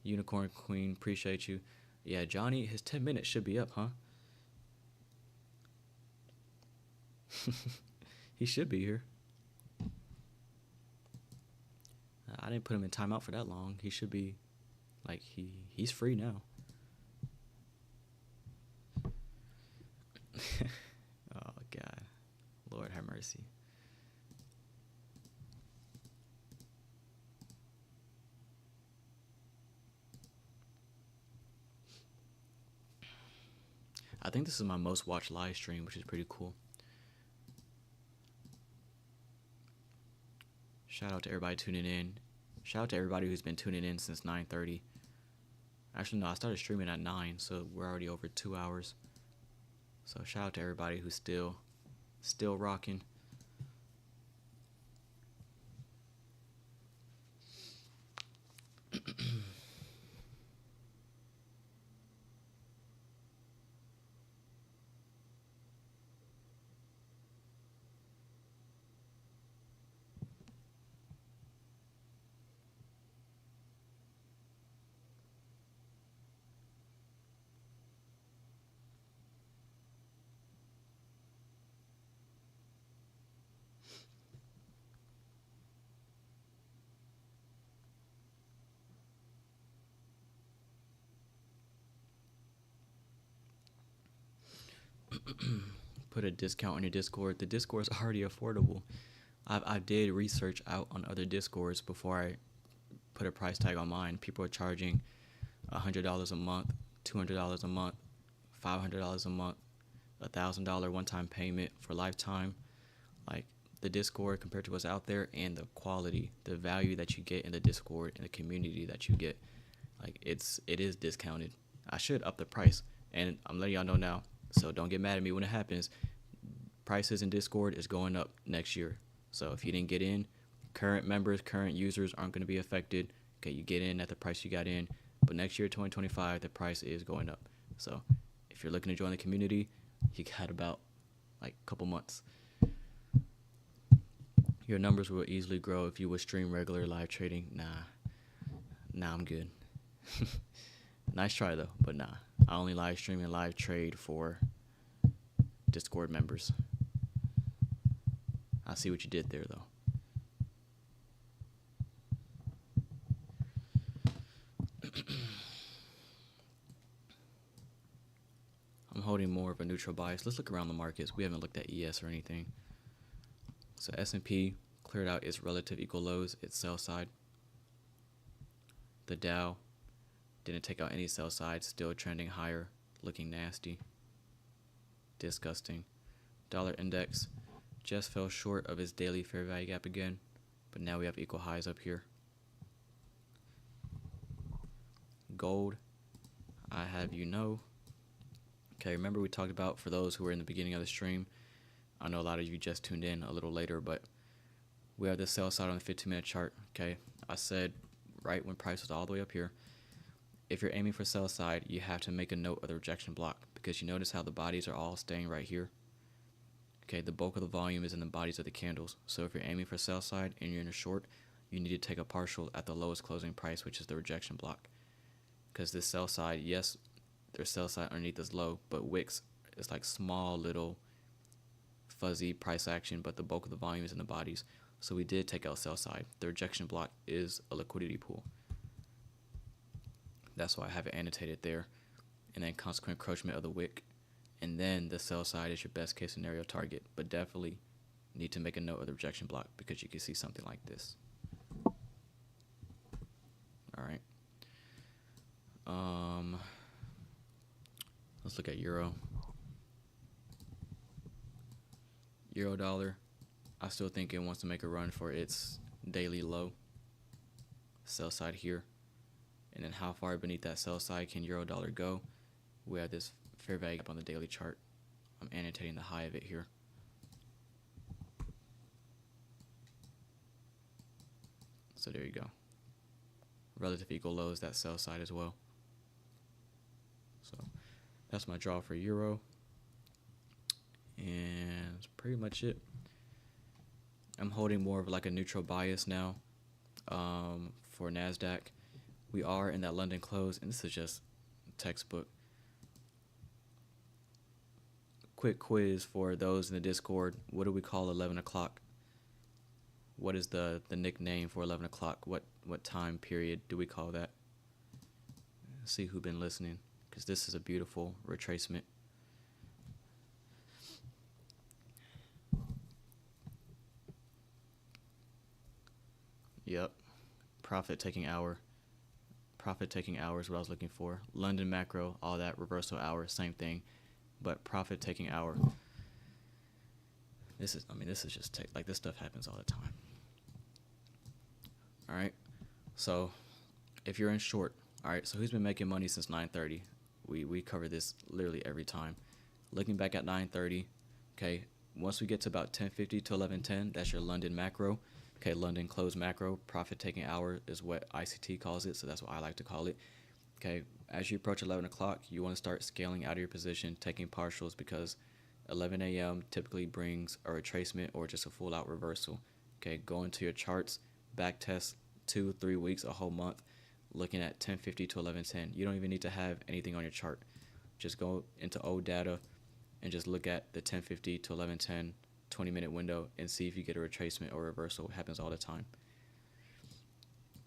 [SPEAKER 3] Unicorn Queen, appreciate you. Yeah, Johnny, his 10 minutes should be up, huh? He should be here. I didn't put him in timeout for that long. He should be, like, he's free now. Oh, God. Lord have mercy. I think this is my most watched live stream, which is pretty cool. Shout out to everybody tuning in. Shout out to everybody who's been tuning in since 9:30. Actually, no, I started streaming at 9, so we're already over 2 hours. So shout out to everybody who's still rocking. Put a discount on your Discord. The Discord is already affordable. I did research out on other Discords before I put a price tag on mine. People are charging $100 a month, $200 a month, $500 a month, $1,000 one-time payment for lifetime. Like, the Discord compared to what's out there, and the quality, the value that you get in the Discord and the community that you get, like, it is discounted. I should up the price, and I'm letting y'all know now. So don't get mad at me when it happens. Prices in Discord is going up next year. So if you didn't get in, current members, current users aren't going to be affected. Okay, you get in at the price you got in. But next year, 2025, the price is going up. So if you're looking to join the community, you got about like a couple months. Your numbers will easily grow if you would stream regular live trading. Nah, I'm good. Nice try though, but nah. I only live stream and live trade for Discord members. I see what you did there though. more of a neutral bias. Let's look around the markets. We haven't looked at ES or anything. So S&P cleared out its relative equal lows, its sell side. The Dow didn't take out any sell side, still trending higher, looking nasty, disgusting. Dollar index just fell short of its daily fair value gap again, but now we have equal highs up here. Gold, I have you know. Okay, remember we talked about, for those who were in the beginning of the stream, I know a lot of you just tuned in a little later, but we have the sell side on the 15-minute chart. Okay, I said right when price was all the way up here, if you're aiming for sell side, you have to make a note of the rejection block, because you notice how the bodies are all staying right here. Okay, the bulk of the volume is in the bodies of the candles. So if you're aiming for sell side and you're in a short, you need to take a partial at the lowest closing price, which is the rejection block. Because this sell side, yes, there's sell side underneath this low, but wicks is like small little fuzzy price action, but the bulk of the volume is in the bodies. So we did take out sell side. The rejection block is a liquidity pool. That's why I have it annotated there. And then consequent encroachment of the wick. And then the sell side is your best case scenario target, but definitely need to make a note of the rejection block, because you can see something like this. All right. Let's look at euro. Euro dollar, I still think it wants to make a run for its daily low. Sell side here. And then how far beneath that sell side can euro dollar go? We have this fair value gap on the daily chart. I'm annotating the high of it here. So there you go. Relative equal lows, that sell side as well. So that's my draw for euro. And that's pretty much it. I'm holding more of like a neutral bias now for NASDAQ. We are in that London close, and this is just textbook. Quick quiz for those in the Discord. What do we call 11 o'clock? What is the nickname for 11 o'clock? What time period do we call that? Let's see who's been listening, because this is a beautiful retracement. Yep. Profit taking hour. Profit taking hour is what I was looking for. London macro, all that, reversal hour, same thing. But profit taking hour. This is just like this stuff happens all the time. All right. So if you're in short, all right, so who's been making money since 9:30? We cover this literally every time. Looking back at 9:30, okay, once we get to about 10:50 to 11:10, that's your London macro. Okay, London close macro, profit taking hour is what ICT calls it, so that's what I like to call it. Okay, as you approach 11 o'clock, you want to start scaling out of your position, taking partials, because 11 a.m. typically brings a retracement or just a full out reversal. Okay, go into your charts, back test 2-3 weeks, a whole month, looking at 10:50 to 11:10. You don't even need to have anything on your chart. Just go into old data and just look at the 10:50 to 11:10 20-minute window and see if you get a retracement or reversal. It happens all the time.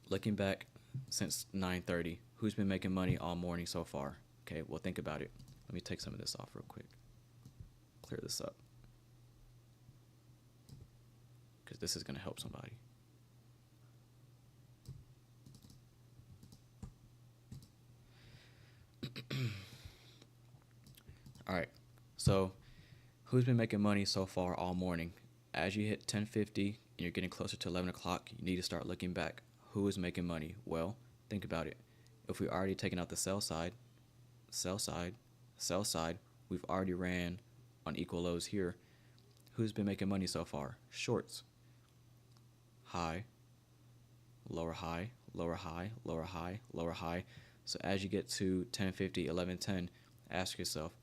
[SPEAKER 3] Looking back since 9:30, who's been making money all morning so far? Okay, well, think about it. Let me take some of this off real quick. Clear this up, because this is going to help somebody. All right, so who's been making money so far all morning? As you hit 10:50 and you're getting closer to 11 o'clock, you need to start looking back. Who is making money? Well, think about it. If we already taken out the sell side, we've already ran on equal lows here. Who's been making money so far? Shorts. High, lower high, lower high, lower high, lower high. So as you get to 10:50, 11:10, ask yourself,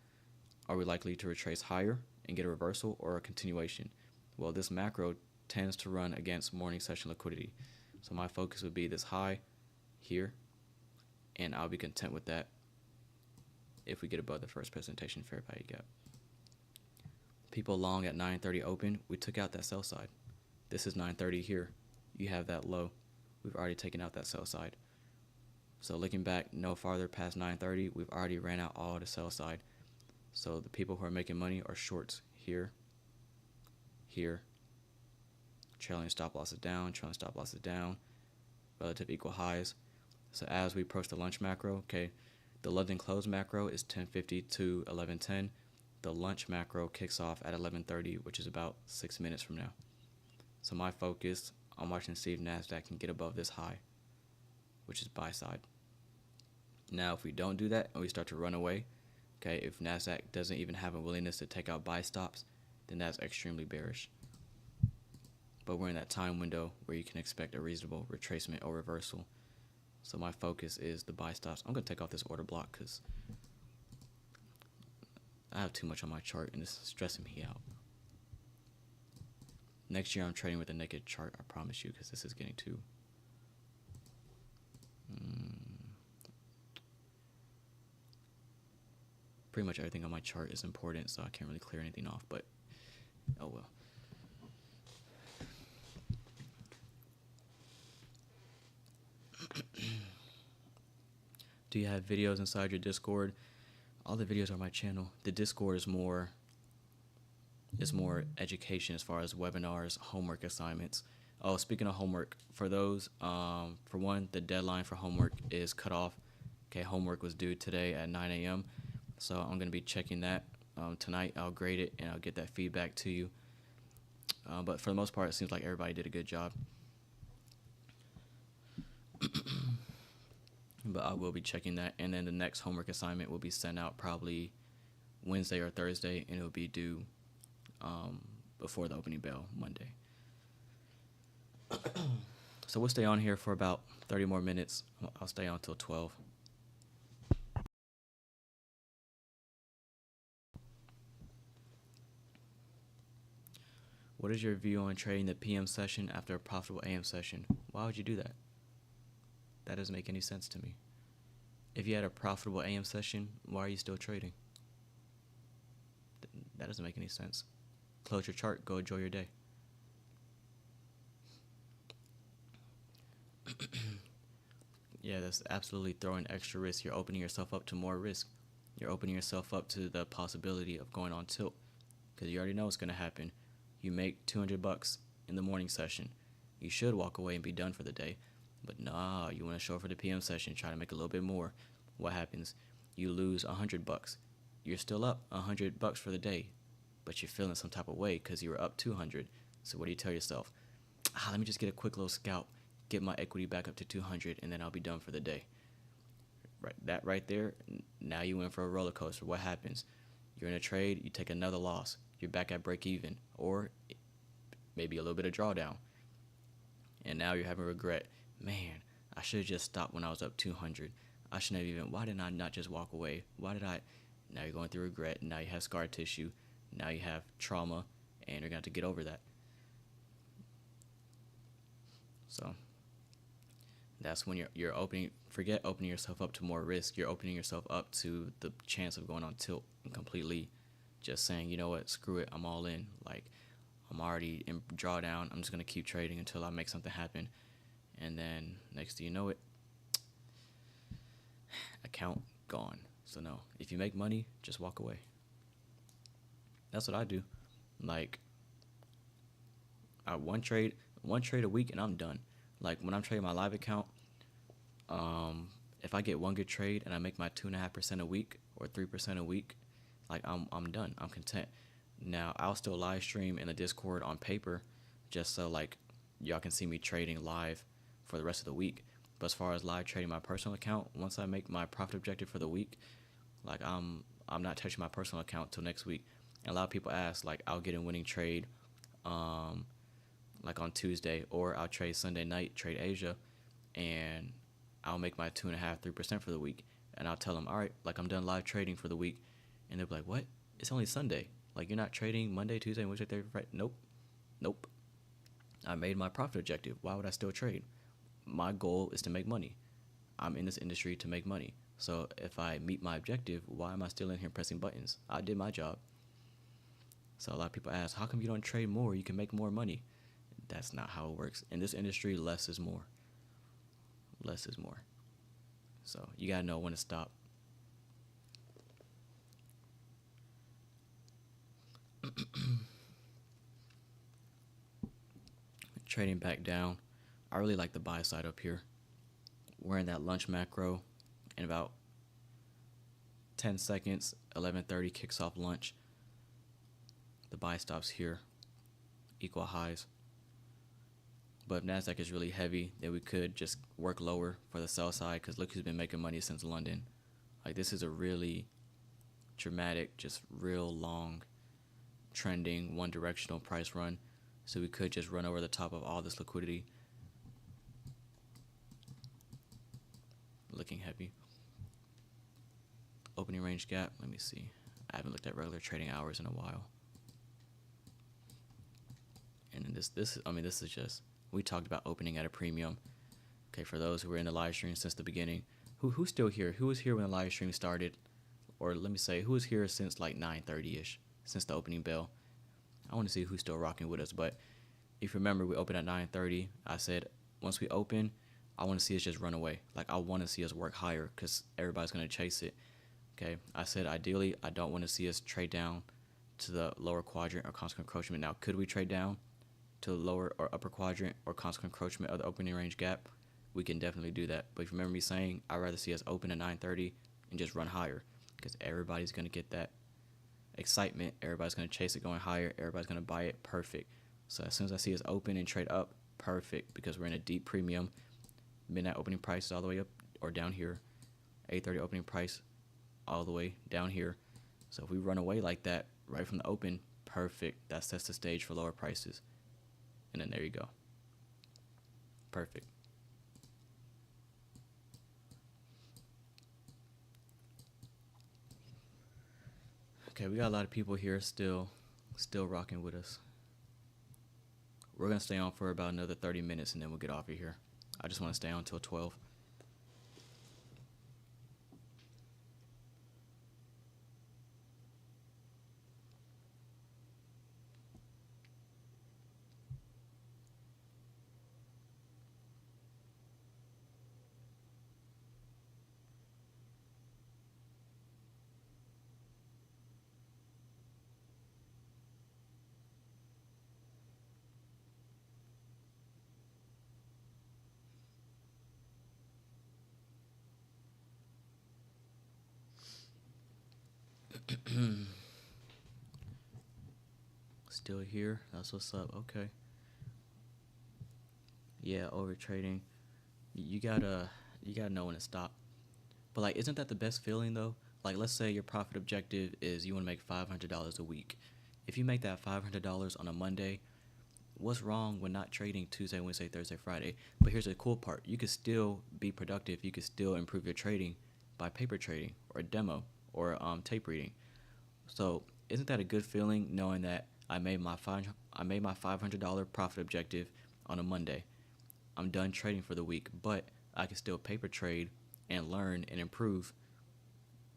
[SPEAKER 3] are we likely to retrace higher and get a reversal or a continuation? Well, this macro tends to run against morning session liquidity. So my focus would be this high here, and I'll be content with that if we get above the first presentation fair value gap. People long at 9:30 open, we took out that sell side. This is 9:30 here. You have that low. We've already taken out that sell side. So looking back no farther past 9:30, we've already ran out all the sell side. So the people who are making money are shorts here, here, trailing stop losses down, relative equal highs. So as we approach the lunch macro, okay, the London close macro is 10:50 to 11:10. The lunch macro kicks off at 11:30, which is about 6 minutes from now. So my focus, I'm watching to see if NASDAQ can get above this high, which is buy side. Now, if we don't do that and we start to run away, okay, if NASDAQ doesn't even have a willingness to take out buy stops, then that's extremely bearish. But we're in that time window where you can expect a reasonable retracement or reversal. So my focus is the buy stops. I'm going to take off this order block because I have too much on my chart and it's stressing me out. Next year I'm trading with a naked chart, I promise you, because this is getting too... Pretty much everything on my chart is important, so I can't really clear anything off, but oh well. Do you have videos inside your Discord? All the videos are on my channel. The Discord is more education as far as webinars, homework assignments. Oh, speaking of homework, for those, for one, the deadline for homework is cut off. Okay, homework was due today at 9 a.m. So I'm going to be checking that tonight. I'll grade it and I'll get that feedback to you. But for the most part, it seems like everybody did a good job. But I will be checking that. And then the next homework assignment will be sent out probably Wednesday or Thursday, and it will be due before the opening bell Monday. So we'll stay on here for about 30 more minutes. I'll stay on until 12. What is your view on trading the PM session after a profitable AM session? Why would you do that? That doesn't make any sense to me. If you had a profitable AM session, why are you still trading? That doesn't make any sense. Close your chart, go enjoy your day. Yeah, that's absolutely throwing extra risk. You're opening yourself up to more risk. You're opening yourself up to the possibility of going on tilt, because you already know what's going to happen. You make $200 in the morning session. You should walk away and be done for the day. But nah, you want to show up for the PM session, try to make a little bit more. What happens? You lose $100. You're still up $100 for the day, but you're feeling some type of way because you were up 200. So what do you tell yourself? Let me just get a quick little scalp, get my equity back up to 200, and then I'll be done for the day. Right, that right there, now you went for a roller coaster. What happens? You're in a trade, you take another loss. You're back at break even, or maybe a little bit of drawdown. And now you're having regret. Man, I should have just stopped when I was up 200. I shouldn't have even, why did I not just walk away? Why did I? Now you're going through regret. Now you have scar tissue. Now you have trauma, and you're going to have to get over that. So that's when you're opening, forget opening yourself up to more risk. You're opening yourself up to the chance of going on tilt and completely just saying, you know what, screw it, I'm all in. Like, I'm already in drawdown. I'm just going to keep trading until I make something happen. And then next thing you know it, account gone. So no, if you make money, just walk away. That's what I do. Like, one trade a week and I'm done. Like, when I'm trading my live account, if I get one good trade and I make my 2.5% a week or 3% a week, like, I'm done. I'm content. Now, I'll still live stream in the Discord on paper just so, like, y'all can see me trading live for the rest of the week. But as far as live trading my personal account, once I make my profit objective for the week, like, I'm not touching my personal account till next week. And a lot of people ask, like, I'll get a winning trade like on Tuesday, or I'll trade Sunday night, trade Asia, and I'll make my 2.5%, 3% for the week. And I'll tell them, all right, like, I'm done live trading for the week. And they'll be like, what? It's only Sunday. Like, you're not trading Monday, Tuesday, Wednesday, Thursday, Friday? Nope. I made my profit objective. Why would I still trade? My goal is to make money. I'm in this industry to make money. So if I meet my objective, why am I still in here pressing buttons? I did my job. So a lot of people ask, how come you don't trade more? You can make more money. That's not how it works. In this industry, less is more. Less is more. So you got to know when to stop. Trading back down. I really like the buy side up here. We're in that lunch macro in about 10 seconds. 11:30 kicks off lunch. The buy stops here. Equal highs. But if NASDAQ is really heavy, then we could just work lower for the sell side, because look who's been making money since London. Like, this is a really dramatic, just real long, trending, one-directional price run. So we could just run over the top of all this liquidity. Looking heavy. Opening range gap, let me see. I haven't looked at regular trading hours in a while. And then this is just, we talked about opening at a premium. Okay, for those who were in the live stream since the beginning, who's still here? Who was here when the live stream started? Or let me say, who was here since like 9:30ish, since the opening bell? I want to see who's still rocking with us. But if you remember, we opened at 9:30. I said, once we open, I want to see us just run away. Like, I want to see us work higher, because everybody's going to chase it. Okay, I said, ideally, I don't want to see us trade down to the lower quadrant or constant encroachment. Now, could we trade down to the lower or upper quadrant or constant encroachment of the opening range gap? We can definitely do that. But if you remember me saying, I'd rather see us open at 9:30 and just run higher, because everybody's going to get that excitement. Everybody's going to chase it going higher. Everybody's going to buy it. Perfect. So as soon as I see us open and trade up, perfect, because we're in a deep premium. Midnight opening price is all the way up or down here. 8:30 opening price all the way down here. So if we run away like that right from the open, perfect. That sets the stage for lower prices. And then there you go. Perfect. Okay, we got a lot of people here still rocking with us. We're going to stay on for about another 30 minutes, and then we'll get off of here. I just want to stay on until 12. Still here? That's what's up. Okay. Yeah, over trading. You gotta know when to stop. But like, isn't that the best feeling though? Like, let's say your profit objective is you want to make $500 a week. If you make that $500 on a Monday, what's wrong with not trading Tuesday, Wednesday, Thursday, Friday? But here's the cool part. You could still be productive. You could still improve your trading by paper trading or demo or tape reading. So isn't that a good feeling, knowing that I made my $500 profit objective on a Monday? I'm done trading for the week, but I can still paper trade and learn and improve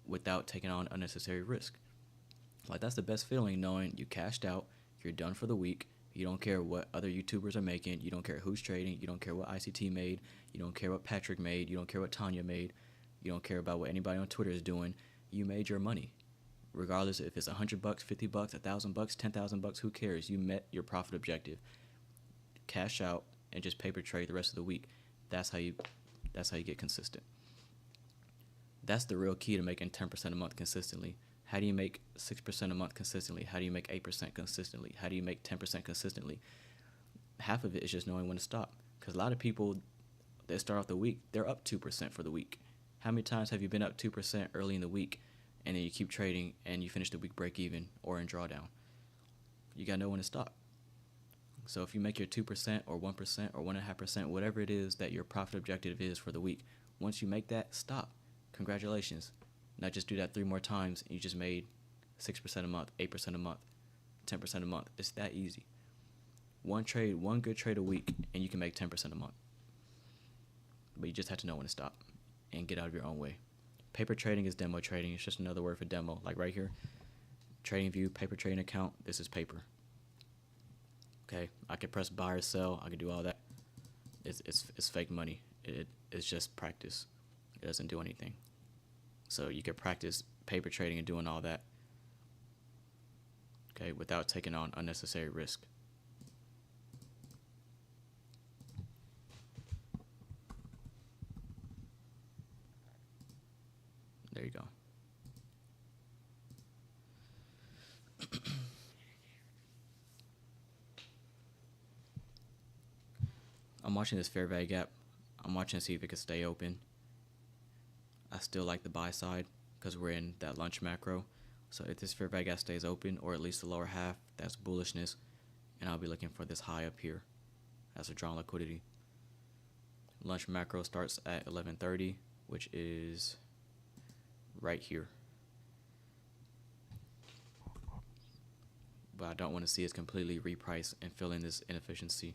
[SPEAKER 3] without taking on unnecessary risk. Like, that's the best feeling, knowing you cashed out, you're done for the week. You don't care what other YouTubers are making. You don't care who's trading. You don't care what ICT made. You don't care what Patrick made. You don't care what Tanya made. You don't care about what anybody on Twitter is doing. You made your money. Regardless if it's $100, $50, $1,000, $10,000, who cares? You met your profit objective. Cash out and just paper trade the rest of the week. That's how you get consistent. That's the real key to making 10% a month consistently. How do you make 6% a month consistently? How do you make 8% consistently? How do you make 10% consistently? Half of it is just knowing when to stop. Because a lot of people, they start off the week, they're up 2% for the week. How many times have you been up 2% early in the week, and then you keep trading and you finish the week break even or in drawdown? You got to know when to stop. So if you make your 2% or 1% or 1.5%, whatever it is that your profit objective is for the week, once you make that, stop. Congratulations. Not just do that 3 more times and you just made 6% a month, 8% a month, 10% a month. It's that easy. One good trade a week, and you can make 10% a month. But you just have to know when to stop and get out of your own way. Paper trading is demo trading. It's just another word for demo. Like right here, trading view, paper trading account. This is paper. Okay, I could press buy or sell. I could do all that. It's fake money. It's just practice. It doesn't do anything. So you could practice paper trading and doing all that. okay, without taking on unnecessary risk. There you go. I'm watching this fair value gap. I'm watching to see if it can stay open. I still like the buy side because we're in that lunch macro. So if this fair value gap stays open, or at least the lower half, that's bullishness. And I'll be looking for this high up here as a drawn liquidity. Lunch macro starts at 11:30, which is right here. But I don't want to see us completely reprice and fill in this inefficiency.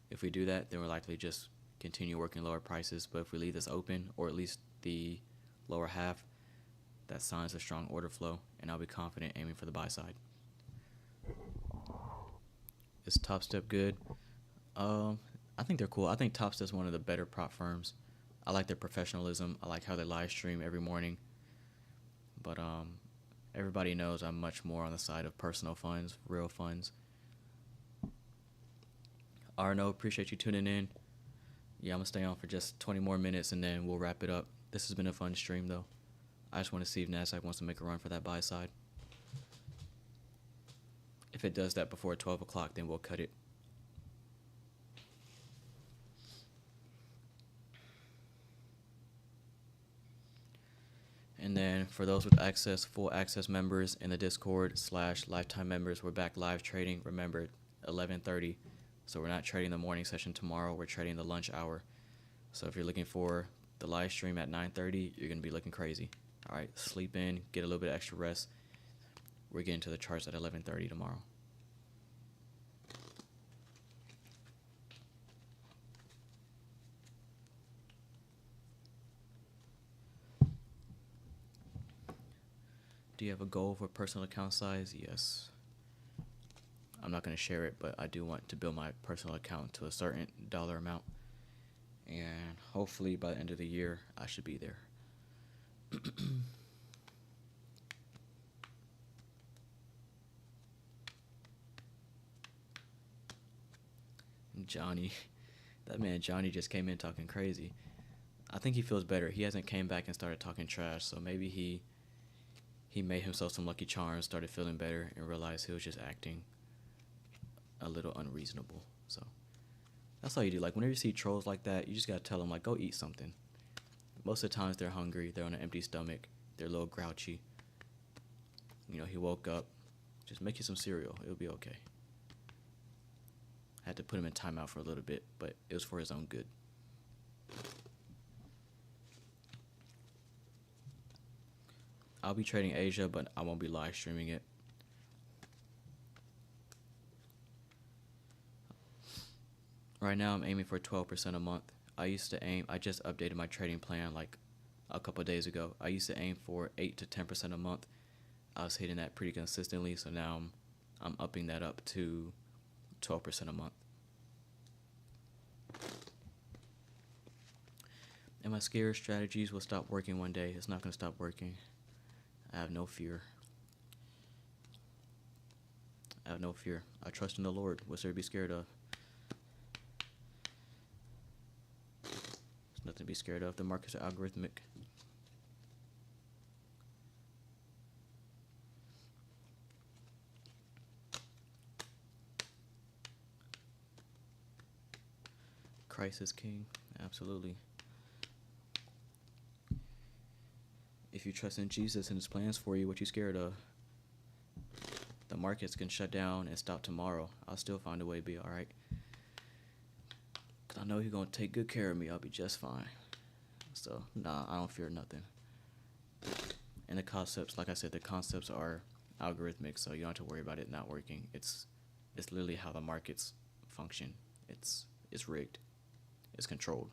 [SPEAKER 3] If we do that, then we're likely just continue working lower prices. But if we leave this open, or at least the lower half, that signs a strong order flow, and I'll be confident aiming for the buy side. Is Top Step good? I think they're cool. I think Top Step's one of the better prop firms. I like their professionalism. I like how they live stream every morning. But everybody knows I'm much more on the side of personal funds, real funds. Arno, appreciate you tuning in. Yeah, I'm going to stay on for just 20 more minutes, and then we'll wrap it up. This has been a fun stream, though. I just want to see if NASDAQ wants to make a run for that buy side. If it does that before 12 o'clock, then we'll cut it. And then for those with access, full access members in the Discord / lifetime members, we're back live trading. Remember, 11:30. So we're not trading the morning session tomorrow. We're trading the lunch hour. So if you're looking for the live stream at 9:30, you're going to be looking crazy. All right, sleep in, get a little bit of extra rest. We're getting to the charts at 11:30 tomorrow. Do you have a goal for personal account size? Yes. I'm not going to share it, but I do want to build my personal account to a certain dollar amount. And hopefully by the end of the year, I should be there. Johnny, that man Johnny just came in talking crazy. I think he feels better. He hasn't came back and started talking trash, so maybe he made himself some lucky charms, started feeling better, and realized he was just acting a little unreasonable. So that's all you do. Like, whenever you see trolls like that, you just gotta tell them, like, go eat something. Most of the times they're hungry, they're on an empty stomach, they're a little grouchy. You know, he woke up, just make you some cereal, it'll be okay. I had to put him in timeout for a little bit, but it was for his own good. I'll be trading Asia, but I won't be live streaming it. Right now, I'm aiming for 12% a month. I just updated my trading plan like a couple of days ago. I used to aim for 8 to 10% a month. I was hitting that pretty consistently, so now I'm upping that up to 12% a month. And my scare strategies will stop working one day. It's not going to stop working. I have no fear. I have no fear. I trust in the Lord. What's there to be scared of? There's nothing to be scared of. The markets are algorithmic. Christ is king. Absolutely. If you trust in Jesus and his plans for you, what you scared of? The markets can shut down and stop tomorrow. I'll still find a way to be all right. Because I know he's going to take good care of me. I'll be just fine. So, nah, I don't fear nothing. And the concepts, like I said, the concepts are algorithmic, so you don't have to worry about it not working. It's literally how the markets function. It's rigged. It's controlled.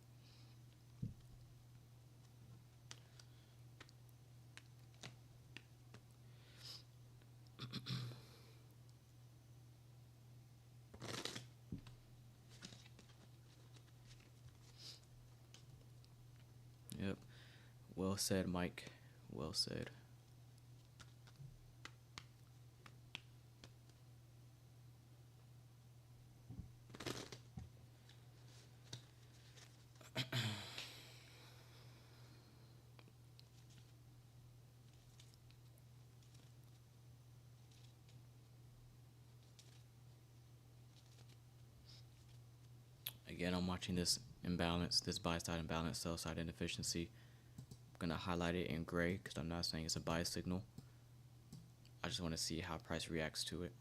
[SPEAKER 3] Yep. Well said, Mike. Well said. Again, I'm watching this imbalance, this buy side imbalance, sell side inefficiency. I'm going to highlight it in gray because I'm not saying it's a buy signal. I just want to see how price reacts to it.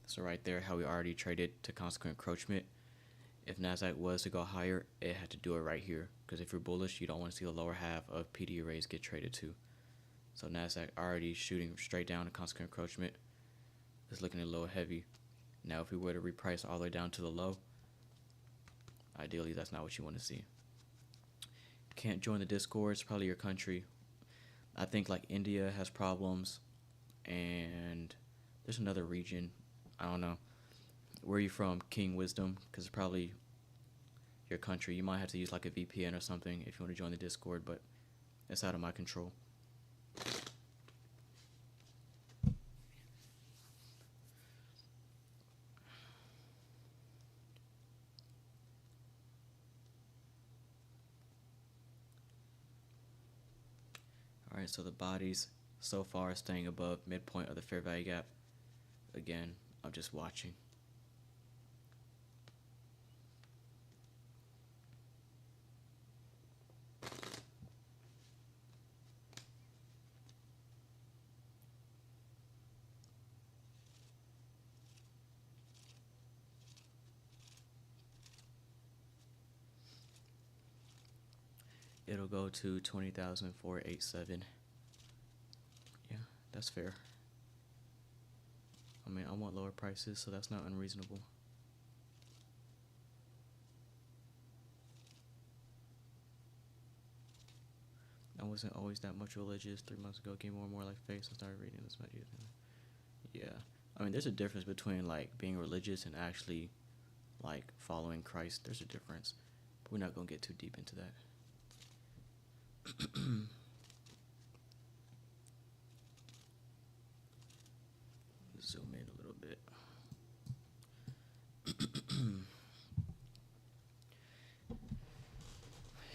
[SPEAKER 3] So right there, how we already traded to consequent encroachment. If NASDAQ was to go higher, it had to do it right here. Because if you're bullish, you don't want to see the lower half of PD arrays get traded to. So NASDAQ already shooting straight down to consequent encroachment. It's looking a little heavy. Now if we were to reprice all the way down to the low, ideally that's not what you want to see. Can't join the Discord, it's probably your country. I think like India has problems, and there's another region, I don't know. Where are you from? King Wisdom, because it's probably your country. You might have to use like a VPN or something if you want to join the Discord, but it's out of my control. Alright, so the bodies so far staying above midpoint of the fair value gap. Again, I'm just watching. It'll go to 20,487. Yeah, that's fair. I mean, I want lower prices, so that's not unreasonable. I wasn't always that much religious. 3 months ago, came more and more like faith. I started reading this much. Yeah, I mean, there's a difference between like being religious and actually like following Christ. There's a difference, but we're not gonna get too deep into that. Zoom in a little bit.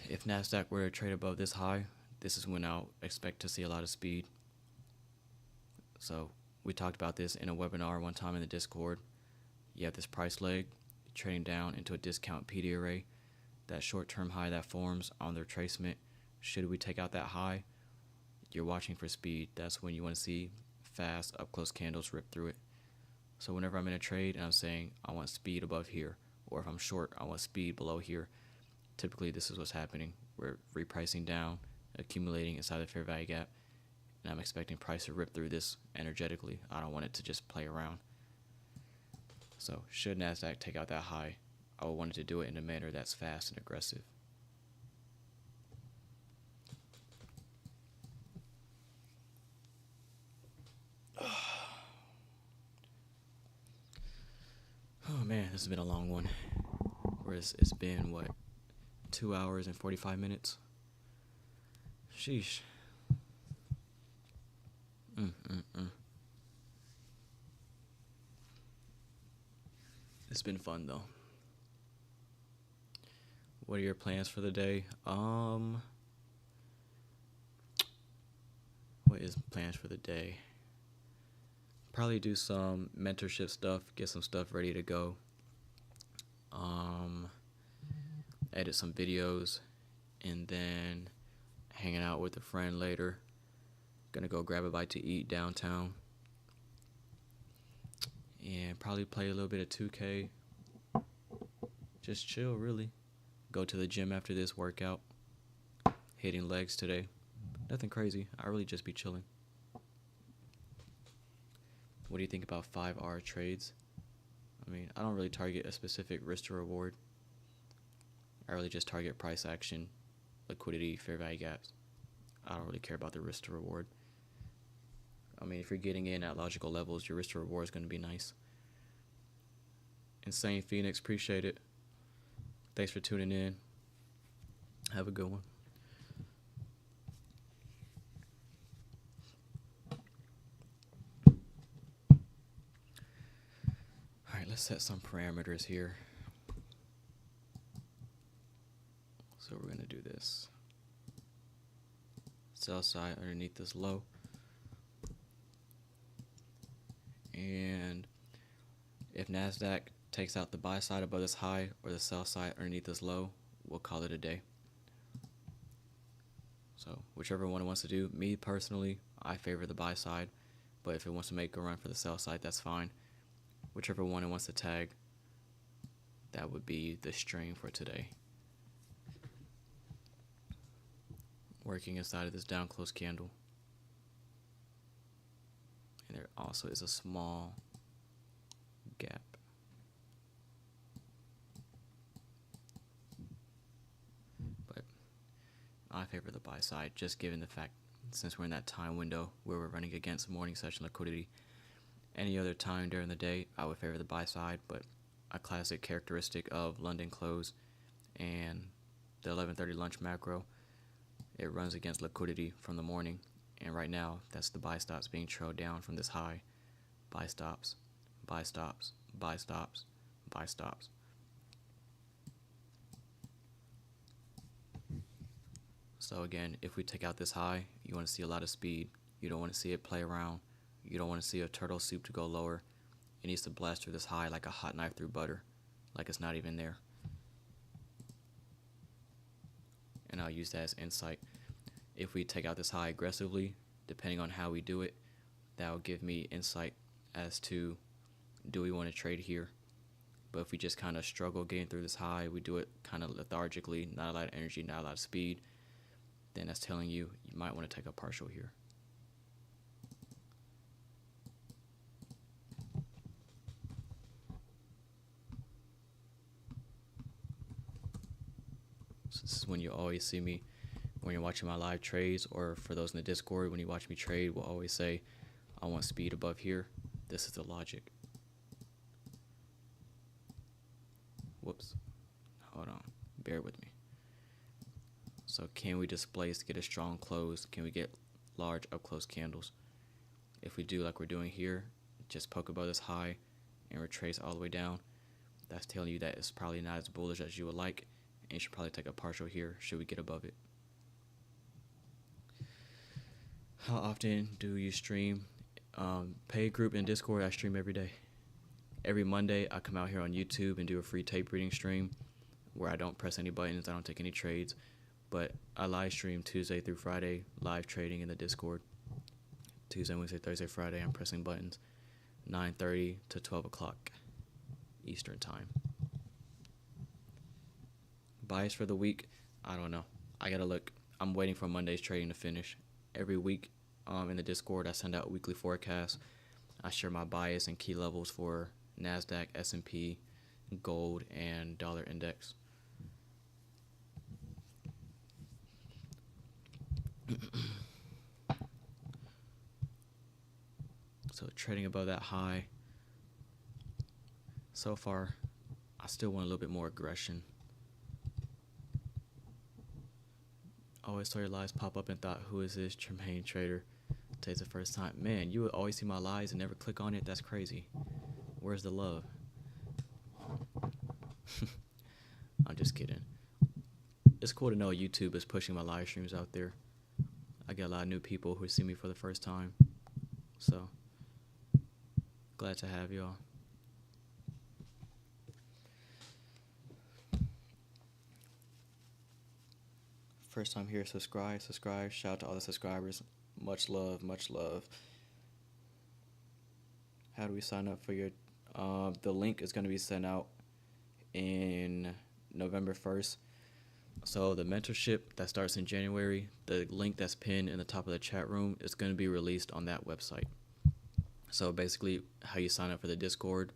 [SPEAKER 3] If NASDAQ were to trade above this high, this is when I'll expect to see a lot of speed. So we talked about this in a webinar one time in the Discord. You have this price leg trading down into a discount PD array. That short-term high that forms on the retracement, should we take out that high, you're watching for speed. That's when you want to see fast up-close candles rip through it. So whenever I'm in a trade and I'm saying I want speed above here, or if I'm short, I want speed below here, typically this is what's happening. We're repricing down, accumulating inside the fair value gap, and I'm expecting price to rip through this energetically. I don't want it to just play around. So should NASDAQ take out that high, I would want it to do it in a manner that's fast and aggressive. Oh man, this has been a long one. Whereas it's been, what, 2 hours and 45 minutes? Sheesh. It's been fun though. What are your plans for the day? What is plans for the day? Probably do some mentorship stuff, get some stuff ready to go. Edit some videos, and then hanging out with a friend later. Gonna go grab a bite to eat downtown. And probably play a little bit of 2K. Just chill, really. Go to the gym after this workout. Hitting legs today. Nothing crazy. I really just be chilling. What do you think about 5R trades? I mean, I don't really target a specific risk to reward. I really just target price action, liquidity, fair value gaps. I don't really care about the risk to reward. I mean, if you're getting in at logical levels, your risk to reward is going to be nice. Insane Phoenix, appreciate it. Thanks for tuning in. Have a good one. Alright, let's set some parameters here. So we're going to do this. sell side underneath this low. And if NASDAQ takes out the buy side above this high or the sell side underneath this low, we'll call it a day. So whichever one it wants to do. Me personally, I favor the buy side, but if it wants to make a run for the sell side, that's fine. Whichever one it wants to tag, that would be the stream for today. Working inside of this down close candle. And there also is a small gap. But I favor the buy side, just given the fact, since we're in that time window where we're running against morning session liquidity. Any other time during the day, I would favor the buy side, but a classic characteristic of London close and the 11:30 lunch macro, it runs against liquidity from the morning, and right now that's the buy stops being trailed down from this high. Buy stops, buy stops, buy stops, buy stops. So again, if we take out this high, you want to see a lot of speed. You don't want to see it play around. You don't want to see a turtle soup to go lower. It needs to blast through this high like a hot knife through butter, like it's not even there. And I'll use that as insight. If we take out this high aggressively, depending on how we do it, that will give me insight as to, do we want to trade here? But if we just kind of struggle getting through this high, we do it kind of lethargically, not a lot of energy, not a lot of speed, then that's telling you you might want to take a partial here. So this is when you always see me, when you're watching my live trades, or for those in the Discord, when you watch me trade, we'll always say, I want speed above here. This is the logic. Whoops. Hold on. Bear with me. So can we displace, get a strong close? Can we get large up close candles? If we do like we're doing here, just poke above this high and retrace all the way down, that's telling you that it's probably not as bullish as you would like, and you should probably take a partial here should we get above it. How often do you stream? Paid group in Discord, I stream every day. Every Monday, I come out here on YouTube and do a free tape reading stream where I don't press any buttons, I don't take any trades, but I live stream Tuesday through Friday, live trading in the Discord. Tuesday, Wednesday, Thursday, Friday, I'm pressing buttons, 9:30 to 12 o'clock Eastern time. Bias for the week, I don't know. I gotta look. I'm waiting for Monday's trading to finish. Every week in the Discord, I send out weekly forecasts. I share my bias and key levels for NASDAQ, S&P, gold, and dollar index. So trading above that high. So far, I still want a little bit more aggression. Always saw your lives pop up and thought, who is this Tremaine trader? Today's the first time. Man, you would always see my lives and never click on it. That's crazy. Where's the love? I'm just kidding. It's cool to know YouTube is pushing my live streams out there. I get a lot of new people who see me for the first time. So, glad to have y'all. First time here, subscribe. Shout out to all the subscribers. Much love, much love. How do we sign up for your... the link is going to be sent out in November 1st. So the mentorship that starts in January, the link that's pinned in the top of the chat room is going to be released on that website. So basically, how you sign up for the Discord,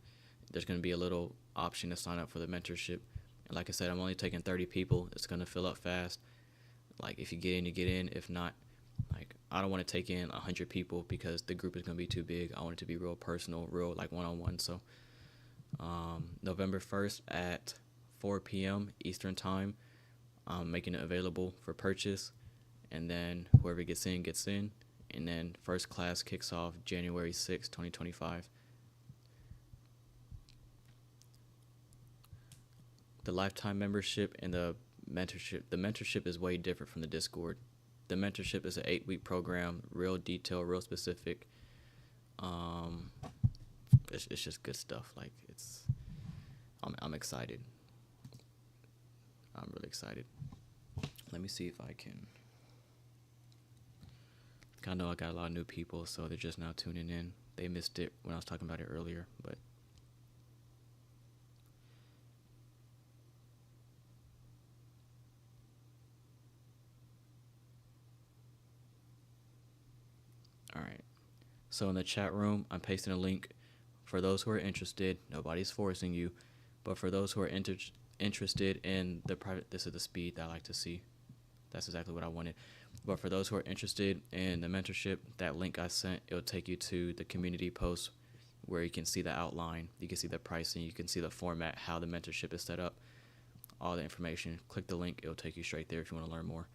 [SPEAKER 3] there's going to be a little option to sign up for the mentorship. And like I said, I'm only taking 30 people. It's going to fill up fast. Like, if you get in, you get in. If not, like, I don't want to take in 100 people because the group is going to be too big. I want it to be real personal, real, like, one-on-one. So, November 1st at 4 p.m. Eastern Time, I'm making it available for purchase. And then whoever gets in, gets in. And then first class kicks off January 6, 2025. The lifetime membership and the mentorship is way different from the Discord. The mentorship is an 8-week program, real detailed, real specific. It's just good stuff. Like I'm excited. I'm really excited. Let me see if I can. I know I got a lot of new people, so they're just now tuning in. They missed it when I was talking about it earlier, but all right. So in the chat room, I'm pasting a link for those who are interested. Nobody's forcing you, but for those who are interested in the private, this is the speed that I like to see. That's exactly what I wanted. But for those who are interested in the mentorship, that link I sent, it'll take you to the community post where you can see the outline, you can see the pricing, you can see the format, how the mentorship is set up, all the information. Click the link, it'll take you straight there if you want to learn more.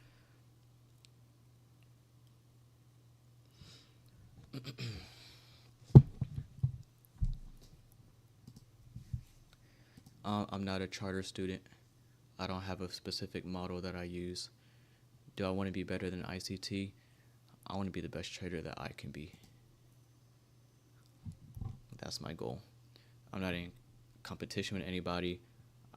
[SPEAKER 3] I'm not a charter student. I don't have a specific model that I use. Do I want to be better than ICT? I want to be the best trader that I can be. That's my goal. I'm not in competition with anybody.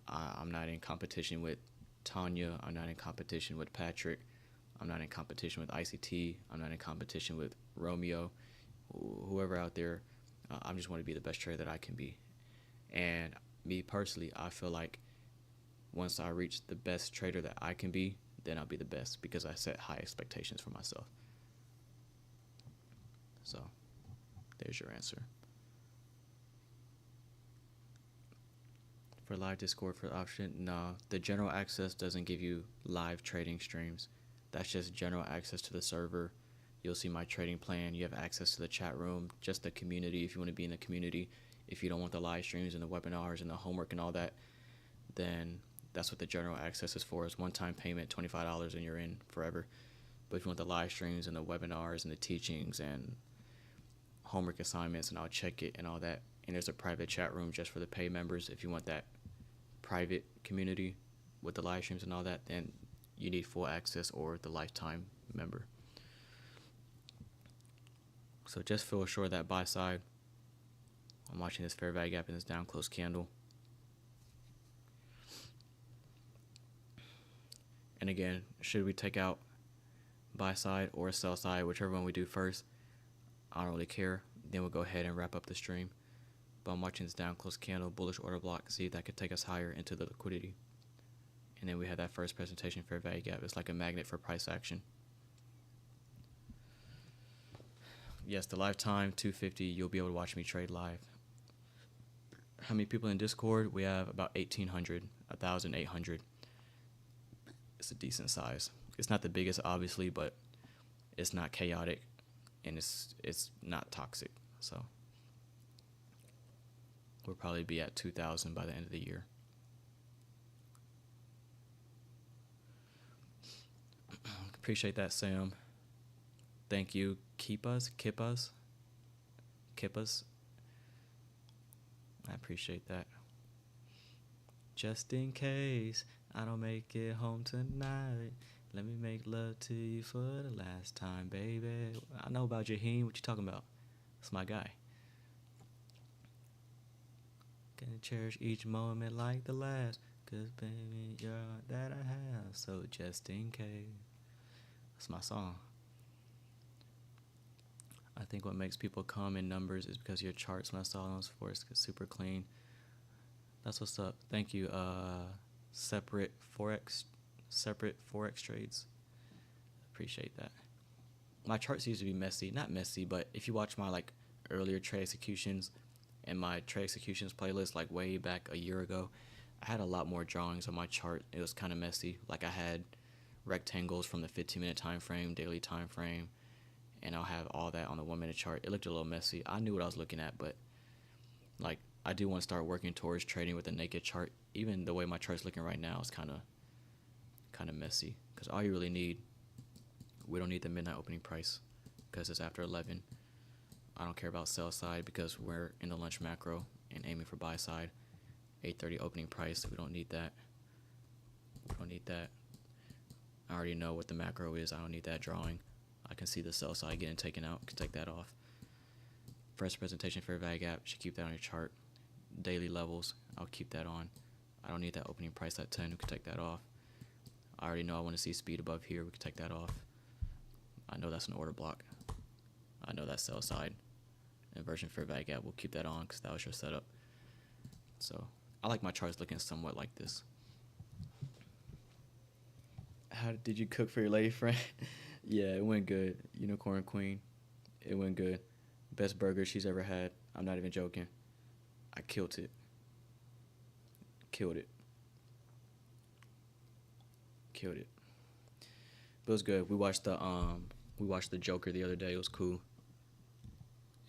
[SPEAKER 3] I'm not in competition with Tanya. I'm not in competition with Patrick. I'm not in competition with ICT. I'm not in competition with Romeo. Whoever out there, I just want to be the best trader that I can be. And me personally, I feel like once I reach the best trader that I can be, then I'll be the best because I set high expectations for myself. So, there's your answer. For live Discord for the option, no. The general access doesn't give you live trading streams. That's just general access to the server. You'll see my trading plan. You have access to the chat room, just the community if you want to be in the community. If you don't want the live streams and the webinars and the homework and all that, then that's what the general access is for. It's one-time payment, $25, and you're in forever. But if you want the live streams and the webinars and the teachings and homework assignments, and I'll check it and all that, and there's a private chat room just for the paid members. If you want that private community with the live streams and all that, then you need full access or the lifetime member. So just feel assured that buy side, I'm watching this fair value gap in this down close candle. And again, should we take out buy side or sell side, whichever one we do first, I don't really care. Then we'll go ahead and wrap up the stream. But I'm watching this down close candle, bullish order block, see if that could take us higher into the liquidity. And then we have that first presentation fair value gap. It's like a magnet for price action. Yes, the lifetime 250, you'll be able to watch me trade live. How many people in Discord? We have about 1,800, 1,800. It's a decent size. It's not the biggest, obviously, but it's not chaotic, and it's not toxic. So we'll probably be at 2,000 by the end of the year. Appreciate that, Sam. Thank you. Keep us. I appreciate that. Just in case I don't make it home tonight, let me make love to you for the last time, baby. I know about Jaheim. What you talking about? That's my guy. Gonna cherish each moment like the last, 'cause baby, you're all that I have. So just in case. That's my song. I think what makes people come in numbers is because your charts, when I saw those before, it's super clean. That's what's up. Thank you. Separate forex trades. Appreciate that. My charts used to be messy, not messy, but if you watch my like earlier trade executions and my trade executions playlist like way back a year ago, I had a lot more drawings on my chart. It was kind of messy. Like I had rectangles from the 15-minute time frame, daily time frame, and I'll have all that on the 1-minute chart. It looked a little messy. I knew what I was looking at, but like I do want to start working towards trading with a naked chart. Even the way my chart's looking right now is kind of messy, because all you really need, we don't need the midnight opening price because it's after 11. I don't care about sell side because we're in the lunch macro and aiming for buy side. 8:30 opening price, we don't need that. I already know what the macro is. I don't need that drawing. I can see the sell side getting taken out. Can take that off. First presentation fair value gap. Should keep that on your chart. Daily levels. I'll keep that on. I don't need that opening price at 10. We can take that off. I already know I want to see speed above here. We can take that off. I know that's an order block. I know that's sell side. Inversion fair value gap. We'll keep that on because that was your setup. So I like my charts looking somewhat like this. How did you cook for your lady friend? Yeah, it went good. Unicorn Queen. It went good. Best burger she's ever had. I'm not even joking. I killed it. Killed it. But it was good. We watched the Joker the other day. It was cool.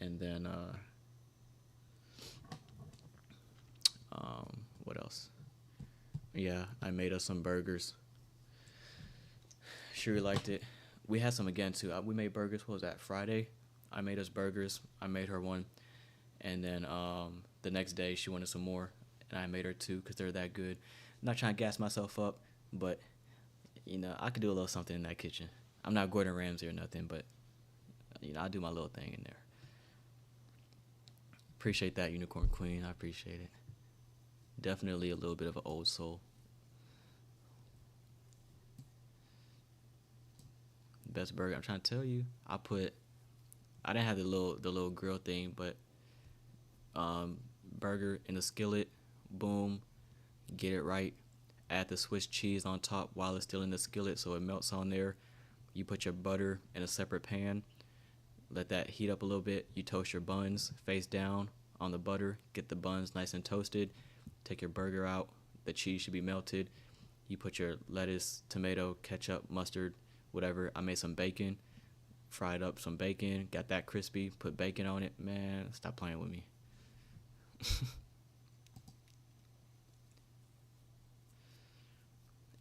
[SPEAKER 3] And then what else? Yeah, I made us some burgers. She really liked it. We had some again too. We made burgers. What was that? Friday. I made us burgers. I made her one, and then the next day she wanted some more, and I made her two because they're that good. I'm not trying to gas myself up, but I could do a little something in that kitchen. I'm not Gordon Ramsay or nothing, but I do my little thing in there. Appreciate that, Unicorn Queen. I appreciate it. Definitely a little bit of an old soul. Best burger. I'm trying to tell you. I didn't have the little grill thing, but burger in the skillet. Boom. Get it right. Add the Swiss cheese on top while it's still in the skillet so it melts on there. You put your butter in a separate pan. Let that heat up a little bit. You toast your buns face down on the butter. Get the buns nice and toasted. Take your burger out. The cheese should be melted. You put your lettuce, tomato, ketchup, mustard, whatever. I made some bacon. Fried up some bacon. Got that crispy. Put bacon on it. Man, stop playing with me.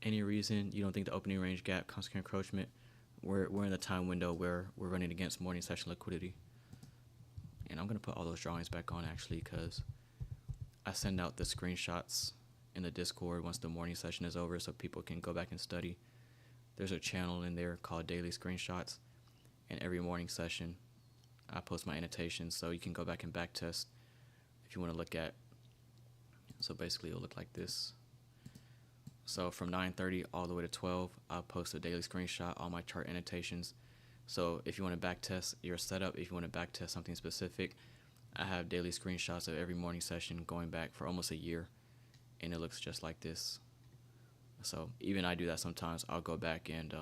[SPEAKER 3] Any reason you don't think the opening range gap comes to encroachment? We're in the time window where we're running against morning session liquidity. And I'm going to put all those drawings back on actually because I send out the screenshots in the Discord once the morning session is over so people can go back and study. There's a channel in there called Daily Screenshots. And every morning session, I post my annotations so you can go back and back test if you want to look at. So basically it'll look like this. So from 9:30 all the way to 12, I'll post a daily screenshot, all my chart annotations. So if you want to back test your setup, if you want to back test something specific, I have daily screenshots of every morning session going back for almost a year, and it looks just like this. So even I do that sometimes. I'll go back and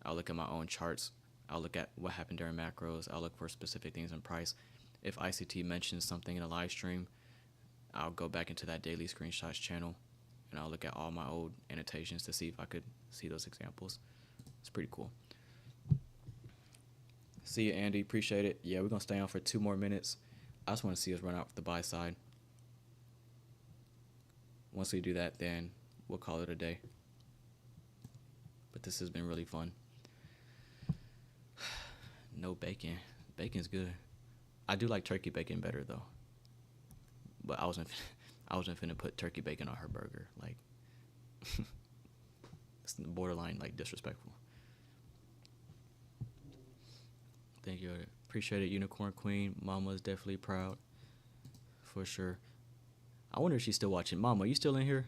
[SPEAKER 3] I'll look at my own charts. I'll look at what happened during macros. I'll look for specific things in price. If ICT mentions something in a live stream, I'll go back into that daily screenshots channel, and I'll look at all my old annotations to see if I could see those examples. It's pretty cool. See you, Andy. Appreciate it. Yeah, we're going to stay on for 2 more minutes. I just want to see us run out with the buy side. Once we do that, then we'll call it a day. But this has been really fun. No bacon. Bacon's good. I do like turkey bacon better, though. But I wasn't finna put turkey bacon on her burger. Like, it's borderline, like, disrespectful. Thank you. Appreciate it, Unicorn Queen. Mama's definitely proud. For sure. I wonder if she's still watching. Mama, you still in here?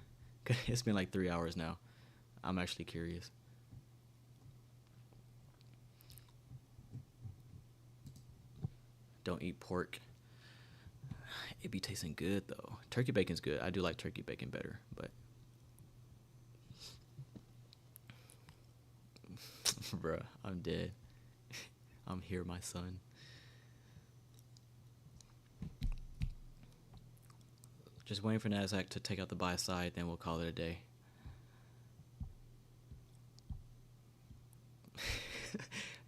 [SPEAKER 3] It's been like 3 hours now. I'm actually curious. Don't eat pork. It be tasting good, though. Turkey bacon's good. I do like turkey bacon better, but... Bruh, I'm dead. I'm here, my son. Just waiting for NASDAQ to take out the buy side, then we'll call it a day.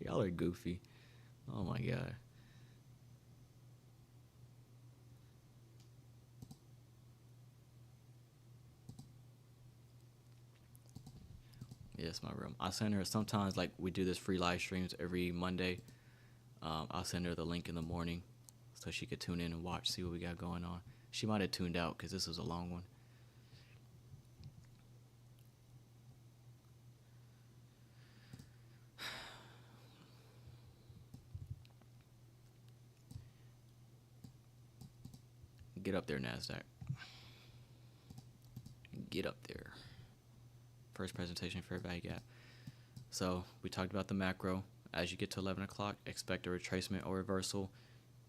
[SPEAKER 3] Y'all are goofy. Oh my god. Yeah, it's my room. I send her sometimes, like, we do this free live streams every Monday. I'll send her the link in the morning so she could tune in and watch, see what we got going on. She might have tuned out because this was a long one. Get up there, NASDAQ. Get up there. First presentation, fair value gap. So we talked about the macro. As you get to 11 o'clock, expect a retracement or reversal.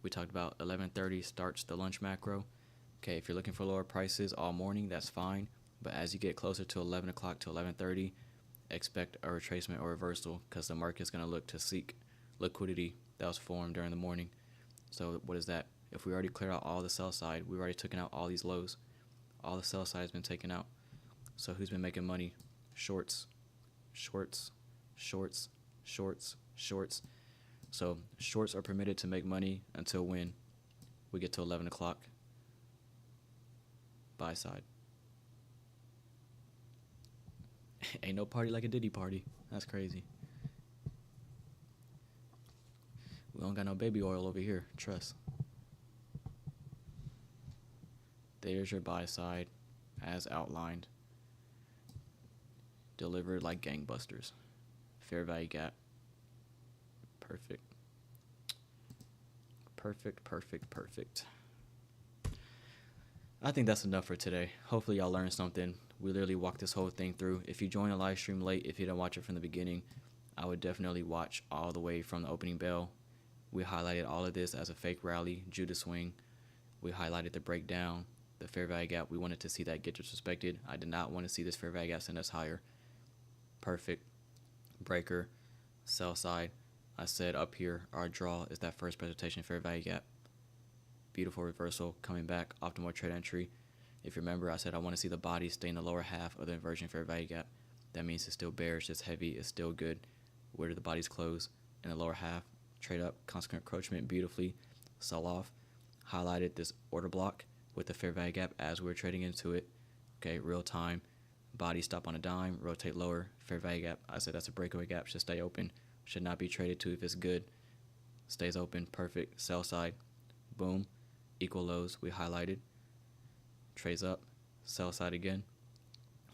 [SPEAKER 3] We talked about 11:30 starts the lunch macro. Okay, if you're looking for lower prices all morning, that's fine. But as you get closer to 11 o'clock to 11:30, expect a retracement or reversal because the market's going to look to seek liquidity that was formed during the morning. So what is that? If we already cleared out all the sell side, we've already taken out all these lows. All the sell side has been taken out. So who's been making money? Shorts, shorts, shorts, shorts, shorts. So shorts are permitted to make money until when we get to 11 o'clock. Buy side. Ain't no party like a Diddy party. That's crazy. We don't got no baby oil over here. Trust. There's your buy side as outlined. Delivered like gangbusters. Fair value gap. Perfect. Perfect, perfect, perfect. I think that's enough for today. Hopefully y'all learned something. We literally walked this whole thing through. If you join the live stream late, if you didn't watch it from the beginning, I would definitely watch all the way from the opening bell. We highlighted all of this as a fake rally, Judas swing. We highlighted the breakdown, the fair value gap. We wanted to see that get disrespected. I did not want to see this fair value gap send us higher. Perfect. Breaker, sell side. I said up here, our draw is that first presentation fair value gap. Beautiful reversal coming back, optimal trade entry. If you remember, I said I want to see the body stay in the lower half of the inversion fair value gap. That means it's still bearish, it's heavy, it's still good. Where do the bodies close? In the lower half. Trade up, constant encroachment beautifully. Sell off. Highlighted this order block with the fair value gap as we're trading into it. Okay, real time. Body stop on a dime, rotate lower, fair value gap. I said that's a breakaway gap, should stay open. Should not be traded to if it's good. Stays open, perfect. Sell side, boom. Equal lows, we highlighted. Trades up, sell side again.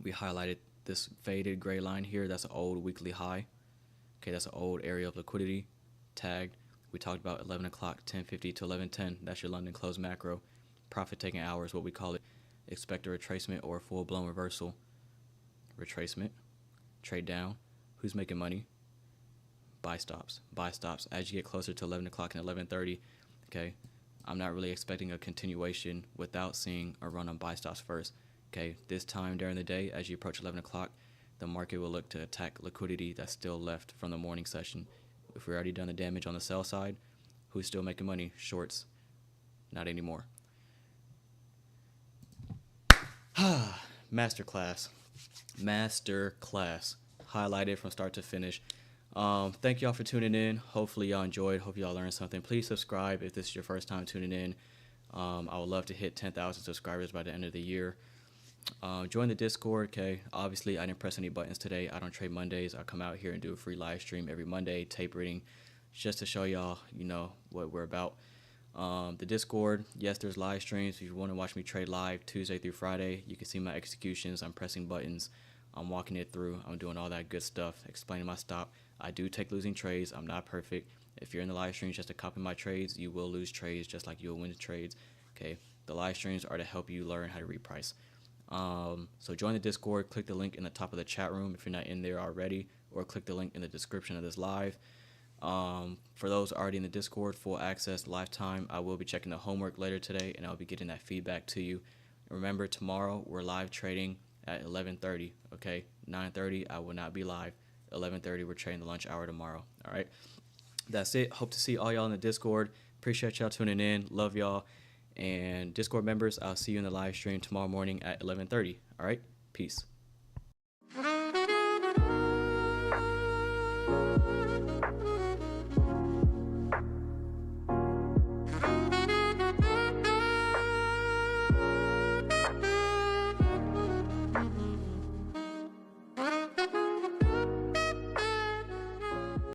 [SPEAKER 3] We highlighted this faded gray line here. That's an old weekly high. Okay, that's an old area of liquidity. Tagged. We talked about 11 o'clock, 10:50 to 11:10. That's your London close macro. Profit taking hours, what we call it. Expect a retracement or a full-blown reversal. Retracement. Trade down. Who's making money? Buy stops. Buy stops. As you get closer to 11 o'clock and 11:30, okay, I'm not really expecting a continuation without seeing a run on buy stops first. Okay, this time during the day, as you approach 11 o'clock, the market will look to attack liquidity that's still left from the morning session. If we've already done the damage on the sell side, who's still making money? Shorts. Not anymore. Masterclass. Masterclass. Highlighted from start to finish. Thank y'all for tuning in. Hopefully y'all enjoyed. Hope y'all learned something. Please subscribe if this is your first time tuning in. I would love to hit 10,000 subscribers by the end of the year. Join the Discord, okay? Obviously, I didn't press any buttons today. I don't trade Mondays. I come out here and do a free live stream every Monday, tape reading, just to show y'all, you know, what we're about. The Discord, yes, there's live streams. If you want to watch me trade live Tuesday through Friday, you can see my executions. I'm pressing buttons. I'm walking it through. I'm doing all that good stuff, explaining my stop. I do take losing trades. I'm not perfect. If you're in the live streams just to copy my trades, you will lose trades just like you'll win trades. Okay, the live streams are to help you learn how to reprice. So join the Discord. Click the link in the top of the chat room if you're not in there already, or click the link in the description of this live. For those already in the Discord, full access, lifetime. I will be checking the homework later today, and I'll be getting that feedback to you. Remember, tomorrow we're live trading at 11:30. Okay, 9:30 I will not be live. 11:30 we're trading the lunch hour tomorrow. All right, that's it. Hope to see all y'all in the Discord. Appreciate y'all tuning in. Love y'all. And Discord members, I'll see you in the live stream tomorrow morning at 11:30. All right, peace.